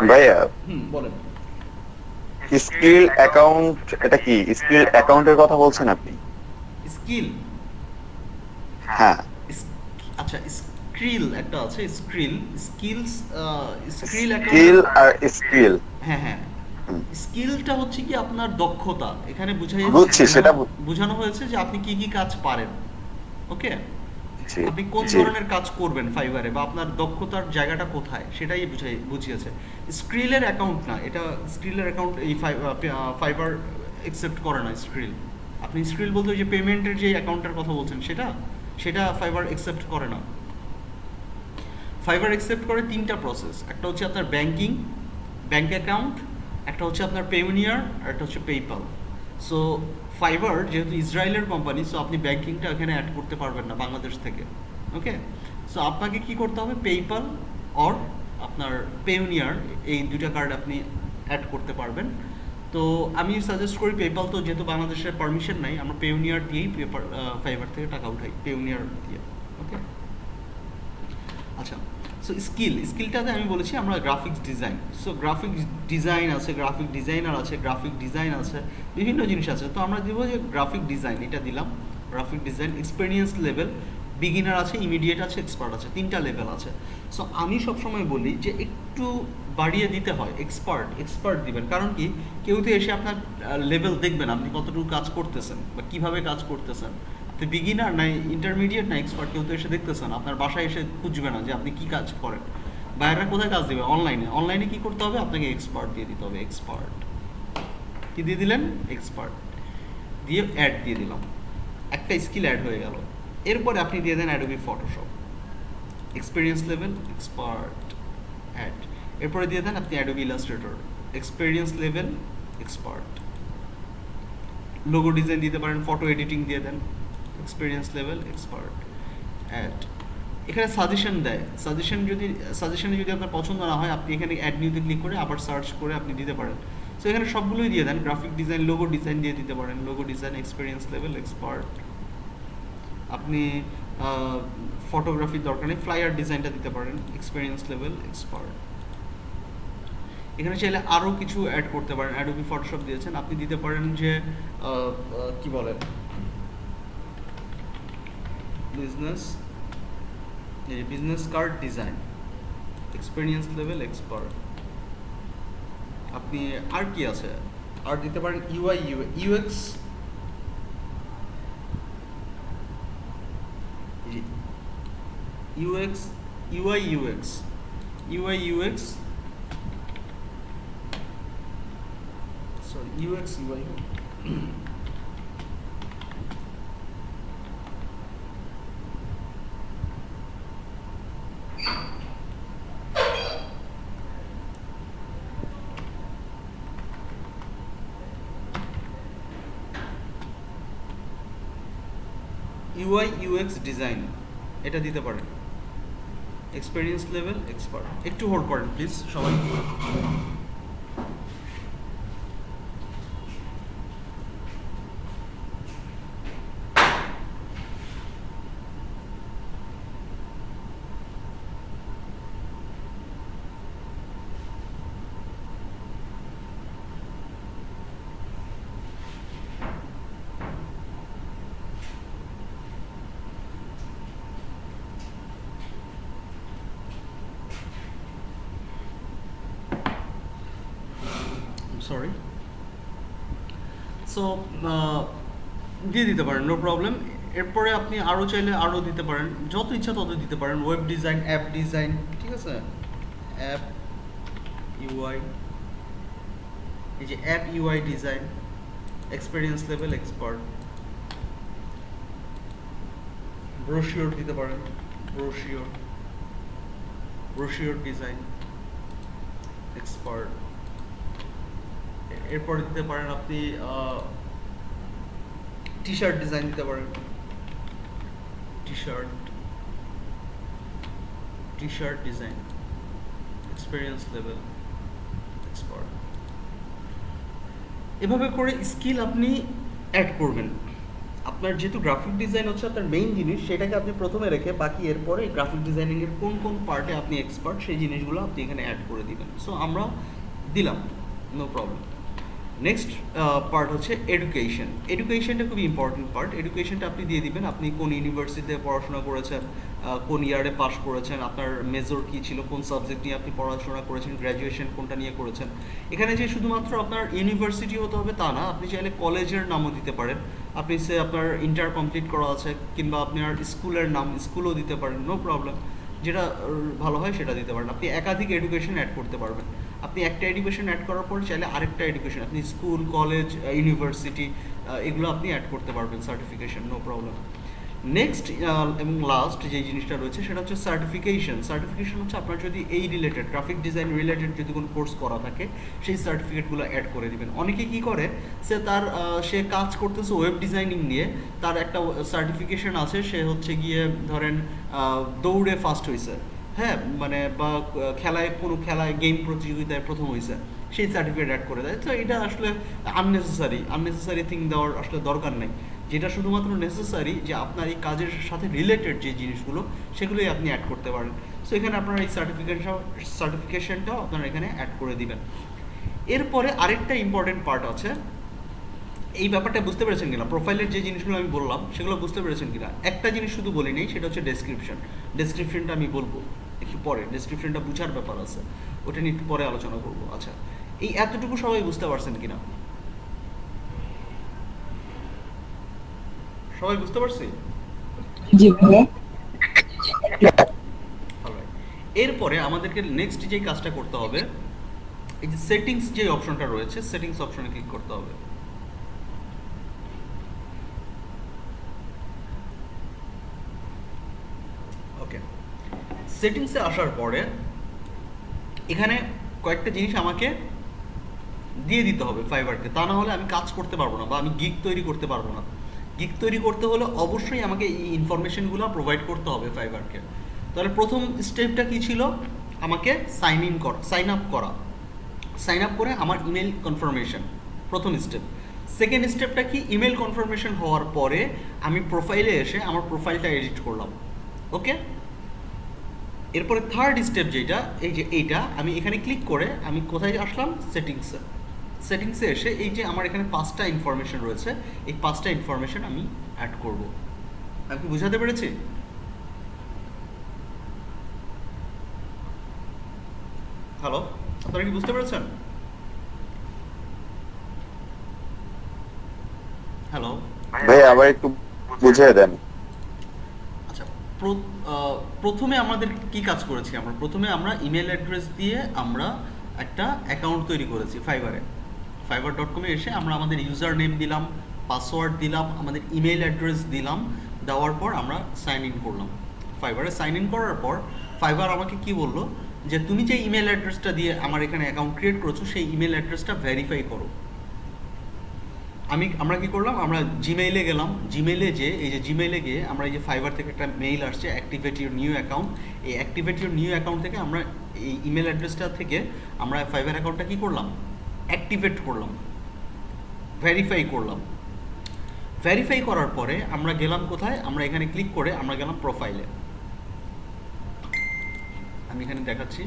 ভাইয়া বলেন। স্কিল অ্যাকাউন্ট, এটা কি স্কিল অ্যাকাউন্টের কথা বলছেন আপনি? স্কিল, হ্যাঁ আচ্ছা, স্কিল একটা আছে, স্কিলস, স্কিল স্কিল আর স্কিল, হ্যাঁ, স্কিলটা হচ্ছে কি আপনার দক্ষতা। এখানে বুঝছি, সেটা বোঝানো হয়েছে যে আপনি কি কি কাজ পারেন। ওকে, আপনি কোন জি। ধরনের কাজ করবেন ফাইবারে, বা আপনার দক্ষতার জায়গাটা কোথায়, সেটাই বুঝিয়েছে। স্কিলের অ্যাকাউন্ট না এটা, স্কিলের অ্যাকাউন্ট এই ফাইবার অ্যাকসেপ্ট করে না। স্কিল, আপনি স্কিল বলতে ওই যে পেমেন্টের যে অ্যাকাউন্টের কথা বলছেন সেটা ফাইবার অ্যাকসেপ্ট করে না। ফাইবার অ্যাকসেপ্ট করে তিনটা প্রসেস, একটা হচ্ছে আপনার ব্যাংক অ্যাকাউন্ট, একটা হচ্ছে আপনার পেওনিয়ার, আর একটা হচ্ছে পেইপাল। সো ফাইবার যেহেতু ইসরায়েলের কোম্পানি, সো আপনি ব্যাংকিংটা এখানে অ্যাড করতে পারবেন না বাংলাদেশ থেকে। ওকে, সো আপনাকে কি করতে হবে? পেইপাল অর আপনার পেওনিয়ার, এই দুইটা কার্ড আপনি অ্যাড করতে পারবেন। তো আমি সাজেস্ট করি পেইপাল, তো যেহেতু বাংলাদেশের পারমিশন নাই, আমরা পেওনিয়ার দিয়েই ফাইবার থেকে টাকা উঠাই, পেওনিয়ার দিয়ে। ওকে, আচ্ছা, সো সো স্কিলটাতে আমি বলেছি আমরা graphics design, so graphics design আছে, গ্রাফিক ডিজাইনার আছে, গ্রাফিক ডিজাইন আছে, বিভিন্ন জিনিস আছে। তো আমরা দেবো যে গ্রাফিক ডিজাইন, এটা দিলাম graphic design. Experience level beginner আছে, ইমিডিয়েট আছে, এক্সপার্ট আছে, 3টা লেভেল আছে। সো আমি সবসময় বলি যে একটু বাড়িয়ে দিতে হয়, এক্সপার্ট দিবেন। কারণ কি, কেউ তো এসে আপনার লেভেল দেখবেন আপনি কতটুকু কাজ করতেছেন বা কীভাবে কাজ করতেছেন। আপনি বিগিনার না ইন্টারমিডিয়েট না এক্সপার্ট, কেউ তো এসে দেখতেছেন, আপনার বাসায় এসে খুঁজবে না যে আপনি কী কাজ করেন। বাইরেরা কোথায় কাজ দেবে? অনলাইনে কী করতে হবে? আপনাকে এক্সপার্ট দিয়ে দিতে হবে। এক্সপার্ট কী দিয়ে দিলেন? এক্সপার্ট দিয়ে অ্যাড দিয়ে দিলাম, একটা স্কিল অ্যাড হয়ে গেল। এরপরে আপনি দিয়ে দেন Adobe Photoshop, experience level expert add. এরপরে দিয়ে দেন আপনি Adobe Illustrator, experience level expert. Logo design দিতে পারেন, ফটো এডিটিং দিয়ে দেন, এক্সপিরিয়েন্স লেভেল এক্সপার্ট অ্যাড। এখানে সাজেশন দেয়, সাজেশনে যদি আপনার পছন্দ না হয় আপনি এখানে অ্যাড নিউতে ক্লিক করে আবার সার্চ করে আপনি দিতে পারেন। সো এখানে সবগুলোই দিয়ে দেন, গ্রাফিক ডিজাইন, লোগো ডিজাইন দিয়ে দিতে পারেন, logo design experience level expert. আপনি ফটোগ্রাফির দরকার নেই, ফ্লায়ার ডিজাইনটা দিতে পারেন, এক্সপিরিয়েন্স লেভেল এক্সপার্ট। এখানে চাইলে আরও কিছু অ্যাড করতে পারেন। অ্যাডোবি ফটোশপ দিয়েছেন, আপনি দিতে পারেন যে কি বলে business card design, experience level expert. আপনি আর কি আছে, আর দিতে পারেন ইউএক্স, UI UX ডিজাইন, এটা দিতে পারেন, এক্সপিরিয়েন্স লেভেল এক্সপার্ট। একটু হোল্ড করেন প্লিজ সবাই। সরি। সো দিয়ে দিতে পারেন, নো প্রবলেম। এরপরে আপনি আরও চাইলে আরও দিতে পারেন, যত ইচ্ছা তত দিতে পারেন। ওয়েব ডিজাইন, অ্যাপ ডিজাইন, ঠিক আছে, অ্যাপ ইউআই, এই যে app UI design, experience level expert. Brochure দিতে পারেন, ব্রোশিওর ডিজাইন এক্সপার্ট। এরপরে দিতে পারেন আপনি টি শার্ট ডিজাইন দিতে পারেন, T shirt design, experience level expert. এভাবে করে স্কিল আপনি অ্যাড করবেন। আপনার যেহেতু গ্রাফিক ডিজাইন হচ্ছে আপনার মেইন জিনিস, সেটাকে আপনি প্রথমে রেখে বাকি এরপরে গ্রাফিক ডিজাইনিংয়ের কোন কোন পার্টে আপনি এক্সপার্ট সেই জিনিসগুলো আপনি এখানে অ্যাড করে দিবেন। সো আমরা দিলাম, নো প্রবলেম। নেক্সট পার্ট হচ্ছে এডুকেশনটা খুবই ইম্পর্টেন্ট পার্ট। এডুকেশনটা আপনি দিয়ে দিবেন, আপনি কোন ইউনিভার্সিটিতে পড়াশোনা করেছেন, কোন ইয়ারে পাস করেছেন, আপনার মেজর কী ছিল, কোন সাবজেক্ট নিয়ে আপনি পড়াশোনা করেছেন, গ্র্যাজুয়েশন কোনটা নিয়ে করেছেন। এখানে যে শুধুমাত্র আপনার ইউনিভার্সিটি হতে হবে তা না, আপনি চাইলে কলেজের নামও দিতে পারেন। আপনি সে আপনার ইন্টার কমপ্লিট করা আছে, কিংবা আপনার স্কুলের নাম, স্কুলও দিতে পারেন, নো প্রবলেম। যেটা ভালো হয় সেটা দিতে পারেন। আপনি একাধিক এডুকেশন অ্যাড করতে পারবেন। আপনি একটা এডুকেশন অ্যাড করার পর চাইলে আরেকটা এডুকেশন, আপনি স্কুল, কলেজ, ইউনিভার্সিটি এগুলো আপনি অ্যাড করতে পারবেন, সার্টিফিকেশন, নো প্রবলেম। নেক্সট এবং লাস্ট যে জিনিসটা রয়েছে সেটা হচ্ছে সার্টিফিকেশন হচ্ছে আপনার যদি এই রিলেটেড গ্রাফিক ডিজাইন রিলেটেড যদি কোনো কোর্স করা থাকে সেই সার্টিফিকেটগুলো অ্যাড করে দিবেন। অনেকে কি করে, সে কাজ করতেছে ওয়েব ডিজাইনিং নিয়ে, তার একটা সার্টিফিকেশন আছে, সে হচ্ছে গিয়ে ধরেন দৌড়ে ফার্স্ট হয়েছে, হ্যাঁ, মানে বা কোনো খেলায় গেম প্রতিযোগিতায় প্রথম হয়েছে, সেই সার্টিফিকেট অ্যাড করে দেয়। তো এটা আসলে আননেসেসারি থিং দেওয়ার আসলে দরকার নেই। যেটা শুধুমাত্র নেসেসারি যে আপনার এই কাজের সাথে রিলেটেড যে জিনিসগুলো সেগুলোই আপনি অ্যাড করতে পারেন। সো এখানে আপনার এই সার্টিফিকেশনটাও আপনারা এখানে অ্যাড করে দিবেন। এরপরে আরেকটা ইম্পর্টেন্ট পার্ট আছে, এই ব্যাপারটা বুঝতে পেরেছেন কিনা, প্রোফাইলের যে জিনিসগুলো আমি বললাম সেগুলো বুঝতে পেরেছেন কিনা। একটা জিনিস শুধু বলি নেই, সেটা হচ্ছে ডেসক্রিপশনটা আমি বলবো একটু পরে, ডেসক্রিপশনটা বুঝার ব্যাপার আছে, ওটা নিয়ে একটু পরে আলোচনা করবো। আচ্ছা, এই এতটুকু সবাই বুঝতে পারছেন কিনা? সবাই বুঝতে পারছি? জি ভাইয়া। এরপরে আমাদেরকে নেক্সট যে কাজটা করতে হবে, এই যে সেটিংস যে অপশনটা রয়েছে, সেটিংস অপশনে ক্লিক করতে হবে। ওকে, সেটিংসে আসার পরে এখানে কয়েকটা জিনিস আমাকে দিয়ে দিতে হবে ফাইবারকে, তা না হলে আমি কাজ করতে পারবো না বা আমি গিগ তৈরি করতে পারবো না। গিগ তৈরি করতে হলে অবশ্যই আমাকে এই ইনফরমেশনগুলো প্রোভাইড করতে হবে ফাইবারকে। তাহলে প্রথম স্টেপটা কি ছিল? আমাকে সাইন আপ করা, সাইন আপ করে আমার ইমেল কনফার্মেশন, প্রথম স্টেপ। সেকেন্ড স্টেপটা কি? ইমেল কনফার্মেশন হওয়ার পরে আমি প্রোফাইলে এসে আমার প্রোফাইলটা এডিট করলাম। ওকে, এরপরে থার্ড স্টেপ যেটা, এই যে এইটা, আমি এখানে ক্লিক করে আমি কোথায় আসলাম? সেটিংসে এসে এই যে আমার এখানে 5টা ইনফরমেশন রয়েছে, এই 5টা ইনফরমেশন আমি অ্যাড করব। আমি কি বুঝাতে পেরেছি? হ্যালো, আপনারা কি বুঝতে পেরেছেন? হ্যালো ভাই আবার একটু বুঝিয়ে দেন। আচ্ছা, প্রথমে আমাদের কি কাজ করেছি? প্রথমে আমরা ইমেল অ্যাড্রেস দিয়ে আমরা একটা অ্যাকাউন্ট তৈরি করেছি fiverr.com এসে আমরা আমাদের ইউজার নেম দিলাম, পাসওয়ার্ড দিলাম, আমাদের ইমেল অ্যাড্রেস দিলাম, দেওয়ার পর আমরা সাইন ইন করলাম। ফাইবারে সাইন ইন করার পর ফাইবার আমাকে কি বললো যে তুমি যে ইমেল অ্যাড্রেসটা দিয়ে আমার এখানে অ্যাকাউন্ট ক্রিয়েট করেছো সেই ইমেল অ্যাড্রেসটা ভেরিফাই করো। আমরা কি করলাম? আমরা জিমেইলে গেলাম, জিমেইলে গিয়ে আমরা এই যে ফাইবার থেকে একটা মেইল আসছে অ্যাক্টিভেট ইউর নিউ অ্যাকাউন্ট, এই অ্যাক্টিভেট ইউর নিউ অ্যাকাউন্ট থেকে আমরা এই ইমেল অ্যাড্রেসটা থেকে আমরা ফাইবার অ্যাকাউন্টটা কি করলাম? অ্যাক্টিভেট করলাম, ভেরিফাই করলাম। ভেরিফাই করার পরে আমরা গেলাম কোথায়? আমরা এখানে ক্লিক করে আমরা গেলাম প্রোফাইলে। আমি এখানে দেখাচ্ছি,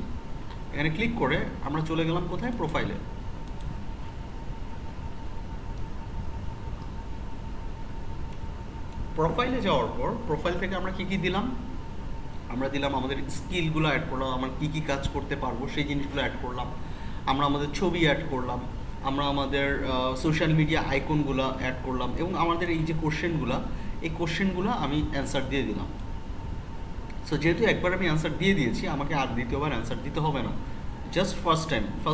এখানে ক্লিক করে আমরা চলে গেলাম কোথায়? প্রোফাইলে। প্রোফাইলে যাওয়ার পর প্রোফাইল থেকে আমরা কি দিলাম? আমরা দিলাম আমাদের স্কিলগুলো অ্যাড করলাম, আমরা কি কি কাজ করতে পারবো সেই জিনিসগুলো অ্যাড করলাম, আমরা আমাদের ছবি অ্যাড করলাম, আমরা আমাদের সোশ্যাল মিডিয়া আইকনগুলো অ্যাড করলাম, এবং আমাদের এই যে কোশ্চেনগুলো আমি অ্যান্সার দিয়ে দিলাম। সো যেহেতু একবার আমি অ্যান্সার দিয়ে দিয়েছি, আমাকে আর দ্বিতীয়বার অ্যান্সার দিতে হবে না, জাস্ট ফার্স্ট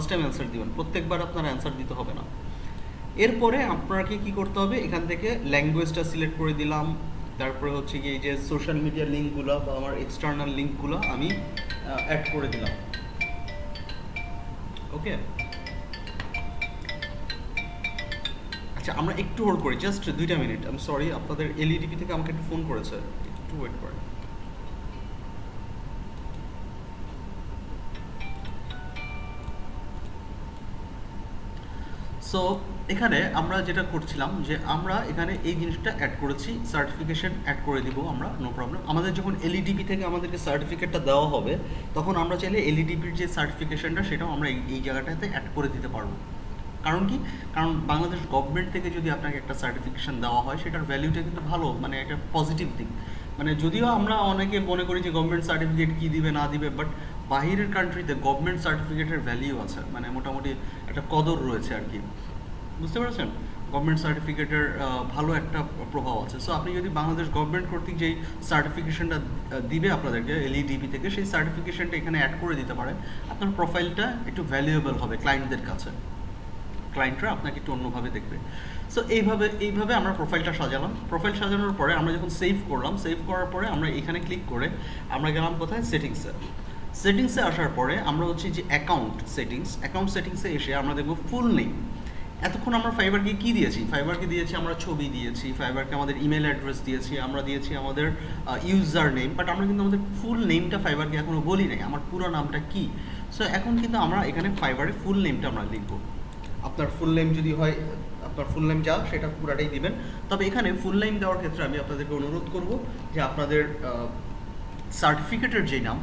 টাইম অ্যান্সার দিবেন, প্রত্যেকবার আপনার অ্যান্সার দিতে হবে না। এরপরে আপনাকে কি করতে হবে? এখান থেকে ল্যাঙ্গুয়েজটা সিলেক্ট করে দিলাম, তারপরে হচ্ছে কি এই যে সোশ্যাল মিডিয়া লিঙ্কগুলো বা আমার এক্সটার্নাল লিঙ্কগুলো আমি অ্যাড করে দিলাম। ওকে, আচ্ছা আমরা একটু হোল্ড করি, জাস্ট 2টা মিনিট। আমি সরি, আপনাদের এলইডিপি থেকে আমাকে একটু ফোন করেছে, একটু ওয়েট করেন। সো এখানে আমরা যেটা করছিলাম যে আমরা এখানে এই জিনিসটা অ্যাড করেছি, সার্টিফিকেশন অ্যাড করে দিব আমরা, নো প্রবলেম। আমাদের যখন এলইডিপি থেকে আমাদেরকে সার্টিফিকেটটা দেওয়া হবে তখন আমরা চাইলে এলইডিপির যে সার্টিফিকেশনটা সেটাও আমরা এই জায়গাটাতে অ্যাড করে দিতে পারবো। কারণ কি? কারণ বাংলাদেশ গভর্নমেন্ট থেকে যদি আপনাকে একটা সার্টিফিকেশন দেওয়া হয় সেটার ভ্যালুটা কিন্তু ভালো, মানে একটা পজিটিভ দিক। মানে যদিও আমরা অনেকে মনে করি যে গভর্নমেন্ট সার্টিফিকেট কী দিবে না দিবে, বাট বাহিরের কান্ট্রিতে গভর্নমেন্ট সার্টিফিকেটের ভ্যালিউ আছে, মানে মোটামুটি একটা কদর রয়েছে আর কি, বুঝতে পেরেছেন? গভর্নমেন্ট সার্টিফিকেটের ভালো একটা প্রভাব আছে। সো আপনি যদি বাংলাদেশ গভর্নমেন্ট কর্তৃক যেই সার্টিফিকেশনটা দিবে আপনাদেরকে এলইডিপি থেকে, সেই সার্টিফিকেশনটা এখানে অ্যাড করে দিতে পারেন, আপনার প্রোফাইলটা একটু ভ্যালুয়েবল হবে ক্লায়েন্টদের কাছে, ক্লায়েন্টরা আপনাকে একটু অন্যভাবে দেখবে। সো এইভাবে আমরা প্রোফাইলটা সাজালাম। প্রোফাইল সাজানোর পরে আমরা যখন সেভ করলাম, সেভ করার পরে আমরা এখানে ক্লিক করে আমরা গেলাম কোথায়? সেটিংসে আসার পরে আমরা হচ্ছে যে অ্যাকাউন্ট সেটিংসে এসে আমরা দেখব ফুল নেম। এতক্ষণ আমরা ফাইবারকে কি দিয়েছি? ফাইবারকে দিয়েছি আমরা ছবি দিয়েছি, ফাইবারকে আমাদের ইমেল অ্যাড্রেস দিয়েছি, আমরা দিয়েছি আমাদের ইউজার নেম, বাট আমরা কিন্তু আমাদের ফুল নেমটা ফাইবারকে এখনো বলি নাই, আমার পুরো নামটা কি। সো এখন কিন্তু আমরা এখানে ফাইবারের ফুল নেমটা আমরা লিখব। আপনার ফুল নেম যদি হয়, আপনার ফুল নেম যা সেটা পুরাটাই দিবেন। তবে এখানে ফুল নেম দেওয়ার ক্ষেত্রে আমি আপনাদেরকে অনুরোধ করব যে আপনাদের সার্টিফিকেটের যেই নাম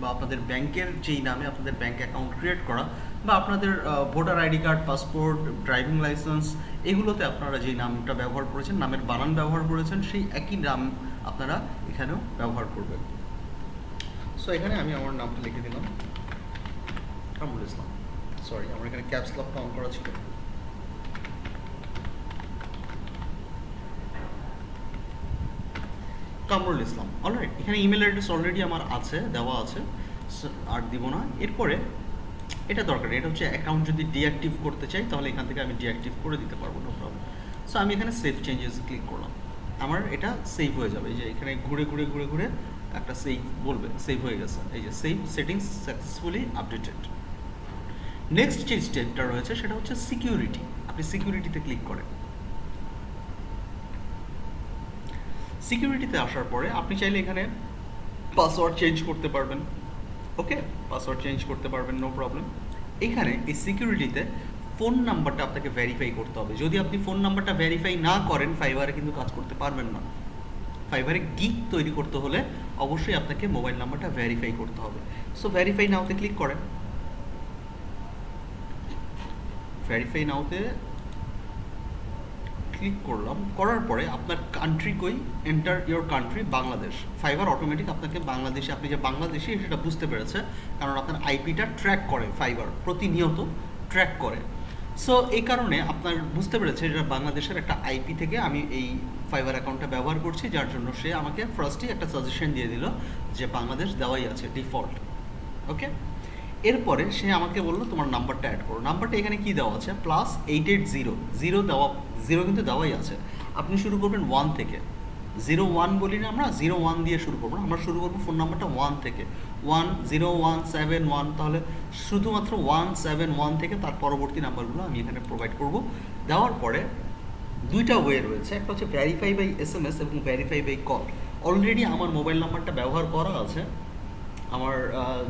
বা আপনাদের ব্যাংকের যেই নামে আপনাদের ব্যাংক অ্যাকাউন্ট ক্রিয়েট করা বা আপনাদের voter ID card, passport, driving licence, এগুলোতে আপনারা যেই নামটা ব্যবহার করেছেন, নামের বানান ব্যবহার করেছেন, সেই একই নাম আপনারা এখানেও ব্যবহার করবেন। সো এখানে আমি আমার নামটা লিখে দিলাম কামরুল ইসলাম। সরি, আমার এখানে ক্যাপস লক অন করা ছিল। কামরুল ইসলাম। অলরাইট, এখানে ইমেল অ্যাড্রেস অলরেডি আমার আছে, দেওয়া আছে, আর দিব না। এরপরে এটা দরকার, এটা হচ্ছে অ্যাকাউন্ট যদি ডিঅ্যাক্টিভ করতে চাই তাহলে এখান থেকে আমি ডিঅ্যাক্টিভ করে দিতে পারবো, নো প্রবলেম। সো আমি এখানে সেভ চেঞ্জেস ক্লিক করলাম, আমার এটা সেভ হয়ে যাবে। এই যে এখানে ঘুরে ঘুরে ঘুরে ঘুরে একটা সেভ বলবে, সেভ হয়ে গেছে, এই যে save settings successfully updated. Next যে স্টেপটা রয়েছে সেটা হচ্ছে সিকিউরিটি। আপনি সিকিউরিটিতে ক্লিক করেন। সিকিউরিটিতে আসার পরে আপনি চাইলে এখানে পাসওয়ার্ড চেঞ্জ করতে পারবেন। ওকে, পাসওয়ার্ড চেঞ্জ করতে পারবেন, নো প্রবলেম। এখানে এই সিকিউরিটিতে ফোন নাম্বারটা আপনাকে ভেরিফাই করতে হবে। যদি আপনি ফোন নাম্বারটা ভেরিফাই না করেন ফাইবারে কিন্তু কাজ করতে পারবেন না। ফাইবারে গিগ তৈরি করতে হলে অবশ্যই আপনাকে মোবাইল নাম্বারটা ভেরিফাই করতে হবে। সো ভেরিফাই নাওতে ক্লিক করেন। ভেরিফাই নাওতে ক্লিক করলাম, করার পরে আপনার কান্ট্রি কই, enter your country Bangladesh. Fibre automatic আপনাকে বাংলাদেশে, আপনি যে বাংলাদেশি সেটা বুঝতে পেরেছে, কারণ আপনার আইপিটা ট্র্যাক করে, ফাইবার প্রতিনিয়ত ট্র্যাক করে। সো এই কারণে আপনার বুঝতে পেরেছে যে বাংলাদেশের একটা আইপি থেকে আমি এই ফাইবার অ্যাকাউন্টটা ব্যবহার করছি, যার জন্য সে আমাকে ফার্স্টই একটা সাজেশন দিয়ে দিল যে বাংলাদেশ দেওয়াই আছে ডিফল্ট। ওকে, এরপরে সে আমাকে বললো তোমার নাম্বারটা অ্যাড করো। নাম্বারটা এখানে কি দেওয়া আছে, +880, জিরো দেওয়া, জিরো কিন্তু দেওয়াই আছে। আপনি শুরু করবেন 1 থেকে, 01 বলি না আমরা, 01 দিয়ে শুরু করবো না, আমরা শুরু করবো ফোন নাম্বারটা 1 থেকে, 100171। তাহলে শুধুমাত্র 171 থেকে তার পরবর্তী নাম্বারগুলো আমি এখানে প্রোভাইড করব। দেওয়ার পরে দুইটা ওয়ে রয়েছে, একটা হচ্ছে ভেরিফাই বাই SMS এবং ভেরিফাই বাই কল। অলরেডি আমার মোবাইল নাম্বারটা ব্যবহার করা আছে, আমার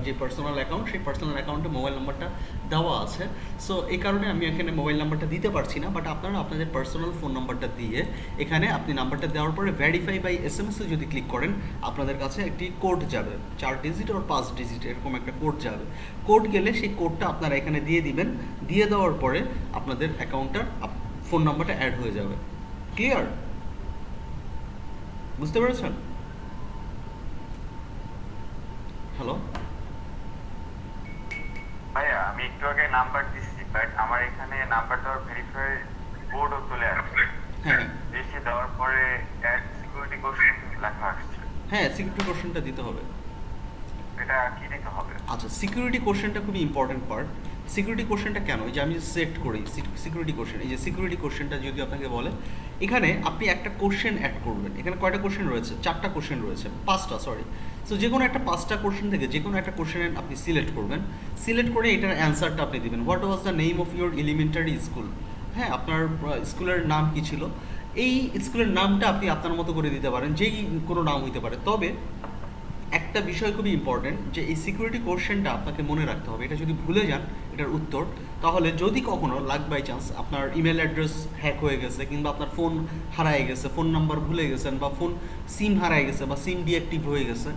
যে পার্সোনাল অ্যাকাউন্ট, সেই পার্সোনাল অ্যাকাউন্টে মোবাইল নাম্বারটা দেওয়া আছে। সো এই কারণে আমি এখানে মোবাইল নাম্বারটা দিতে পারছি না, বাট আপনারা আপনাদের পার্সোনাল ফোন নাম্বারটা দিয়ে এখানে আপনি নাম্বারটা দেওয়ার পরে ভেরিফাই বাই SMS-এ যদি ক্লিক করেন আপনাদের কাছে একটি কোড যাবে, 4 ডিজিট আর 5 ডিজিট এরকম একটা কোড যাবে। কোড গেলে সেই কোডটা আপনারা এখানে দিয়ে দিবেন। দিয়ে দেওয়ার পরে আপনাদের অ্যাকাউন্টটার ফোন নাম্বারটা অ্যাড হয়ে যাবে। ক্লিয়ার? বুঝতে পেরেছেন? হ্যালো ভাইয়া, আমি একটু আগে নাম্বার দিচ্ছি, বাট আমার এখানে নাম্বারটা ভেরিফাই কোডও চলে আসছে। হ্যাঁ, দিয়েছি, দেওয়ার পরে অ্যাড সিকিউরিটি কোশ্চেন লেখা আসছে। হ্যাঁ, সিকিউরিটি কোশ্চেনটা দিতে হবে। এটা কি দিতে হবে? আচ্ছা, সিকিউরিটি কোশ্চেনটা খুবই ইম্পর্টেন্ট পার্ট। সিকিউরিটি কোশ্চেনটা কেন, এই যে আমি সেট করি সিকিউরিটি কোশ্চেন, এই যে সিকিউরিটি কোশ্চেনটা যদি আপনাকে বলে এখানে আপনি একটা কোশ্চেন অ্যাড করবেন। এখানে কয়টা কোশ্চেন রয়েছে, 4টা কোশ্চেন রয়েছে, 5টা সরি। সো যে কোনো একটা 5টা কোশ্চেন থেকে যে কোনো একটা কোশ্চেন আপনি সিলেক্ট করবেন। সিলেক্ট করে এটার অ্যান্সারটা আপনি দিবেন। What was the name of your elementary school? হ্যাঁ, আপনার স্কুলের নাম কি ছিল? এই স্কুলের নামটা আপনি আপনার মতো করে দিতে পারেন, যেই কোনো নাম হইতে পারে। তবে একটা বিষয় খুবই ইম্পর্টেন্ট, যে এই সিকিউরিটি কোশ্চেনটা আপনাকে মনে রাখতে হবে। এটা যদি ভুলে যান এটার উত্তর, তাহলে যদি কখনো লাক বাই চান্স আপনার ইমেল অ্যাড্রেস হ্যাক হয়ে গেছে, কিংবা আপনার ফোন হারায় গেছে, ফোন নাম্বার ভুলে গেছেন, বা ফোন সিম হারায় গেছে, বা সিম ডিঅ্যাক্টিভ হয়ে গেছে,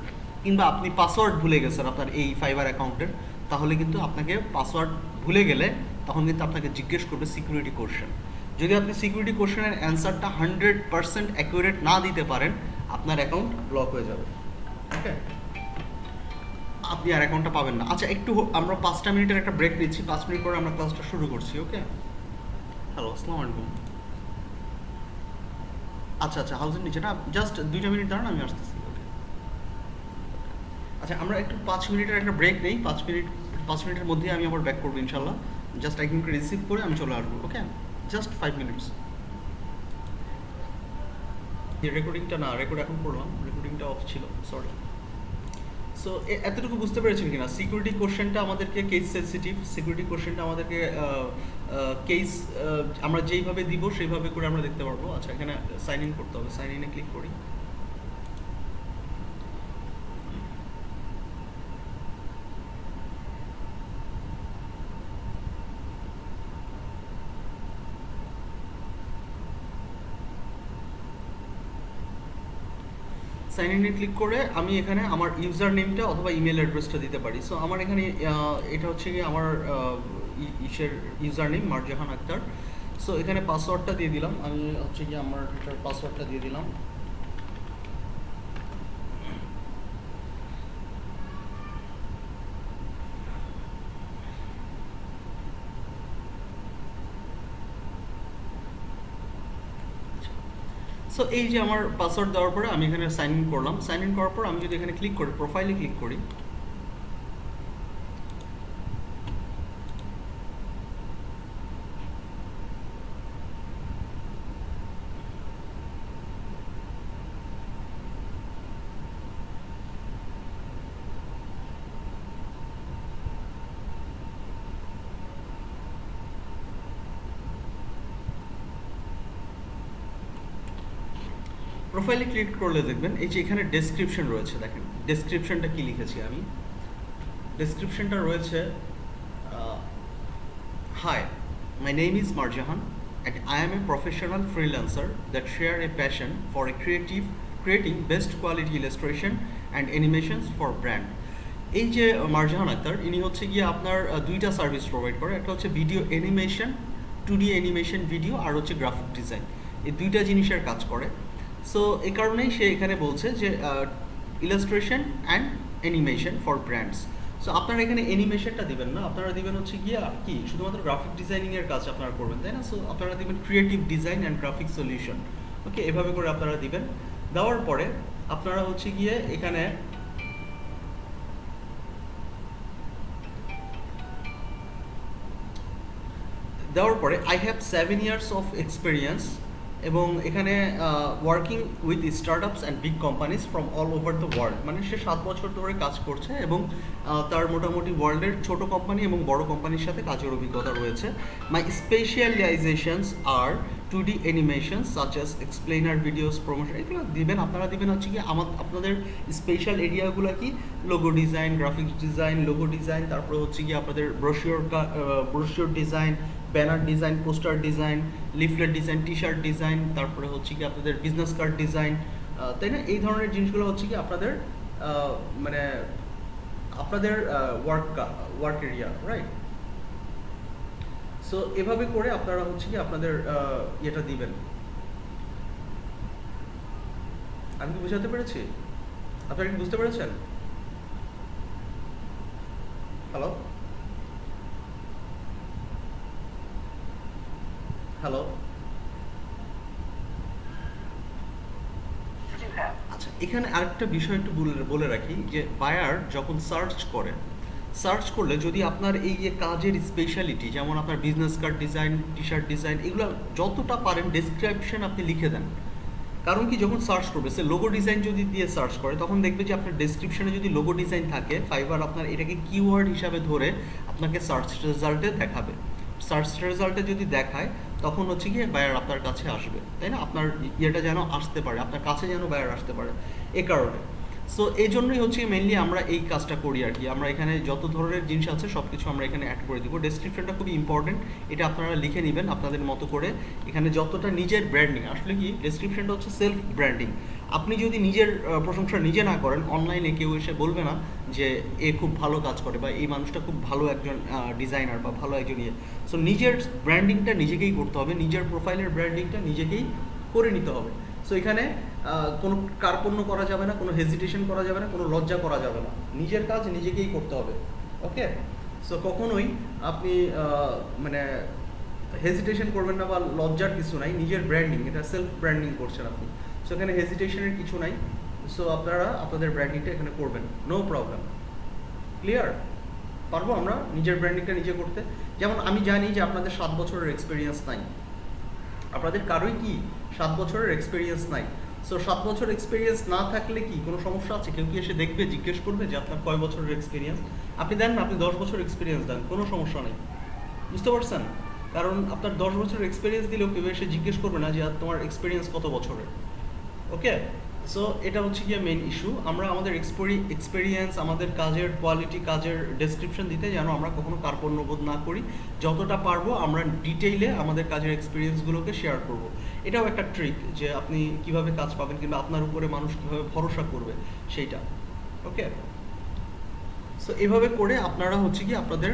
কিংবা আপনি পাসওয়ার্ড ভুলে গেছেন আপনার এই ফাইবার অ্যাকাউন্টের, তাহলে কিন্তু আপনাকে পাসওয়ার্ড ভুলে গেলে তখন কিন্তু আপনাকে জিজ্ঞেস করবে সিকিউরিটি কোশ্চেন। যদি আপনি সিকিউরিটি কোশ্চেনের অ্যান্সারটা 100% অ্যাকুরেট না দিতে পারেন, আপনার অ্যাকাউন্ট ব্লক হয়ে যাবে। ওকে, আপনি আর অ্যাকাউন্টটা পাবেন না। আচ্ছা, একটু আমরা 5টা মিনিটের একটা ব্রেক নিচ্ছি, 5 মিনিট পরে আমরা ক্লাসটা শুরু করছি। ওকে, হ্যালো, আসসালামু আলাইকুম। আচ্ছা আচ্ছা, হাউসের নিচে না, জাস্ট 2টা মিনিট দাঁড়ান, আমি আসতেছি। ওকে, আচ্ছা, আমরা একটু 5 মিনিটের একটা ব্রেক নেই। 5 মিনিটের মধ্যে আমি আবার ব্যাক করবো ইনশাল্লাহ। জাস্ট একজনকে রিসিভ করে আমি চলে আসবো। ওকে, জাস্ট 5 মিনিটস। রেকর্ডিংটা না, রেকর্ড এখন করলাম, রেকর্ডিংটা অফ ছিল, সরি। সো এতটুকু বুঝতে পেরেছেন কিনা? সিকিউরিটি কোশ্চেনটা আমাদেরকে কেস সেন্সিটিভ, সিকিউরিটি কোশ্চেনটা আমাদেরকে কেস আমরা যেইভাবে দিব সেইভাবে করে আমরা দেখতে পারবো। আচ্ছা, এখানে সাইন ইন করতে হবে, সাইন ইনে ক্লিক করি। সাইন ইনে ক্লিক করে আমি এখানে আমার ইউজার নেমটা অথবা ইমেল অ্যাড্রেসটা দিতে পারি। সো আমার এখানে এটা হচ্ছে কি আমার ইসের ইউজার নেম মারজাহান আক্তার। সো এখানে পাসওয়ার্ডটা দিয়ে দিলাম, আমি হচ্ছে কি আমার এটার পাসওয়ার্ডটা দিয়ে দিলাম। সো এই যে আমার পাসওয়ার্ড দেওয়ার পরে আমি এখানে সাইন ইন করলাম। সাইন ইন করার পর আমি যদি এখানে ক্লিক করি, প্রোফাইলে ক্লিক করি, প্রোফাইলে ক্লিক করলে দেখবেন এই যে এখানে ডেসক্রিপশন রয়েছে। দেখেন ডেসক্রিপশনটা কি লিখেছি আমি। ডেসক্রিপশনটা রয়েছে, hi, my name is Marjahan and I am a professional freelancer that share a passion for creating best quality illustration and animations for brand. এই যে মারজাহান আক্তার, ইনি হচ্ছে গিয়ে আপনার দুইটা সার্ভিস প্রোভাইড করে। একটা হচ্ছে video animation, 2D animation video, আর হচ্ছে গ্রাফিক ডিজাইন। এই দুইটা জিনিসের কাজ করে। সো এই কারণেই সে এখানে বলছে যে illustration and animation for brands. So আপনারা এখানে অ্যানিমেশনটা দিবেন না, আপনারা দিবেন হচ্ছে গিয়ে কি শুধুমাত্র গ্রাফিক ডিজাইনিংয়ের কাজ আপনারা করবেন, তাই না? সো আপনারা দিবেন creative design and graphic solution. Okay, এভাবে করে আপনারা দিবেন। দেওয়ার পরে আপনারা হচ্ছে গিয়ে এখানে দেওয়ার পরে I have 7 years of experience, এবং এখানে working with startups and big companies from all over the world, মানে সে 7 বছর ধরে কাজ করছে এবং তার মোটামুটি ওয়ার্ল্ডের ছোট কোম্পানি এবং বড় কোম্পানির সাথে কাজের অভিজ্ঞতা রয়েছে। মাই স্পেশালাইজেশনস আর 2D animations such as explainer videos, promotion, এগুলো দিবেন। আপনারা দিবেন হচ্ছে কি আপনাদের স্পেশাল এরিয়াগুলো কি, logo design, graphics design, logo design, তারপরে হচ্ছে কি আপনাদের brochure design, banner design, poster design, leaflet design, T shirt design, তারপরে হচ্ছে কি আপনাদের বিজনেস কার্ড ডিজাইন, তাই না? এই ধরনের জিনিসগুলো হচ্ছে কি আপনাদের মানে আপনাদের ওয়ার্ক এরিয়া, রাইট? সো এভাবে করে আপনারা হচ্ছে কি আপনাদের ইয়েটা দিবেন। আমি কি বুঝাতে পেরেছি? আপনারা কি বুঝতে পেরেছেন? হ্যালো হ্যালো আচ্ছা, এখানে আরেকটা বিষয় একটু বলে রাখি যে বায়ার যখন সার্চ করলে যদি আপনার এই যে কাজের স্পেশালিটি, যেমন আপনার business card design, T shirt design, এগুলো যতটা পারেন ডেসক্রিপশন আপনি লিখে দেন। কারণ কি যখন সার্চ করবে, সে লোগো ডিজাইন যদি দিয়ে সার্চ করে, তখন দেখবে যে আপনার ডেসক্রিপশনে যদি লোগো ডিজাইন থাকে, ফাইবার আপনার এটাকে কিওয়ার্ড হিসাবে ধরে আপনাকে সার্চ রেজাল্টে দেখাবে। সার্চ রেজাল্টে যদি দেখায় তখন হচ্ছে গিয়ে বায়ার আপনার কাছে আসবে, তাই না? আপনার ইয়েটা যেন আসতে পারে, আপনার কাছে যেন বায়ার আসতে পারে, এ কারণে। সো এই জন্যই হচ্ছে মেনলি আমরা এই কাজটা করি আর কি। আমরা এখানে যত ধরনের জিনিস আছে সব কিছু আমরা এখানে অ্যাড করে দিব। ডেসক্রিপশনটা খুবই ইম্পর্টেন্ট, এটা আপনারা লিখে নেবেন আপনাদের মতো করে। এখানে যতটা নিজের ব্র্যান্ডিং, আসলে কি ডেসক্রিপশনটা হচ্ছে সেলফ ব্র্যান্ডিং। আপনি যদি নিজের প্রশংসা নিজে না করেন, অনলাইনে কেউ এসে বলবে না যে এ খুব ভালো কাজ করে বা এই মানুষটা খুব ভালো একজন ডিজাইনার বা ভালো একজন ইয়ে। সো নিজের ব্র্যান্ডিংটা নিজেকেই করতে হবে, নিজের প্রোফাইলের ব্র্যান্ডিংটা নিজেকেই করে নিতে হবে। সো এখানে কোনো কার্পণ্য করা যাবে না, কোনো হেজিটেশন করা যাবে না, কোনো লজ্জা করা যাবে না, নিজের কাজ নিজেকেই করতে হবে। ওকে, সো কখনোই আপনি মানে হেজিটেশন করবেন না বা লজ্জার কিছু নাই, নিজের ব্র্যান্ডিং, এটা সেলফ ব্র্যান্ডিং করছেন আপনি। সো এখানে হেজিটেশনের কিছু নাই। সো আপনারা আপনাদের ব্র্যান্ডিংটা এখানে করবেন, নো প্রবলেম। ক্লিয়ার? পারবো আমরা নিজের ব্র্যান্ডিংটা নিজে করতে। যেমন আমি জানি যে আপনাদের 7 বছরের এক্সপিরিয়েন্স নাই, আপনাদের কারোই কি 7 বছরের এক্সপিরিয়েন্স নাই। সো 7 বছর এক্সপিরিয়েন্স না থাকলে কি কোনো সমস্যা আছে? কেউ কি এসে দেখবে, জিজ্ঞেস করবে যে আপনার কয় বছরের এক্সপিরিয়েন্স? আপনি দেন না, আপনি 10 বছর এক্সপিরিয়েন্স দেন, কোনো সমস্যা নেই। বুঝতে পারছেন? কারণ আপনার 10 বছরের এক্সপিরিয়েন্স দিলেও কেউ এসে জিজ্ঞেস করবে না যে তোমার এক্সপিরিয়েন্স কত বছরের। ওকে, সো এটা হচ্ছে গিয়ে মেইন ইস্যু। আমরা আমাদের এক্সপেরিয়েন্স, আমাদের কাজের কোয়ালিটি, কাজের ডেসক্রিপশন দিতে যেন আমরা কখনো কার্পণ্যবোধ না করি। যতটা পারবো আমরা ডিটেইলে আমাদের কাজের এক্সপিরিয়েন্সগুলোকে শেয়ার করব। এটাও একটা ট্রিক যে আপনি কিভাবে কাজ পাবেন কিংবা আপনার উপরে মানুষ কীভাবে ভরসা করবে সেইটা। ওকে, সো এভাবে করে আপনারা হচ্ছে কি আপনাদের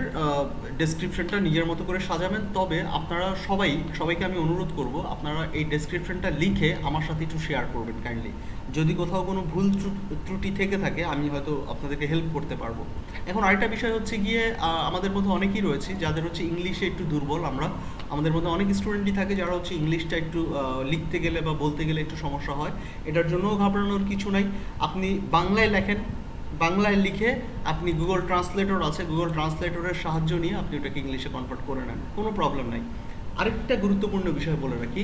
ডেসক্রিপশনটা নিজের মতো করে সাজাবেন। তবে আপনারা সবাইকে আমি অনুরোধ করব, আপনারা এই ডেসক্রিপশনটা লিখে আমার সাথে একটু শেয়ার করবেন কাইন্ডলি। যদি কোথাও কোনো ভুল ত্রুটি থেকে থাকে আমি হয়তো আপনাদেরকে হেল্প করতে পারবো। এখন আরেকটা বিষয় হচ্ছে গিয়ে আমাদের মধ্যে অনেকেই রয়েছে যাদের হচ্ছে ইংলিশে একটু দুর্বল। আমাদের মধ্যে অনেক স্টুডেন্টই থাকে যারা হচ্ছে ইংলিশটা একটু লিখতে গেলে বা বলতে গেলে একটু সমস্যা হয়। এটার জন্যও ঘাবড়ানোর কিছু নাই। আপনি বাংলায় লেখেন, বাংলায় লিখে আপনি গুগল ট্রান্সলেটর আছে, গুগল ট্রান্সলেটরের সাহায্য নিয়ে আপনি ওটাকে ইংলিশে কনভার্ট করে নেন, কোনো প্রবলেম নাই। আরেকটা গুরুত্বপূর্ণ বিষয় বলে রাখি,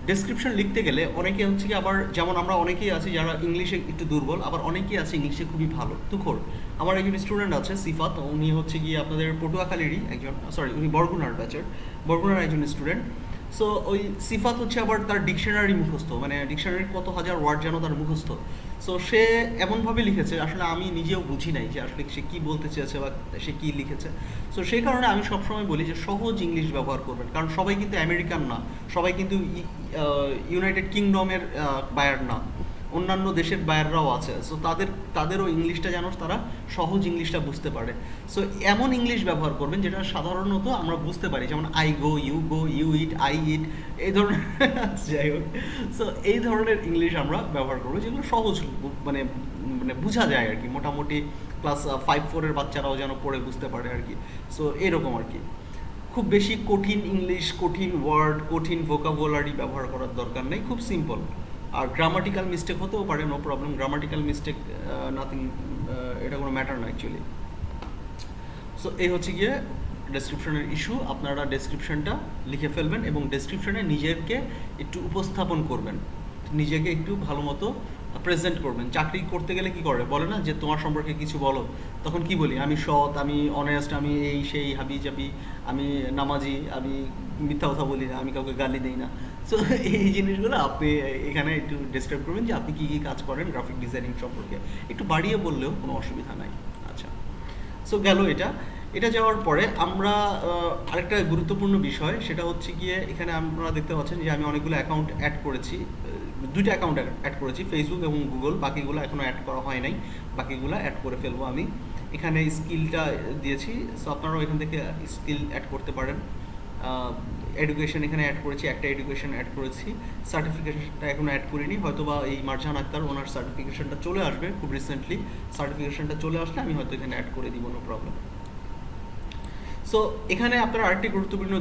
ডেসক্রিপশন লিখতে গেলে অনেকে হচ্ছে কি আবার, যেমন আমরা অনেকেই আছি যারা ইংলিশে একটু দুর্বল, আবার অনেকেই আছে ইংলিশে খুবই ভালো তুখোর। আমার একজন স্টুডেন্ট আছে সিফাত, উনি হচ্ছে গিয়ে আপনাদের পটুয়াখালীরই একজন, উনি বরগুনার ব্যাচের, বরগুনার একজন স্টুডেন্ট। সো ওই সিফাত হচ্ছে আবার তার ডিকশনারি মুখস্থ, মানে ডিকশনারির কত হাজার ওয়ার্ড যেন তার মুখস্থ। সো সে এমনভাবে লিখেছে আসলে আমি নিজেও বুঝি নাই যে আসলে সে কী বলতে চেয়েছে বা সে কী লিখেছে। সো সেই কারণে আমি সবসময় বলি যে সহজ ইংলিশ ব্যবহার করবেন, কারণ সবাই কিন্তু আমেরিকান না, সবাই কিন্তু ইউনাইটেড কিংডমের বায়ার না, অন্যান্য দেশের বায়াররাও আছে। সো তাদেরও ইংলিশটা যেন তারা সহজ ইংলিশটা বুঝতে পারে। সো এমন ইংলিশ ব্যবহার করবেন যেটা সাধারণত আমরা বুঝতে পারি, যেমন I go, you eat, I eat, এই ধরনের যাই হোক। সো এই ধরনের ইংলিশ আমরা ব্যবহার করবো যেগুলো সহজ, মানে বোঝা যায় আর কি, মোটামুটি ক্লাস 5-4 বাচ্চারাও যেন পড়ে বুঝতে পারে আর কি। সো এরকম আর কি, খুব বেশি কঠিন ইংলিশ, কঠিন ওয়ার্ড, কঠিন ভোকাবুলারি ব্যবহার করার দরকার নেই, খুব সিম্পল। আর গ্রামাটিক্যাল মিস্টেক হতেও পারে, no problem, grammatical mistake nothing, এটা কোনো ম্যাটার না অ্যাকচুয়ালি। সো এই হচ্ছে গিয়ে ডেসক্রিপশনের ইস্যু। আপনারা ডেসক্রিপশনটা লিখে ফেলবেন এবং ডেসক্রিপশনে নিজেকে একটু উপস্থাপন করবেন, নিজেকে একটু ভালো মতো প্রেজেন্ট করবেন। চাকরি করতে গেলে কি করে বলে না যে তোমার সম্পর্কে কিছু বলো, তখন কি বলি, আমি সৎ, আমি অনেস্ট, আমি এই সেই হাবি জাবি, আমি নামাজি, আমি মিথ্যা কথা বলি না, আমি কাউকে গালি দিই না। সো এই জিনিসগুলো আপনি এখানে একটু ডিসক্রাইব করবেন যে আপনি কী কী কাজ করেন গ্রাফিক ডিজাইনিং সম্পর্কে, একটু বাড়িয়ে বললেও কোনো অসুবিধা নাই। আচ্ছা, সো গেল এটা যাওয়ার পরে আমরা আরেকটা গুরুত্বপূর্ণ বিষয়, সেটা হচ্ছে গিয়ে এখানে আপনারা দেখতে পাচ্ছেন যে আমি অনেকগুলো অ্যাকাউন্ট অ্যাড করেছি, 2টা অ্যাকাউন্ট অ্যাড করেছি, ফেসবুক এবং গুগল, বাকিগুলো এখনও অ্যাড করা হয় নাই, বাকিগুলো অ্যাড করে ফেলবো আমি। এখানে স্কিলটা দিয়েছি, সো আপনারাও এখান থেকে স্কিল অ্যাড করতে পারেন। এডুকেশন এখানে অ্যাড করেছি, একটা এডুকেশন অ্যাড করেছি, সার্টিফিকেশনটা এখনও অ্যাড করিনি, হয়তো বা এই মারজান আক্তার ওনার সার্টিফিকেশনটা চলে আসবে খুব রিসেন্টলি, সার্টিফিকেশনটা চলে আসলে আমি হয়তো এখানে অ্যাড করে দিব, নো প্রবলেম। সো এখানে আপনারা আরেকটি গুরুত্বপূর্ণ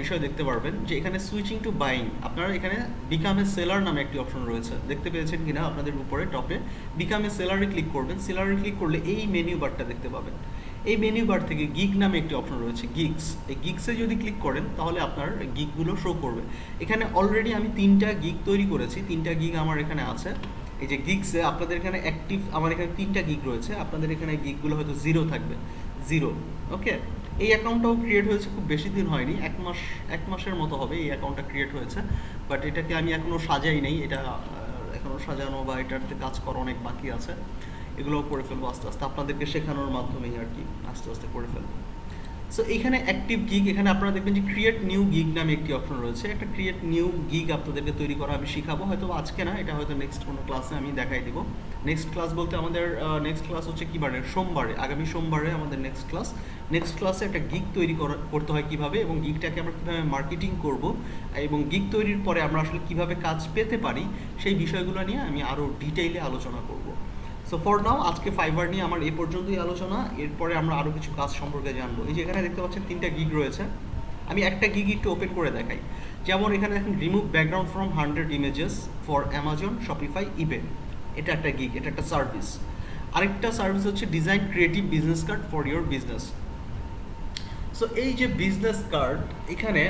বিষয় দেখতে পারবেন যে এখানে সুইচিং টু বাইং, আপনারা এখানে বিকাম এ সেলার নামে একটি অপশন রয়েছে, দেখতে পেয়েছেন কিনা আপনাদের উপরে টপে, বিকাম এ সেলারে ক্লিক করবেন। সেলারে ক্লিক করলে এই মেনু বারটা দেখতে পাবেন। এই মেনু বার থেকে গিগ নামে একটি অপশন রয়েছে, গিগস। এই গিগসে যদি ক্লিক করেন তাহলে আপনার গিগগুলো শো করবে। এখানে অলরেডি আমি 3টা গিগ তৈরি করেছি, 3টা গিগ আমার এখানে আছে। এই যে গিগসে আপনাদের এখানে অ্যাক্টিভ, আমার এখানে 3টা গিগ রয়েছে, আপনাদের এখানে গিগগুলো হয়তো 0 থাকবে, 0। ওকে, এই অ্যাকাউন্টটাও ক্রিয়েট হয়েছে খুব বেশি দিন হয়নি, 1 মাসের মতো হবে এই অ্যাকাউন্টটা ক্রিয়েট হয়েছে। বাট এটাকে আমি এখনও সাজাই নাই, এটা এখনও সাজানো বা এটাতে কাজ করা অনেক বাকি আছে, এগুলোও করে ফেলবো আস্তে আস্তে, আপনাদেরকে শেখানোর মাধ্যমেই আর কি, আস্তে আস্তে করে ফেলবো। সো এখানে অ্যাক্টিভ গিগ, এখানে আপনারা দেখবেন যে ক্রিয়েট নিউ গিগ নামে একটি অপশন রয়েছে, একটা ক্রিয়েট নিউ গিগ আপনাদেরকে তৈরি করা আমি শিখাবো, হয়তো আজকে না, এটা হয়তো নেক্সট কোনো ক্লাসে আমি দেখাই দিব। নেক্সট ক্লাস বলতে আমাদের নেক্সট ক্লাস হচ্ছে কি বারে, সোমবারে, আগামী সোমবারে আমাদের নেক্সট ক্লাসে একটা গিগ তৈরি করতে হয় কীভাবে, এবং গিগটাকে আমরা কীভাবে মার্কেটিং করব, এবং গিগ তৈরির পরে আমরা আসলে কীভাবে কাজ পেতে পারি, সেই বিষয়গুলো নিয়ে আমি আরও ডিটেইলে আলোচনা করব। সো ফর নাও আজকে ফাইবার নিয়ে আমার এই পর্যন্তই আলোচনা, এরপরে আমরা আরও কিছু কাজ সম্পর্কে জানবো। এই যে এখানে দেখতে পাচ্ছেন 3টা গিগ রয়েছে, আমি একটা গিগ একটু ওপেন করে দেখাই। যেমন এখানে দেখেন remove background from 100 images for Amazon, Shopify, eBay, এটা একটা গিগ, এটা একটা সার্ভিস। আরেকটা সার্ভিস হচ্ছে design creative business card for your business. So এই যে বিজনেস কার্ড, এখানে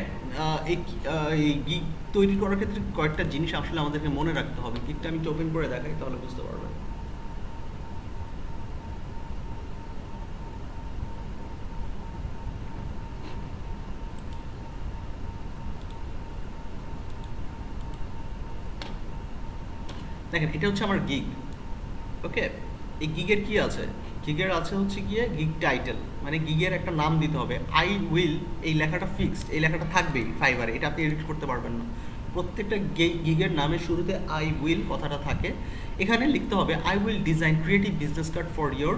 এই গিগ তৈরি করার ক্ষেত্রে কয়েকটা জিনিস আসলে আমাদেরকে মনে রাখতে হবে। গিগটা আমি একটু ওপেন করে দেখাই, তাহলে বুঝতে পারবেন। দেখেন এটা হচ্ছে আমার গিগ, ওকে। এই গিগের কি আছে, গিগের আছে হচ্ছে গিয়ে গিগ টাইটেল, মানে গিগের একটা নাম দিতে হবে। আই উইল, এই লেখাটা ফিক্সড, এই লেখাটা থাকবেই ফাইবারে, এটা আপনি এডিট করতে পারবেন না। প্রত্যেকটা গিগের নামের শুরুতে আই উইল কথাটা থাকে। এখানে লিখতে হবে I will design creative business card for your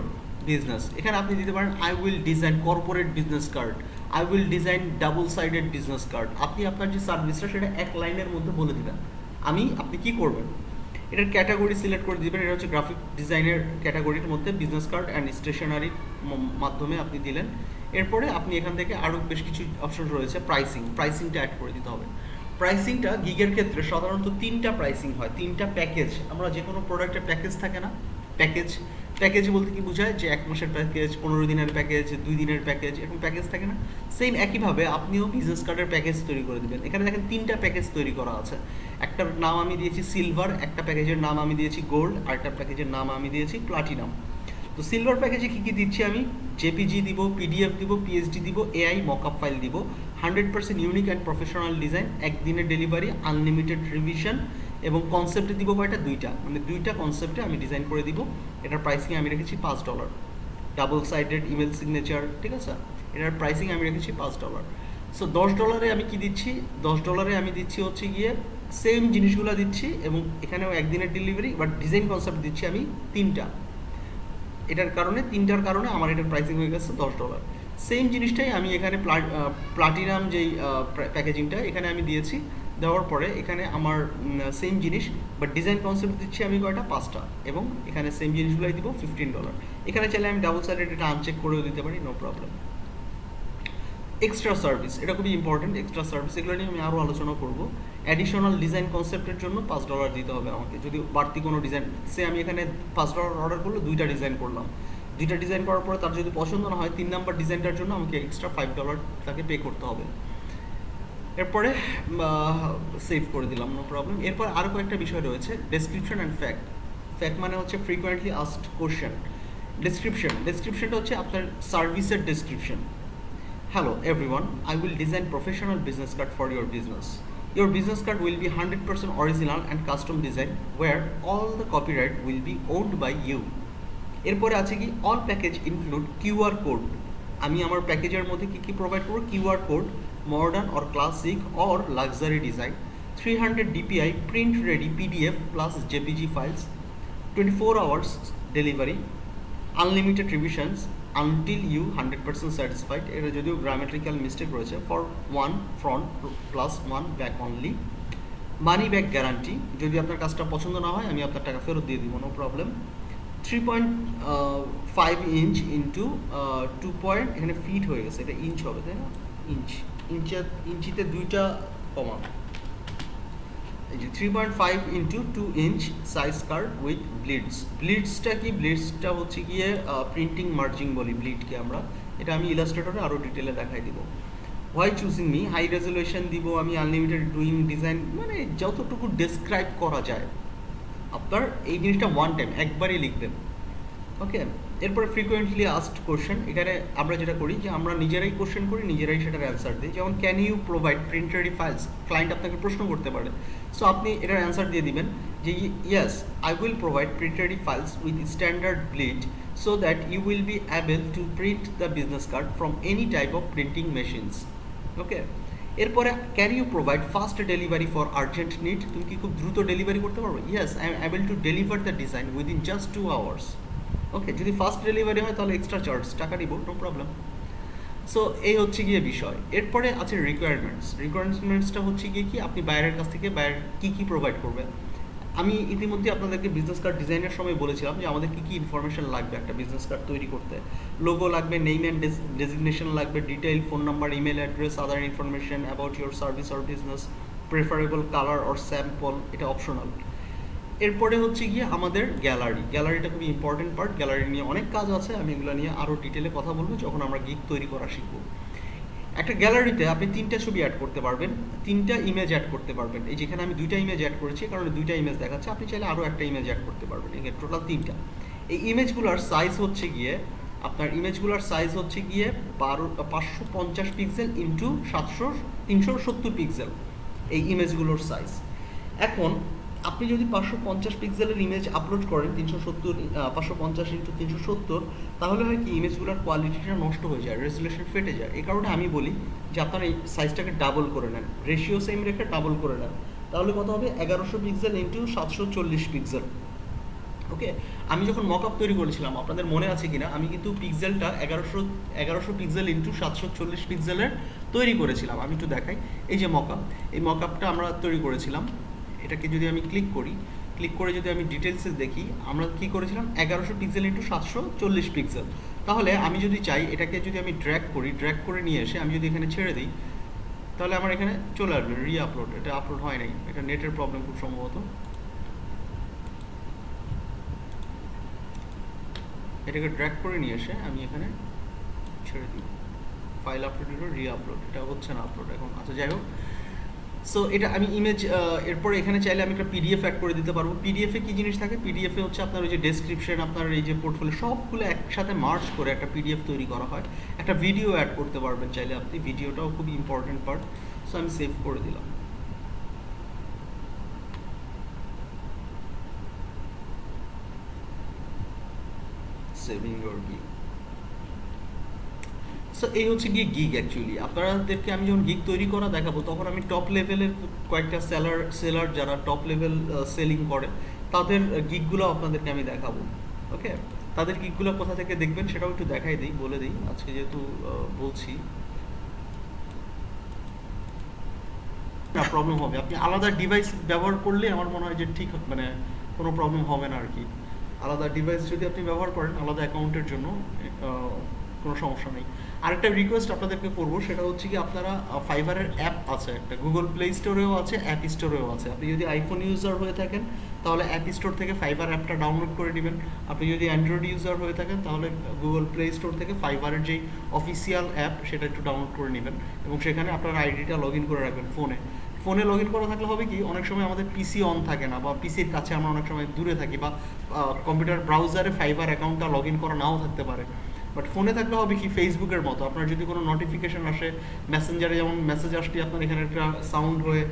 business. এখানে আপনি দিতে পারেন I will design corporate business card, I will design double sided business card. আপনি আপনার যে সার্ভিসটা সেটা এক লাইনের মধ্যে বলে দিবেন। আপনি কি করবেন, এটার ক্যাটাগরি সিলেক্ট করে দিবেন। এটা হচ্ছে গ্রাফিক ডিজাইনের ক্যাটাগরির মধ্যে বিজনেস কার্ড অ্যান্ড স্টেশনারির মাধ্যমে আপনি দিলেন। এরপরে আপনি এখান থেকে আরও বেশ কিছু অপশন রয়েছে, প্রাইসিংটা অ্যাড করে দিতে হবে। প্রাইসিংটা গিগের ক্ষেত্রে সাধারণত 3টা প্রাইসিং হয়, 3টা প্যাকেজ। আমরা যে কোনো প্রোডাক্টের প্যাকেজ থাকে না, প্যাকেজ বলতে কি বোঝায়, যে 1 মাসের প্যাকেজ, 15 দিনের প্যাকেজ, 2 দিনের প্যাকেজ, এরকম প্যাকেজ থাকে না। সেম একইভাবে আপনিও বিজনেস কার্ডের প্যাকেজ তৈরি করে দেবেন। এখানে দেখেন 3টা প্যাকেজ তৈরি করা আছে। একটার নাম আমি দিয়েছি সিলভার, একটা প্যাকেজের নাম আমি দিয়েছি গোল্ড, আর একটা প্যাকেজের নাম আমি দিয়েছি প্লাটিনাম। তো সিলভার প্যাকেজে কী কী দিচ্ছি আমি, জেপিজি দিব, পিডিএফ দিব, পিএসডি দিব, এআই মকআপ ফাইল দিব, 100% ইউনিক অ্যান্ড প্রফেশনাল ডিজাইন, একদিনের ডেলিভারি, আনলিমিটেড রিভিশন, এবং কনসেপ্টে দিব কয়টা, 2টা, মানে 2টা কনসেপ্টে আমি ডিজাইন করে দিব। এটার প্রাইসিং আমি রেখেছি $5, ডাবল সাইডেড ইমেল সিগনেচার, ঠিক আছে। এটার প্রাইসিং আমি রেখেছি $5। সো $10 আমি কি দিচ্ছি, $10 আমি দিচ্ছি হচ্ছে গিয়ে সেম জিনিসগুলো দিচ্ছি, এবং এখানেও একদিনের ডেলিভারি, বাট ডিজাইন কনসেপ্ট দিচ্ছি আমি 3টা। এটার কারণে 3টার কারণে আমার এটার প্রাইসিং হয়ে গেছে $10। সেম জিনিসটাই আমি এখানে প্লাটিনাম যেই প্যাকেজিংটা এখানে আমি দিয়েছি, দেওয়ার পরে এখানে আমার সেম জিনিস, বাট ডিজাইন কনসেপ্ট দিচ্ছি আমি কয়টা, 5টা, এবং এখানে সেম জিনিসগুলোই দিব $15। এখানে চাইলে আমি ডাবল সাইডেড এটা আনচেক করেও দিতে পারি, নো প্রবলেম। এক্সট্রা সার্ভিস, এটা খুবই ইম্পর্টেন্ট। এক্সট্রা সার্ভিস এগুলো নিয়ে আমি আরও আলোচনা করব। অ্যাডিশনাল ডিজাইন কনসেপ্টের জন্য $5 দিতে হবে আমাকে, যদি বাড়তি কোনো ডিজাইন, আমি এখানে $5 অর্ডার করলে 2টা ডিজাইন করলাম, 2টা ডিজাইন করার পরে তার যদি পছন্দ না হয় 3 নাম্বার ডিজাইনটার জন্য আমাকে এক্সট্রা $5 তাকে পে করতে হবে। এরপরে সেভ করে দিলাম, নো প্রবলেম। এরপর আরও কয়েকটা বিষয় রয়েছে, ডেসক্রিপশন অ্যান্ড ফ্যাক্ট মানে হচ্ছে ফ্রিকোয়েন্টলি আস্কড কোশ্চেন। ডেসক্রিপশনটা হচ্ছে আপনার সার্ভিসের description. Hello everyone, I will design professional business card for your business. Your business card will be 100% original and custom design where all the copyright will be owned by you. এরপরে আছে কি, all package include QR code. আমি আমার প্যাকেজের মধ্যে কি provide করব, QR code, modern or classic or luxury design, 300 DPI print ready PDF plus JPG files, 24 hours delivery, unlimited revisions until you 100% satisfied. এটা যদিও গ্রামাটিক্যাল মিস্টেক রয়েছে, for 1 front plus 1 back only, money back guarantee, যদি আপনার কাজটা পছন্দ না হয় আমি আপনার টাকা ফেরত দিয়ে দিব, নো প্রবলেম। 3.5 ইঞ্চ ইন্টু 2 এখানে ফিট হয়ে গেছে, এটা ইঞ্চ হবে তাই না, ইঞ্চিতে 2টা কমা, এই যে 3.5 into 2 inch size card with ব্লিডসটা কি, ব্লিডসটা হচ্ছে গিয়ে প্রিন্টিং মার্জিং বলি ব্লিডকে আমরা, এটা আমি ইলাস্ট্রেটরে আরও ডিটেলে দেখাই দিব। Why choosing me, high resolution দিব আমি, আনলিমিটেড ডুইং ডিজাইন, মানে যতটুকু ডেসক্রাইব করা যায় আপনার এই জিনিসটা ওয়ান টাইম একবারই লিখবেন, ওকে। এরপরে ফ্রিকোয়েন্টলি আস্কড কোশ্চেন, এখানে আমরা যেটা করি যে আমরা নিজেরাই কোশ্চেন করি, নিজেরাই সেটার অ্যান্সার দিই। যেমন can you provide print ready files, client আপনাকে প্রশ্ন করতে পারে, সো আপনি এটার অ্যান্সার দিয়ে দিবেন যে yes I will provide print ready files with standard bleed so that you will be able to print the business card from any type of printing machines, okay. এরপরে can you provide fast delivery for urgent need, তুমি কি খুব দ্রুত delivery করতে পারবে, yes I am able to deliver the design within just 2 hours, okay. যদি fast delivery হয় তাহলে এক্সট্রা চার্জ টাকা নিব, নো প্রবলেম। সো এই হচ্ছে গিয়ে বিষয়। এরপরে আছে রিকোয়ারমেন্টসটা হচ্ছে গিয়ে কি, আপনি বাইরের কাছ থেকে বাইরের কী প্রোভাইড করবেন। আমি ইতিমধ্যে আপনাদেরকে বিজনেস কার্ড ডিজাইনের সময় বলেছিলাম যে আমাদের কী ইনফরমেশন লাগবে একটা বিজনেস কার্ড তৈরি করতে। লোগো লাগবে, নেম অ্যান্ড ডেজিগনেশন লাগবে, detail, phone number, email address, other information about your service or business, preferable colour or sample, এটা অপশনাল। এরপরে হচ্ছে গিয়ে আমাদের গ্যালারিটা খুবই ইম্পর্টেন্ট পার্ট। গ্যালারি নিয়ে অনেক কাজ আছে, আমি এগুলো নিয়ে আরও ডিটেলে কথা বলবো যখন আমরা গিগ তৈরি করা শিখবো। একটা গ্যালারিতে আপনি 3টা ছবি অ্যাড করতে পারবেন, 3টা ইমেজ অ্যাড করতে পারবেন। এই যেখানে আমি 2টা ইমেজ অ্যাড করেছি কারণ 2টা ইমেজ দেখাচ্ছে, আপনি চাইলে আরও একটা ইমেজ অ্যাড করতে পারবেন, এখানে টোটাল 3টা। এই ইমেজগুলোর সাইজ হচ্ছে গিয়ে 550 পিক্সেল ইন্টু 370 পিক্সেল এই ইমেজগুলোর সাইজ। এখন আপনি যদি 550 পিক্সেলের ইমেজ আপলোড করেন 370 550 ইন্টু 370, তাহলে হয় কি ইমেজগুলোর কোয়ালিটিটা নষ্ট হয়ে যায়, রেজুলেশন ফেটে যায়। এই কারণে আমি বলি যে আপনারা এই সাইজটাকে ডাবল করে নেন, রেশিও সেম রেখে ডাবল করে নেন। তাহলে কত হবে? 1100 পিক্সেল ইন্টু 740 পিক্সেল। ওকে, আমি যখন মকআপ তৈরি করেছিলাম, আপনাদের মনে আছে কিনা, আমি কিন্তু পিক্সেলটা 1100 পিক্সেল ইন্টু 740 পিক্সেলের তৈরি করেছিলাম। আমি একটু দেখাই, এই যে মকআপ, এই মকআপটা আমরা তৈরি করেছিলাম। এটাকে যদি আমি ক্লিক করে যদি আমি ডিটেলসে দেখি, আমরা কি করেছিলাম 1100 পিক্সেল ইন্টু 740 পিক্সেল। তাহলে আমি যদি চাই এটাকে যদি আমি ড্র্যাগ করে নিয়ে এসে আমি যদি এখানে ছেড়ে দিই, তাহলে আমার এখানে চলে আসবে রি আপলোড। এটা আপলোড হয় নাই, এটা নেটের প্রবলেম খুব সম্ভবত। এটাকে ড্র্যাগ করে নিয়ে এসে আমি এখানে ছেড়ে দিই, ফাইল আপলোড রি আপলোড, এটা হচ্ছে না আপলোড এখন। আচ্ছা, যাই হোক, সো এটা আমি ইমেজ এরপর এখানে চাইলে আমি একটা পিডিএফ অ্যাড করে দিতে পারবো। পিডিএফে কি জিনিস থাকে? পিডিএফে হচ্ছে আপনার ওই যে ডেসক্রিপশন, আপনার এই যে পোর্টফোলিও, সবগুলো একসাথে মার্জ করে একটা পিডিএফ তৈরি করা হয়। একটা ভিডিও অ্যাড করতে পারবেন চাইলে আপনি, ভিডিওটাও খুবই ইম্পর্টেন্ট পার্ট। সো আমি সেভ করে দিলাম। Saving your gig. সো এই হচ্ছে গিয়ে গিগ। অ্যাকচুয়ালি আপনাদেরকে আমি যখন গিগ তৈরি করা দেখাবো, তখন আমি টপ লেভেলের কয়েকটা সেলার যারা টপ লেভেল সেলিং করে তাদের গিগগুলো আপনাদেরকে আমি দেখাবো। ওকে, তাদের গিগগুলো কোথা থেকে দেখবেন সেটাও একটু দেখাই দিই, বলে দিই আজকে যেহেতু বলছি। না, প্রবলেম হবে, আপনি আলাদা ডিভাইস ব্যবহার করলে আমার মনে হয় যে ঠিক, মানে কোনো প্রবলেম হবে না আর কি। আলাদা ডিভাইস যদি আপনি ব্যবহার করেন আলাদা অ্যাকাউন্টের জন্য, কোনো সমস্যা নেই। আরেকটা রিকোয়েস্ট আপনাদেরকে করবো, সেটা হচ্ছে কি আপনারা ফাইবারের অ্যাপ আছে একটা, গুগল প্লে স্টোরেও আছে, অ্যাপ স্টোরেও আছে। আপনি যদি আইফোন ইউজার হয়ে থাকেন তাহলে অ্যাপ স্টোর থেকে ফাইবার অ্যাপটা ডাউনলোড করে নেবেন। আপনি যদি অ্যান্ড্রয়েড ইউজার হয়ে থাকেন তাহলে গুগল প্লে স্টোর থেকে ফাইবারের যেই অফিসিয়াল অ্যাপ সেটা একটু ডাউনলোড করে নেবেন, এবং সেখানে আপনার আইডিটা লগ ইন করে রাখবেন ফোনে লগ ইন করা থাকলে হবে কি, অনেক সময় আমাদের পিসি অন থাকে না, বা পিসির কাছে আমরা অনেক সময় দূরে থাকি, বা কম্পিউটার ব্রাউজারে ফাইবার অ্যাকাউন্টটা লগ ইন করা নাও থাকতে পারে। বাট ফোনে থাকলে হবে কি, ফেসবুকের মতো আপনার যদি কোনো নোটিফিকেশন আসে, মেসেঞ্জারে যেমন মেসেজ আসলে আপনার এখানে একটা সাউন্ড হয়ে,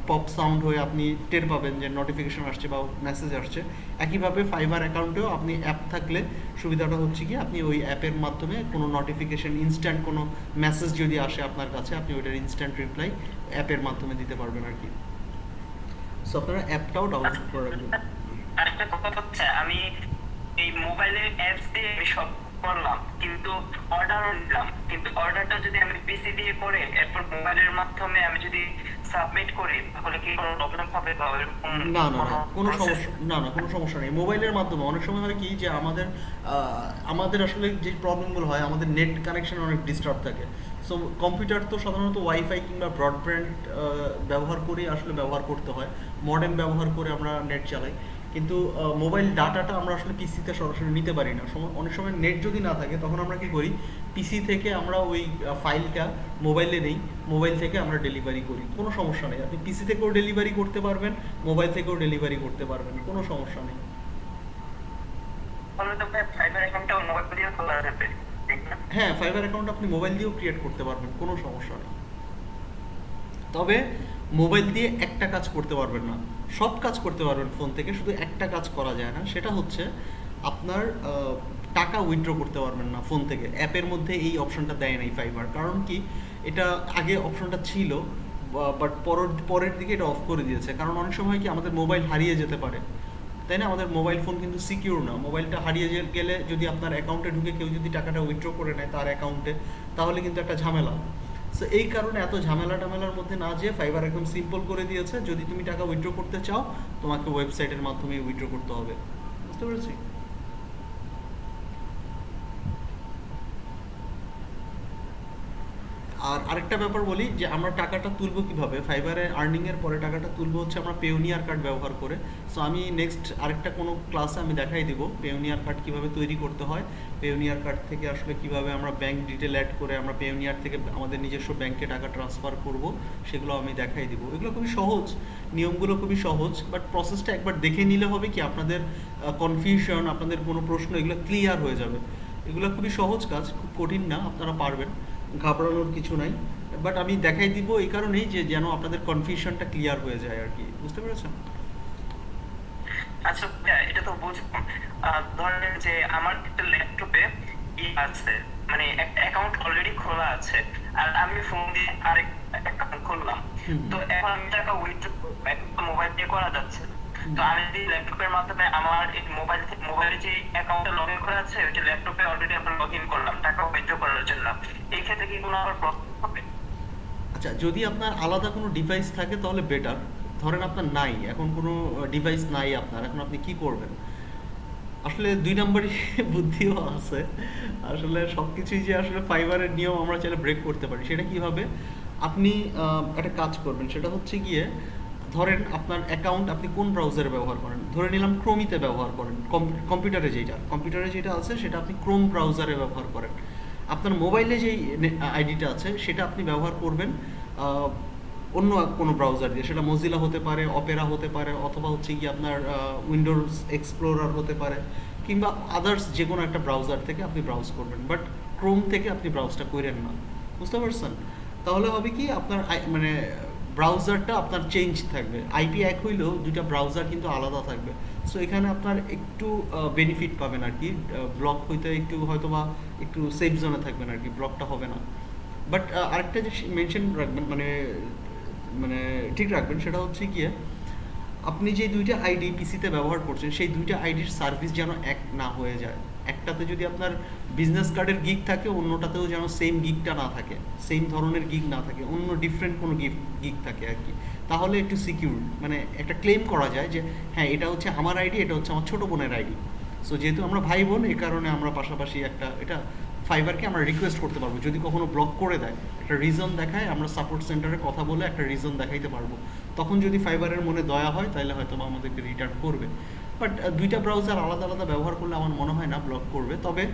পপ সাউন্ড হয়ে আপনি টের পাবেন যে নোটিফিকেশন আসছে বা মেসেজ আসছে। একইভাবে ফাইবার অ্যাকাউন্টেও আপনি অ্যাপ থাকলে সুবিধাটা হচ্ছে কি, আপনি ওই অ্যাপের মাধ্যমে কোনো নোটিফিকেশন, ইনস্ট্যান্ট কোনো মেসেজ যদি আসে আপনার কাছে, আপনি ওইটার ইনস্ট্যান্ট রিপ্লাই অ্যাপের মাধ্যমে দিতে পারবেন আর কি। সো আপনারা অ্যাপটাও ডাউনলোড করে রাখবেন। আরেকটা কথা হচ্ছে, আমি এই মোবাইলের অ্যাপস দিয়ে সব করলাম, কিন্তু অর্ডারও নিলাম, কিন্তু অর্ডারটা যদি আমি পিসি দিয়ে করে এরপর মোবাইলের মাধ্যমে আমি যদি সাবমিট করি, তাহলে কি কোনো প্রবলেম হবে? বা না, কোনো সমস্যা নেই। মোবাইলের মাধ্যমে অনেক সময় হয় কি, যে আমাদের আসলে যে প্রবলেমগুলো হয়, আমাদের নেট কানেকশন অনেক ডিস্টার্ব থাকে। সো কম্পিউটার তো সাধারণত ওয়াইফাই কিংবা ব্রডব্যান্ড ব্যবহার করেই আসলে ব্যবহার করতে হয়, মডেম ব্যবহার করে আমরা নেট চালাই। কিন্তু মোবাইল ডাটাটা আমরা আসলে পিসিতে সরাসরি নিতে পারি না। অনেক সময় নেট যদি না থাকে তখন আমরা কি করি, পিসি থেকে আমরা ওই ফাইলটা মোবাইলে নেই, মোবাইল থেকে আমরা ডেলিভারি করি। কোনো সমস্যা নেই, আপনি পিসি থেকেও ডেলিভারি করতে পারবেন, মোবাইল থেকেও ডেলিভারি করতে পারবেন, কোনো সমস্যা নেই। হ্যাঁ, ফাইবার অ্যাকাউন্ট আপনি মোবাইল দিয়েও ক্রিয়েট করতে পারবেন, কোনো সমস্যা নেই। তবে মোবাইল দিয়ে একটা কাজ করতে পারবেন না, সব কাজ করতে পারবেন ফোন থেকে, শুধু একটা কাজ করা যায় না, সেটা হচ্ছে আপনার টাকা উইথড্র করতে পারবেন না ফোন থেকে। অ্যাপের মধ্যে এই অপশনটা দেয় নাই ফাইবার, কারণ কি, এটা আগে অপশনটা ছিল, বাট পরের দিকে এটা অফ করে দিয়েছে। কারণ অনেক সময় কি আমাদের মোবাইল হারিয়ে যেতে পারে, তাই না? আমাদের মোবাইল ফোন কিন্তু সিকিউর না। মোবাইলটা হারিয়ে গেলে যদি আপনার অ্যাকাউন্টে ঢুকে কেউ যদি টাকাটা উইথড্র করে নেয় তার অ্যাকাউন্টে, তাহলে কিন্তু একটা ঝামেলা। সো এই কারণে এত ঝামেলার মধ্যে না যেয়ে ফাইবার একদম সিম্পল করে দিয়েছে, যদি তুমি টাকা উইথড্র করতে চাও তোমাকে ওয়েবসাইটের মাধ্যমে উইথড্র করতে হবে। বুঝতে পেরেছি? আর আরেকটা ব্যাপার বলি, যে আমরা টাকাটা তুলবো কিভাবে, ফাইবারে আর্নিংয়ের পরে টাকাটা তুলবো হচ্ছে আমরা পেওনিয়ার কার্ড ব্যবহার করে। সো আমি নেক্সট আরেকটা কোনো ক্লাসে আমি দেখাই দিব পেওনিয়ার কার্ড কিভাবে তৈরি করতে হয়, পেওনিয়ার কার্ড থেকে আসলে কিভাবে আমরা ব্যাংক ডিটেল অ্যাড করে আমরা পেওনিয়ার থেকে আমাদের নিজস্ব ব্যাংকে টাকা ট্রান্সফার করব, সেগুলো আমি দেখাই দিব। এগুলো খুবই সহজ, নিয়মগুলো খুবই সহজ, বাট প্রসেসটা একবার দেখে নিলে হবে কি, আপনাদের কনফিউশন, আপনাদের কোনো প্রশ্ন, এগুলো ক্লিয়ার হয়ে যাবে। এগুলো খুবই সহজ কাজ, খুব কঠিন না, আপনারা পারবেন, ঘাবড়ানোর কিছু নাই। বাট আমি দেখাই দিব এই কারণেই যে যেন আপনাদের কনফিউশনটা ক্লিয়ার হয়ে যায় আর কি। বুঝতে পেরেছেন? আচ্ছা ভাইয়া, এটা তো বুঝলাম। ধরেন যে আমার একটা ল্যাপটপে আছে, মানে একটা অ্যাকাউন্ট অলরেডি খোলা আছে, আর আমি ফোন দিয়ে আরেক অ্যাকাউন্ট খুললাম। তো এখন আমি টাকা উইথড্র মোবাইল দিয়ে করা যাচ্ছে। তো আমি যদি ল্যাপটপের মাধ্যমে আমার এই মোবাইলে যে অ্যাকাউন্টে লগ ইন করা আছে, ওইটা ল্যাপটপে অলরেডি আমরা লগ ইন করলাম টাকা উইথড্র করার জন্য, এই ক্ষেত্রে কি কোনো আবার প্রবলেম হবে? আচ্ছা, যদি আপনার আলাদা কোনো ডিভাইস থাকে তাহলে বেটার। ধরেন আপনার নাই, এখন কোনো ডিভাইস নাই আপনার, এখন আপনি কি করবেন? আসলে 2 নম্বরই বুদ্ধিও আছে। আসলে সবকিছুই যে আসলে ফাইবারের নিয়ম আমরা চাইলে ব্রেক করতে পারি, সেটা কিভাবে? আপনি একটা কাজ করবেন, সেটা হচ্ছে গিয়ে ধরেন আপনার অ্যাকাউন্ট আপনি কোন ব্রাউজারে ব্যবহার করেন, ধরে নিলাম ক্রোমিতে ব্যবহার করেন, কম্পিউটারে যেটা আছে সেটা আপনি ক্রোম ব্রাউজারে ব্যবহার করেন। আপনার মোবাইলে যেই আইডিটা আছে সেটা আপনি ব্যবহার করবেন অন্য কোনো ব্রাউজার দিয়ে, সেটা মজিলা হতে পারে, অপেরা হতে পারে, অথবা হচ্ছে কি আপনার উইন্ডোজ এক্সপ্লোরার হতে পারে, কিংবা আদার্স যে কোনো একটা ব্রাউজার থেকে আপনি ব্রাউজ করবেন, বাট ক্রোম থেকে আপনি ব্রাউজটা করেন না। বুঝতে পারছেন? তাহলে হবে কি আপনার মানে ব্রাউজারটা আপনার চেঞ্জ থাকবে, আইপি এক হইলেও দুইটা ব্রাউজার কিন্তু আলাদা থাকবে। সো এখানে আপনার একটু বেনিফিট পাবেন আর কি, ব্লক হইতে একটু হয়তো বা একটু সেফ জোনে থাকবেন আর কি, ব্লকটা হবে না। বাট আরেকটা যে মেনশন রাখবেন, মানে মানে ঠিক রাখবেন, সেটা হচ্ছে গিয়ে আপনি যে দুইটা আইডি পিসিতে ব্যবহার করছেন সেই দুইটা আইডির সার্ভিস যেন এক না হয়ে যায়। একটাতে যদি আপনার বিজনেস কার্ডের গিগ থাকে, অন্যটাতেও যেন সেম গিগটা না থাকে, সেম ধরনের গিগ না থাকে, অন্য ডিফারেন্ট কোনো গিগ থাকে আর কি। তাহলে একটু সিকিউর, মানে একটা ক্লেম করা যায় যে হ্যাঁ এটা হচ্ছে আমার আইডি, এটা হচ্ছে আমার ছোটো বোনের আইডি। সো যেহেতু আমরা ভাই বোন, এই কারণে আমরা পাশাপাশি এটা ফাইবারকে আমরা রিকোয়েস্ট করতে পারবো, যদি কখনো ব্লক করে দেয় একটা রিজন দেখায়, আমরা সাপোর্ট সেন্টারে কথা বলে একটা রিজন দেখাইতে পারবো। তখন যদি ফাইবারের মনে দয়া হয় তাহলে হয়তো আমাদেরকে রিটার্ন করবে। বাট দুইটা ব্রাউজার আলাদা আলাদা ব্যবহার করলে আমার মনে হয় না ব্লক করবে। তবে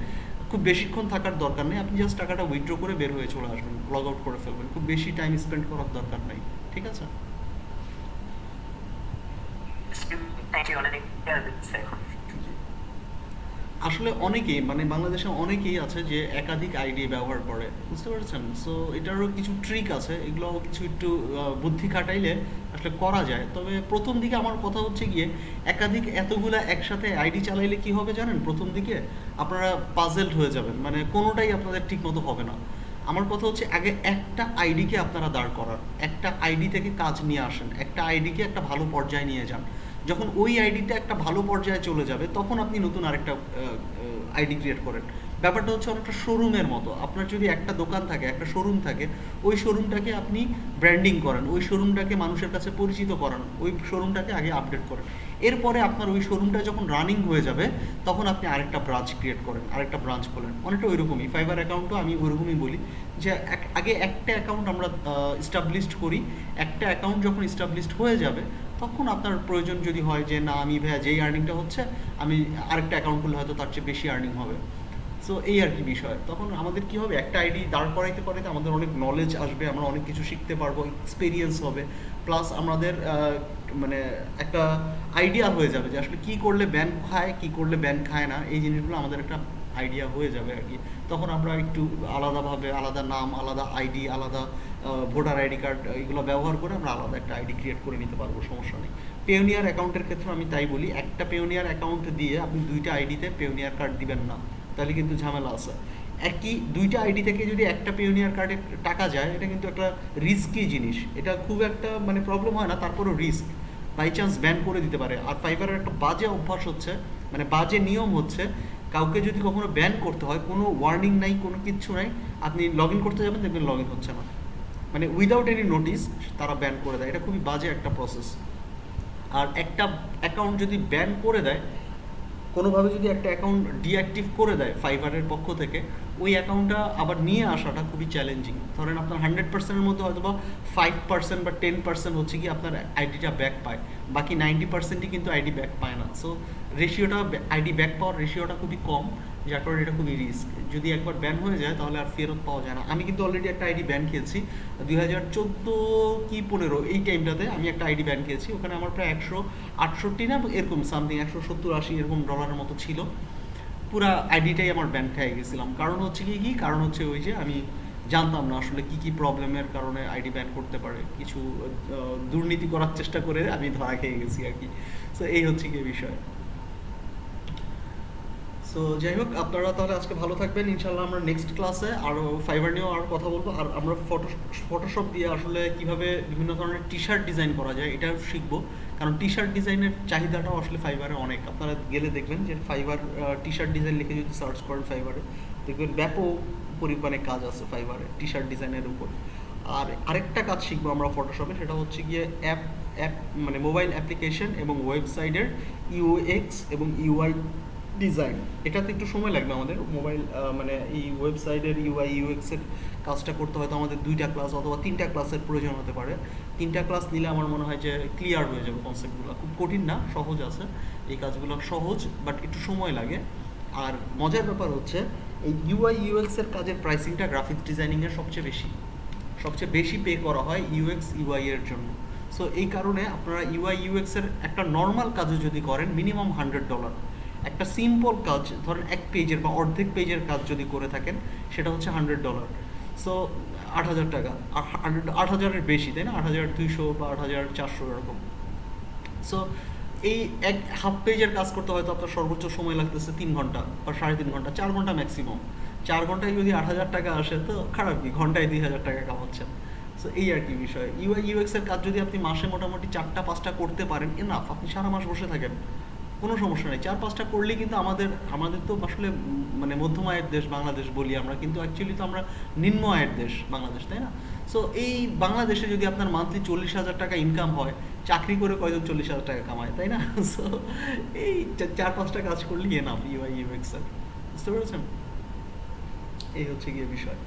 খুব বেশিক্ষণ থাকার দরকার নেই, আপনি জাস্ট টাকাটা উইথড্র করে বের হয়ে চলে আসবেন, লগ আউট করে ফেলবেন, খুব বেশি টাইম স্পেন্ড করার দরকার নেই। ঠিক আছে? থ্যাংক ইউ, অনেক হেল্প দিচ্ছে। আসলে অনেকেই, মানে বাংলাদেশে অনেকেই আছে যে একাধিক আইডি ব্যবহার করে, বুঝতে পারছেন? সো এটারও কিছু ট্রিক আছে, এগুলো কিছু একটু বুদ্ধি খাটাইলে আসলে করা যায়। তবে প্রথম দিকে আমার কথা হচ্ছে গিয়ে এতগুলা একসাথে আইডি চালাইলে কি হবে জানেন? প্রথম দিকে আপনারা পাজেলড হয়ে যাবেন, মানে কোনোটাই আপনাদের ঠিক মতো হবে না। আমার কথা হচ্ছে আগে একটা আইডিকে আপনারা দাঁড় করান, একটা আইডি থেকে কাজ নিয়ে আসেন, একটা আইডিকে একটা ভালো পর্যায়ে নিয়ে যান। যখন ওই আইডিটা একটা ভালো পর্যায়ে চলে যাবে তখন আপনি নতুন আরেকটা আইডি ক্রিয়েট করেন। ব্যাপারটা হচ্ছে অনেকটা শোরুমের মতো। আপনার যদি একটা দোকান থাকে, একটা শোরুম থাকে, ওই শোরুমটাকে আপনি ব্র্যান্ডিং করেন, ওই শোরুমটাকে মানুষের কাছে পরিচিত করান, ওই শোরুমটাকে আগে আপডেট করেন। এরপরে আপনার ওই শোরুমটা যখন রানিং হয়ে যাবে তখন আপনি আরেকটা ব্রাঞ্চ ক্রিয়েট করেন, আরেকটা ব্রাঞ্চ খোলেন। অনেকটা ওইরকমই ফাইবার অ্যাকাউন্টও আমি ওইরকমই বলি যে আগে একটা অ্যাকাউন্ট আমরা এস্টাবলিশড করি, একটা অ্যাকাউন্ট যখন এস্টাবলিশড হয়ে যাবে তখন আপনার প্রয়োজন যদি হয় যে না আমি ভাইয়া যেই আর্নিংটা হচ্ছে আমি আরেকটা অ্যাকাউন্ট খুললে হয়তো তার চেয়ে বেশি আর্নিং হবে। সো এই আর কি বিষয়। তখন আমাদের কি হবে, একটা আইডি দাঁড় করাইতে করাইতে আমাদের অনেক নলেজ আসবে, আমরা অনেক কিছু শিখতে পারবো, এক্সপিরিয়েন্স হবে, প্লাস আমাদের মানে একটা আইডিয়া হয়ে যাবে যে আসলে কী করলে ব্যান খায়, কী করলে ব্যান খায় না, এই জিনিসগুলো আমাদের একটা আইডিয়া হয়ে যাবে আর কি। তখন আমরা একটু আলাদাভাবে, আলাদা নাম, আলাদা আইডি, আলাদা ভোটার আইডি কার্ড, এগুলো ব্যবহার করে আমরা আলাদা একটা আইডি ক্রিয়েট করে নিতে পারবো, সমস্যা নেই। পেওনিয়ার অ্যাকাউন্টের ক্ষেত্রে আমি তাই বলি, একটা পেওনিয়ার অ্যাকাউন্ট দিয়ে আপনি দুইটা আইডিতে পেওনিয়ার কার্ড দিবেন না, তাহলে কিন্তু ঝামেলা আছে। দুইটা আইডি থেকে যদি একটা পেওনিয়ার কার্ডে টাকা যায়, এটা কিন্তু একটা রিস্কি জিনিস, এটা খুব একটা মানে প্রবলেম হয় না, তারপরেও রিস্ক, বাই চান্স ব্যান করে দিতে পারে। আর ফাইবারের একটা বাজে অভ্যাস হচ্ছে, মানে বাজে নিয়ম হচ্ছে, কাউকে যদি কখনো ব্যান করতে হয় কোনো ওয়ার্নিং নাই, কোনো কিচ্ছু নাই, আপনি লগ ইন করতে যাবেন দেখবেন লগ ইন হচ্ছে না, মানে উইদাউট এনি নোটিস তারা ব্যান করে দেয়। এটা খুবই বাজে একটা প্রসেস। আর একটা অ্যাকাউন্ট যদি ব্যান করে দেয়, কোনোভাবে যদি একটা অ্যাকাউন্ট ডিঅ্যাক্টিভ করে দেয় ফাইবারের পক্ষ থেকে, ওই অ্যাকাউন্টটা আবার নিয়ে আসাটা খুবই চ্যালেঞ্জিং। ধরেন আপনার 100%-এর মধ্যে হয়তো বা 5% বা 10% হচ্ছে কি আপনার আইডিটা ব্যাক পায়, বাকি 90%ই কিন্তু আইডি ব্যাক পায় না। সো রেশিওটা, আইডি ব্যাক পাওয়ার রেশিওটা খুবই কম, যার কারণে এটা খুবই রিস্ক। যদি একবার ব্যান হয়ে যায় তাহলে আর ফেরত পাওয়া যায় না। আমি কিন্তু অলরেডি একটা আইডি ব্যান খেয়েছি 2014 কি 15 এই টাইমটাতে আমি একটা আইডি ব্যান খেয়েছি। ওখানে আমার প্রায় 168 না এরকম সামথিং, 170-80 এরকম ডলারের মতো ছিল। পুরা আইডিটাই আমার ব্যান খেয়ে গেছিলাম। কারণ হচ্ছে কি কারণ হচ্ছে ওই যে আমি জানতাম না আসলে কি প্রবলেমের কারণে আইডি ব্যান করতে পারে, কিছু দুর্নীতি করার চেষ্টা করে আমি ধরা খেয়ে গেছি আর কি। সো এই হচ্ছে কি বিষয়। সো যাই হোক, আপনারা তাহলে আজকে ভালো থাকবেন। ইনশাল্লাহ আমরা নেক্সট ক্লাসে আরও ফাইবার নিয়েও আরও কথা বলবো, আর আমরা ফটোশপ দিয়ে আসলে কিভাবে বিভিন্ন ধরনের টি শার্ট ডিজাইন করা যায় এটা শিখবো। কারণ টি শার্ট ডিজাইনের চাহিদাটাও আসলে ফাইবারে অনেক। আপনারা গেলে দেখবেন যে ফাইবার টি শার্ট ডিজাইন লিখে যদি সার্চ করেন ফাইবারে, দেখবেন ব্যাপক পরিমাণে কাজ আছে ফাইবারে টি শার্ট ডিজাইনের উপর। আর আরেকটা কাজ শিখবো আমরা ফটোশপে, সেটা হচ্ছে গিয়ে অ্যাপ মানে মোবাইল অ্যাপ্লিকেশন এবং ওয়েবসাইটের ইউএক্স এবং ইউআই ডিজাইন। এটাতে একটু সময় লাগবে আমাদের। মোবাইল মানে এই ওয়েবসাইটের ইউআই ইউএক্স এর কাজটা করতে হয়তো আমাদের 2টা ক্লাস অথবা 3টা ক্লাসের প্রয়োজন হতে পারে। 3টা ক্লাস নিলে আমার মনে হয় যে ক্লিয়ার হয়ে যাবে কনসেপ্টগুলো। খুব কঠিন না, সহজ আছে এই কাজগুলো, সহজ বাট একটু সময় লাগে। আর মজার ব্যাপার হচ্ছে এই ইউআই ইউএক্স এর কাজের প্রাইসিংটা গ্রাফিক্স ডিজাইনিংয়ের সবচেয়ে বেশি পে করা হয় ইউএক্স ইউআই এর জন্য। সো এই কারণে আপনারা ইউআই ইউএক্স এর একটা নর্মাল কাজও যদি করেন মিনিমাম $100, একটা সিম্পল কাজ ধরেন 1 পেজের বা অর্ধেক পেজের কাজ যদি করে থাকেন সেটা হচ্ছে $100। সো 8,000 টাকা, 8,000-এর বেশি, তাই না? 8,200 বা 8,400 এরকম। সো এই হাফ পেজের কাজ করতে হয়তো আপনার সর্বোচ্চ সময় লাগতেছে 3 ঘন্টা বা 3.5 ঘন্টা, 4 ঘন্টা ম্যাক্সিমাম। 4 ঘন্টায় যদি 8,000 টাকা আসে তো খারাপ কি, ঘন্টায় 2,000 টাকা কামাচ্ছেন। সো এই আর কি বিষয়। ইউআই ইউএক্স এর কাজ যদি আপনি মাসে মোটামুটি 4টা-5টা করতে পারেন, এনাফ। আপনি সারা মাস বসে থাকেন, কোনো সমস্যা নেই। 4-5টা করলেই কিন্তু আমাদের তো আসলে মানে মধ্যম আয়ের দেশ বাংলাদেশ বলি আমরা, কিন্তু অ্যাকচুয়ালি তো আমরা নিম্ন আয়ের দেশ বাংলাদেশ, তাই না? সো এই বাংলাদেশে যদি আপনার মান্থলি 40,000 টাকা ইনকাম হয়, চাকরি করে কয়জন 40,000 টাকা কামায়, তাই না? সো এই 4-5টা কাজ করলেই এনাফ ইউআই ইউএক্স এর। বুঝতে পেরেছেন? এই হচ্ছে গিয়ে বিষয়।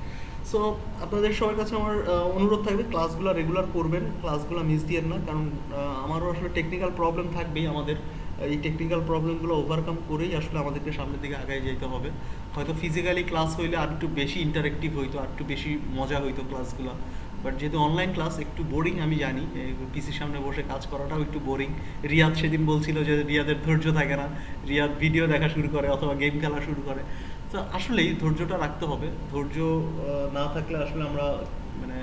সো আপনাদের সবার কাছে আমার অনুরোধ থাকবে ক্লাসগুলো রেগুলার করবেন, ক্লাসগুলো মিস দিয়েন না। কারণ আমারও আসলে টেকনিক্যাল প্রবলেম থাকবেই। আমাদের এই টেকনিক্যাল প্রবলেমগুলো ওভারকাম করেই আসলে আমাদেরকে সামনের দিকে আগায় যেতে হবে। হয়তো ফিজিক্যালি ক্লাস হইলে আর একটু বেশি ইন্টারেক্টিভ হইতো, আর একটু বেশি মজা হইতো ক্লাসগুলো। বাট যেহেতু অনলাইন ক্লাস একটু বোরিং, আমি জানি পিসির সামনে বসে কাজ করাটাও একটু বোরিং। রিয়াদ সেদিন বলছিল যে রিয়াদের ধৈর্য থাকে না, রিয়াদ ভিডিও দেখা শুরু করে অথবা গেম খেলা শুরু করে। তো আসলেই ধৈর্যটা রাখতে হবে। ধৈর্য না থাকলে আসলে আমরা মানে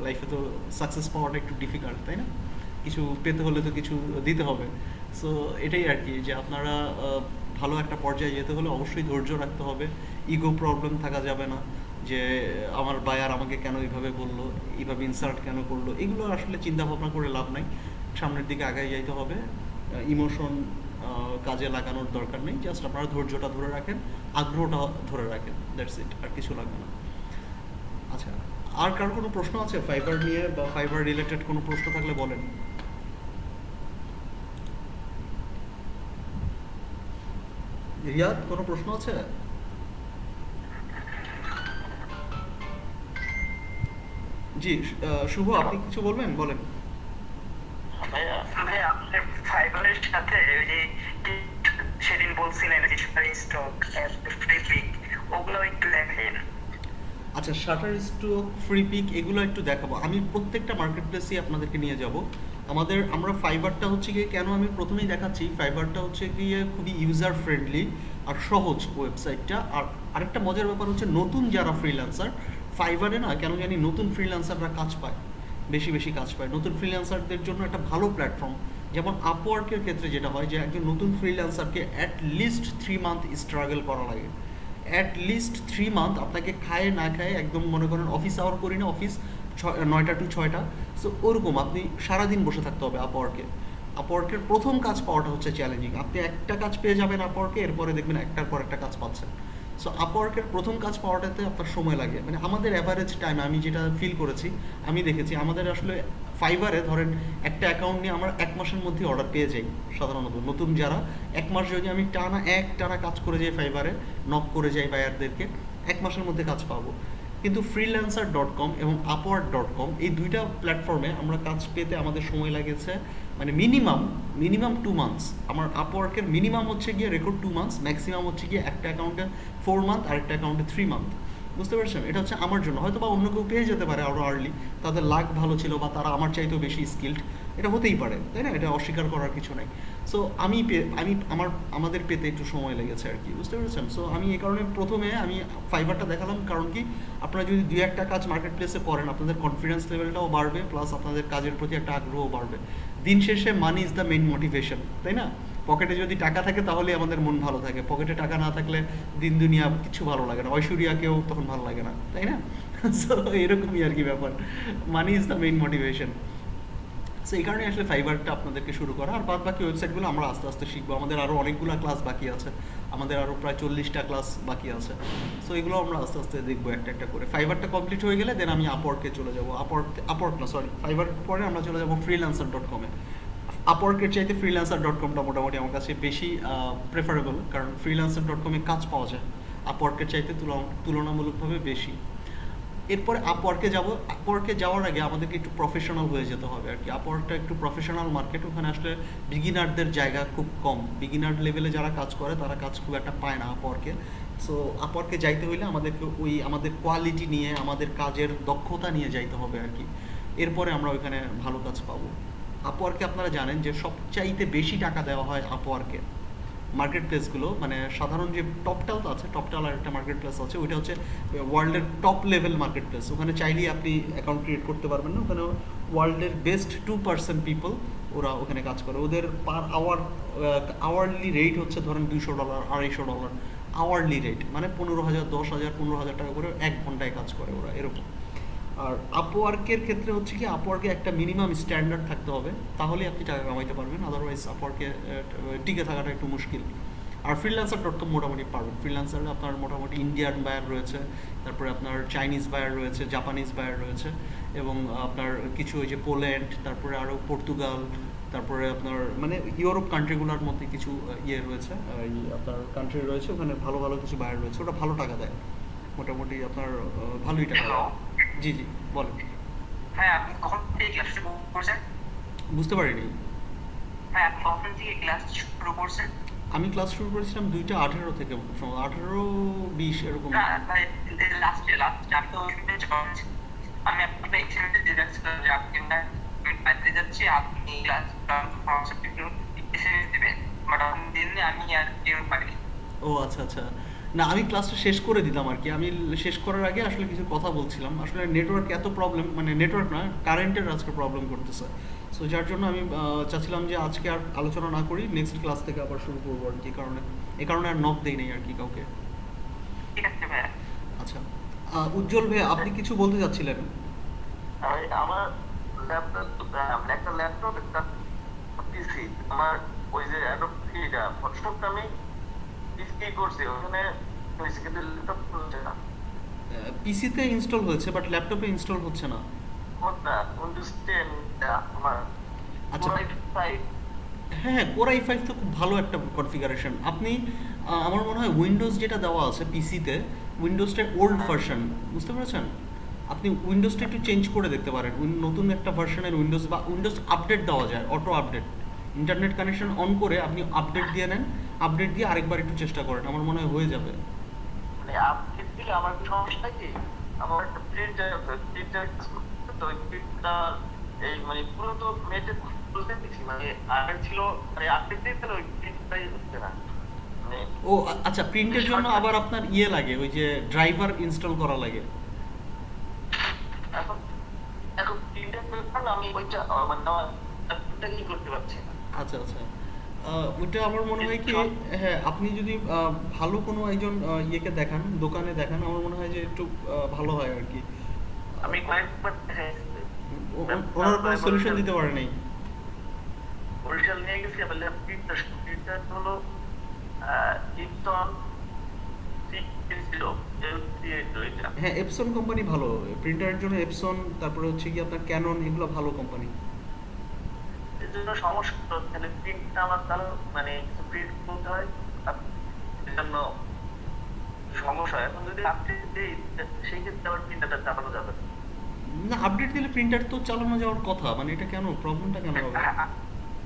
লাইফে তো সাকসেস পাওয়াটা একটু ডিফিকাল্ট, তাই না? কিছু পেতে হলে তো কিছু দিতে হবে। সো এটাই আর কি, যে আপনারা ভালো একটা পর্যায়ে যেতে হলে অবশ্যই ধৈর্য রাখতে হবে। ইগো প্রবলেম থাকা যাবে না, যে আমার বায়ার আমাকে কেন এইভাবে বললো, এইভাবে ইনসাল্ট কেন করলো, এগুলো আসলে চিন্তা ভাবনা করে লাভ নাই। সামনের দিকে আগায় যাইতে হবে। ইমোশন কাজে লাগানোর দরকার নেই। জাস্ট আপনারা ধৈর্যটা ধরে রাখেন, আগ্রহটা ধরে রাখেন, দ্যাটস ইট, আর কিছু লাগবে না। আচ্ছা, আর কার কোনো প্রশ্ন আছে ফাইবার নিয়ে বা ফাইবার রিলেটেড কোনো প্রশ্ন থাকলে বলেন। রিয়াদ, কোনো প্রশ্ন আছে? জি শুভ, আপনি কিছু বলবেন, বলেন। ভাই আপনার ফাইবারের সাথে ওই যে সেদিন বলছিলেন যে স্টক ফ্রি পিক, ওগুলো একটু দেখেন। আচ্ছা, শাটার স্টক, ফ্রি পিক, এগুলো একটু দেখাবো। আমি প্রত্যেকটা মার্কেট প্লেসেই আপনাদেরকে নিয়ে যাব। আমরা ফাইবারটা হচ্ছে গিয়ে কেন আমি প্রথমেই দেখাচ্ছি, ফাইবারটা হচ্ছে গিয়ে খুবই ইউজার ফ্রেন্ডলি আর সহজ ওয়েবসাইটটা। আর আরেকটা মজার ব্যাপার হচ্ছে নতুন যারা ফ্রিল্যান্সার, ফাইবারে না কেন জানি নতুন ফ্রিল্যান্সাররা কাজ পায়, বেশি কাজ পায়। নতুন ফ্রিল্যান্সারদের জন্য একটা ভালো প্ল্যাটফর্ম। যেমন আপওয়ার্কের ক্ষেত্রে যেটা হয় যে একজন নতুন ফ্রিল্যান্সারকে অ্যাটলিস্ট 3 মান্থ স্ট্রাগল করা লাগে। অ্যাটলিস্ট 3 মান্থ আপনাকে খায় না খায়, একদম মনে করেন অফিস আওয়ার করি না, অফিস 9টা to 6টা, সো ওরকম আপনি সারাদিন বসে থাকতে হবে আপওয়ার্কের প্রথম কাজ পাওয়াটা হচ্ছে চ্যালেঞ্জিং। আপনি একটা কাজ পেয়ে যাবেন আপওয়ার্কে, এরপরে দেখবেন একটার পর একটা কাজ পাচ্ছেন। সো আপওয়ার্কের প্রথম কাজ পাওয়াটাতে আপনার সময় লাগে। মানে আমাদের অ্যাভারেজ টাইম, আমি যেটা ফিল করেছি, আমি দেখেছি আমাদের আসলে ফাইবারে ধরেন একটা অ্যাকাউন্ট নিয়ে আমরা 1 মাসের মধ্যে অর্ডার পেয়ে যাই সাধারণত। নতুন যারা 1 মাস যদি আমি টানা কাজ করে যাই ফাইবারে, নক করে যাই বায়ারদেরকে, 1 মাসের মধ্যে কাজ পাবো। কিন্তু freelancer.com এবং upwork.com এই দুইটা প্ল্যাটফর্মে আমরা কাজ পেতে আমাদের সময় লাগেছে মানে মিনিমাম 2 মান্থস। আমার আপওয়ার্কের মিনিমাম হচ্ছে গিয়ে রেকর্ড 2 মান্থস, ম্যাক্সিমাম হচ্ছে গিয়ে একটা অ্যাকাউন্টে 4 মান্থ আর একটা অ্যাকাউন্টে 3 মান্থ। বুঝতে পারছেন? এটা হচ্ছে আমার জন্য, হয়তো বা অন্য কেউ পেয়ে যেতে পারে আরও আর্লি, তাদের লাক ভালো ছিল বা তারা আমার চাইতেও বেশি স্কিল্ড, এটা হতেই পারে, তাই না? এটা অস্বীকার করার কিছু নাই। সো আমাদের পেতে একটু সময় লেগেছে আর কি, বুঝতে পেরেছেন? সো আমি এই কারণে প্রথমে আমি ফাইবারটা দেখালাম, কারণ কি আপনারা যদি 2-1টা কাজ মার্কেট প্লেসে করেন আপনাদের কনফিডেন্স লেভেলটাও বাড়বে, প্লাস আপনাদের কাজের প্রতি একটা আগ্রহ বাড়বে। দিন শেষে money is the main motivation, তাই না? পকেটে যদি টাকা থাকে তাহলে আমাদের মন ভালো থাকে, পকেটে টাকা না থাকলে দিন দুনিয়া কিছু ভালো লাগে না, ঐশ্বরিয়াকেও তখন ভালো লাগে না, তাই না? সো এরকমই আর কি ব্যাপার, money is the main motivation. So এই কারণে আসলে ফাইবারটা আপনাদেরকে শুরু করা। আর বাদ বাকি ওয়েবসাইটগুলো আমরা আস্তে আস্তে শিখবো, আমাদের আরও অনেকগুলো ক্লাস বাকি আছে, আমাদের আরও প্রায় 40টা ক্লাস বাকি আছে। সো এগুলো আমরা আস্তে আস্তে দেখবো একটা একটা করে। ফাইবারটা কমপ্লিট হয়ে গেলে দেন আমি আপওয়ার্কে চলে যাবো, আপওয়ার্ক না সরি, ফাইবার পরে আমরা চলে যাবো freelancer.com-এ। আপওয়ার্কের চাইতে freelancer.com-টা মোটামুটি আমার কাছে বেশি প্রেফারেবল, কারণ freelancer.com-এ কাজ পাওয়া যায় আপওয়ার্কের চাইতে তুলনামূলকভাবে বেশি। এরপরে আপওয়ার্কে যাব, আপওয়ার্কে যাওয়ার আগে আমাদেরকে একটু প্রফেশনাল হয়ে যেতে হবে আর কি। আপওয়ার্কটা একটু প্রফেশনাল মার্কেট, ওখানে আসলে বিগিনারদের জায়গা খুব কম, বিগিনার লেভেলে যারা কাজ করে তারা কাজ খুব একটা পায় না আপওয়ার্কে। সো আপওয়ার্কে যাইতে হইলে আমাদেরকে আমাদের কোয়ালিটি নিয়ে, আমাদের কাজের দক্ষতা নিয়ে যাইতে হবে আর কি, এরপরে আমরা ওইখানে ভালো কাজ পাবো। আপওয়ার্কে আপনারা জানেন যে সবচাইতে বেশি টাকা দেওয়া হয় আপওয়ার্কে। মার্কেট প্লেসগুলো মানে সাধারণ যে টপটাল আছে, টপটাল আর একটা মার্কেট প্লেস আছে, ওইটা হচ্ছে ওয়ার্ল্ডের টপ লেভেল মার্কেট প্লেস। ওখানে চাইলেই আপনি অ্যাকাউন্ট ক্রিয়েট করতে পারবেন না, ওখানে ওয়ার্ল্ডের বেস্ট 2% পিপল ওরা ওখানে কাজ করে। ওদের পার আওয়ারলি রেট হচ্ছে ধরেন $200, $250 আওয়ারলি রেট, মানে 15,000, 10,000, 15,000 টাকা করে 1 ঘন্টায় কাজ করে ওরা, এরকম। আর আপওয়ার্কের ক্ষেত্রে হচ্ছে কি, আপওয়ার্কে একটা মিনিমাম স্ট্যান্ডার্ড থাকতে হবে, তাহলে আপনি টাকা কামাইতে পারবেন, আদারওয়াইজ আপওয়ার্কে টিকে থাকাটা একটু মুশকিল। আর freelancer.com মোটামুটি পারবেন। ফ্রিল্যান্সারে আপনার মোটামুটি ইন্ডিয়ান বায়ার রয়েছে, তারপরে আপনার চাইনিজ বায়ার রয়েছে, জাপানিজ বায়ার রয়েছে, এবং আপনার কিছু ওই যে পোল্যান্ড, তারপরে আরও পর্তুগাল, তারপরে আপনার মানে ইউরোপ কান্ট্রিগুলোর মধ্যে কিছু ইয়ে রয়েছে, আপনার কান্ট্রি রয়েছে, ওখানে ভালো ভালো কিছু বায়ার রয়েছে, ওটা ভালো টাকা দেয়, মোটামুটি আপনার ভালোই টাকা দেয়। জি জি বলেন। হ্যাঁ, আপনি কখন থেকে ক্লাস শুরু করছেন? বুঝতে পারিনি। হ্যাঁ, আপনি কখন থেকে ক্লাস শুরু করছেন? আমি ক্লাস শুরু করেছিলাম 2টা18 থেকে, 18-20 এরকম। না, লাস্টে আমি তো আমি আপনাকে এক্সেপ্ট দিয়ে যাচ্ছিলাম যে আপনি পাইতে যাচ্ছি, আপনি ক্লাস কনসেপ্ট একটু এসে দেবেন, বাট আপনি দিনে আমি আর কেউ পারিনি। ও আচ্ছা আচ্ছা, না আমি ক্লাসটা শেষ করে দিলাম আর কি। আমি শেষ করার আগে আসলে কিছু কথা বলছিলাম, আসলে নেটওয়ার্ক এত প্রবলেম, মানে নেটওয়ার্ক না, কারেন্টের আজকে প্রবলেম করতেছে। সো যার জন্য আমি চাচ্ছিলাম যে আজকে আর আলোচনা না করি, নেক্সট ক্লাস থেকে আবার শুরু করবো আর কি, এই কারণে আর নক দেই নেই আর কি কাউকে। ঠিক আছে ভাইয়া। আচ্ছা, উজ্জ্বল ভাই আপনি কিছু বলতে চাচ্ছিলেন? আমার একটা ল্যাপটপ, একটা পিসি, আমার ওই যে অ্যাডোবটা ফটোশপটা আমি পিসি করছি, ওখানে হয়েছে, কিন্তু ল্যাপটপ চলছে না। পিসিতে ইনস্টল হয়েছে বাট ল্যাপটপে ইনস্টল হচ্ছে না। কোনটা? উইন্ডোজ 10 আমার। আচ্ছা, i5 হ্যাঁ Core i5 তো খুব ভালো একটা কনফিগারেশন। আপনি আমার মনে হয় উইন্ডোজ যেটা দেওয়া আছে পিসিতে, উইন্ডোজটার ওল্ড ভার্সন, বুঝতে পেরেছেন? আপনি উইন্ডোজটা একটু চেঞ্জ করে দেখতে পারেন, নতুন একটা ভার্সনের উইন্ডোজ, বা উইন্ডোজ আপডেট দেওয়া যায়, auto update, internet connection on করে আপনি আপডেট দিয়ে নেন, আপডেট দিয়ে আরেকবার একটু চেষ্টা করেন, আমার মনে হয় হয়ে যাবে। মানে আপডেট দিলে আমার কি সমস্যা কি? আমার একটা প্রিন্টার আছে, প্রিন্টার তো ওই প্রিন্টারটা এই মানে পুরো তো মেটে খুলতে দিচ্ছি, মানে আগের ছিল, মানে আপডেট দিতে ওই প্রিন্টটাই হচ্ছে না। মানে ও আচ্ছা, প্রিন্টের জন্য আবার আপনার ইয়ে লাগে, ওই যে ড্রাইভার ইনস্টল করা লাগে। এখন এখন প্রিন্টার আমি ওইটা মানে আমার ল্যাপটপটা কি করতে পারছি না। আচ্ছা আচ্ছা, ওইটা আমার মনে হয় কি, হ্যাঁ আপনি যদি ভালো কোনো একজন ইয়েকে দেখান, দোকানে দেখান, আমার মনে হয় যে একটু ভালো হয় আর কি। আমি কয়েকবার ওনার কোনো সলিউশন দিতে পারে নাই। বরিশাল নিয়ে গেছি, আবার প্রিন্টার হলো ইপসন 680 হ্যাঁ এপসন কোম্পানি ভালো প্রিন্টারের জন্য, এপসন, তারপরে হচ্ছে কি আপনার ক্যানন, এগুলো ভালো কোম্পানি। এর জন্য সমস্যা তাহলে প্রিন্টটা আমার তাহলে মানে প্রিন্ট করতে হয়, এর জন্য সমস্যা। এখন যদি আপডেট দিই সেই ক্ষেত্রে আবার প্রিন্টারটা চালানো যাবে না, আপডেট দিলে প্রিন্টার তো চালানো যাওয়ার কথা, মানে এটা কেন, প্রবলেমটা কেন হবে?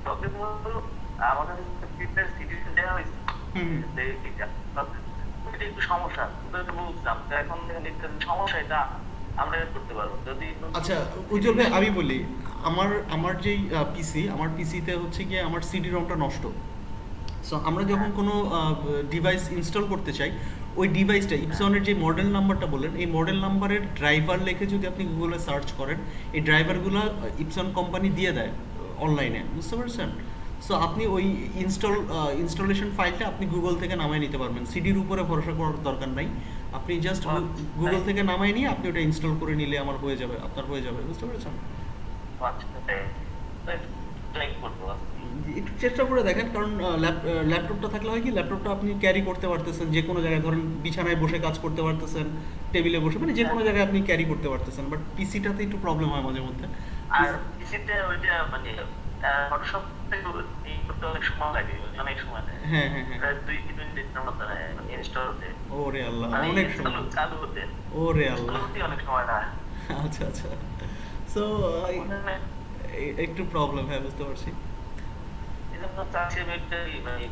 প্রবলেম হলো আমাদের প্রিন্টার সিডি দেওয়া হয়েছে, এটা একটু সমস্যা বলছিলাম। এখন সমস্যা এটা আমরা করতে পারবো যদি। আচ্ছা উজ্জ্বল ভাই আমি বলি, আমার যেই পিসি, আমার পিসিতে হচ্ছে গিয়ে আমার সিডি রমটা নষ্ট। সো আমরা যখন কোনো ডিভাইস ইনস্টল করতে চাই, ওই ডিভাইসটা ইপসনের যে মডেল নাম্বারটা বললেন, এই মডেল নাম্বারের ড্রাইভার লিখে যদি আপনি গুগলে সার্চ করেন, এই ড্রাইভারগুলো ইপসন কোম্পানি দিয়ে দেয় অনলাইনে, বুঝতে পারছেন? সো আপনি ওই ইনস্টলেশন ফাইলটা আপনি গুগল থেকে নামায় নিতে পারবেন, সিডির উপরে ভরসা করার দরকার নাই। আপনি জাস্ট গুগল থেকে নামায় নিয়ে আপনি ওটা ইনস্টল করে নিলে আপনার হয়ে যাবে, বুঝতে পেরেছেন? ট্রাই করবো। একটু চেষ্টা করে দেখেন, কারণ ল্যাপটপটা থাকলে হয় কি, ল্যাপটপটা আপনি ক্যারি করতে পারতেছেন যে কোনো জায়গায়, ধরেন বিছানায় বসে কাজ করতে পারতেছেন, টেবিলে বসে, মানে যে কোনো জায়গায় আপনি ক্যারি করতে পারতেছেন। বাট পিসিটাতে একটু প্রবলেম হয় মাঝে মধ্যে। আর পিসিতে ওইটা মানে ফটোশপ এই করতে অনেক সময় লাগে, অনেক সময় লাগে। হ্যাঁ হ্যাঁ হ্যাঁ, প্রায় 2-3 দিনের মতো লাগে ইনস্টল হতে, ওরে আল্লাহ, মানে অনেক install সময়, চালু হতে, ওরে install আল্লাহ। হতে অনেক সময় লাগে। আচ্ছা আচ্ছা, সো একটু প্রবলেম, হ্যাঁ বুঝতে পারছি। এজন্য চাচ্ছি আমি একটা মানে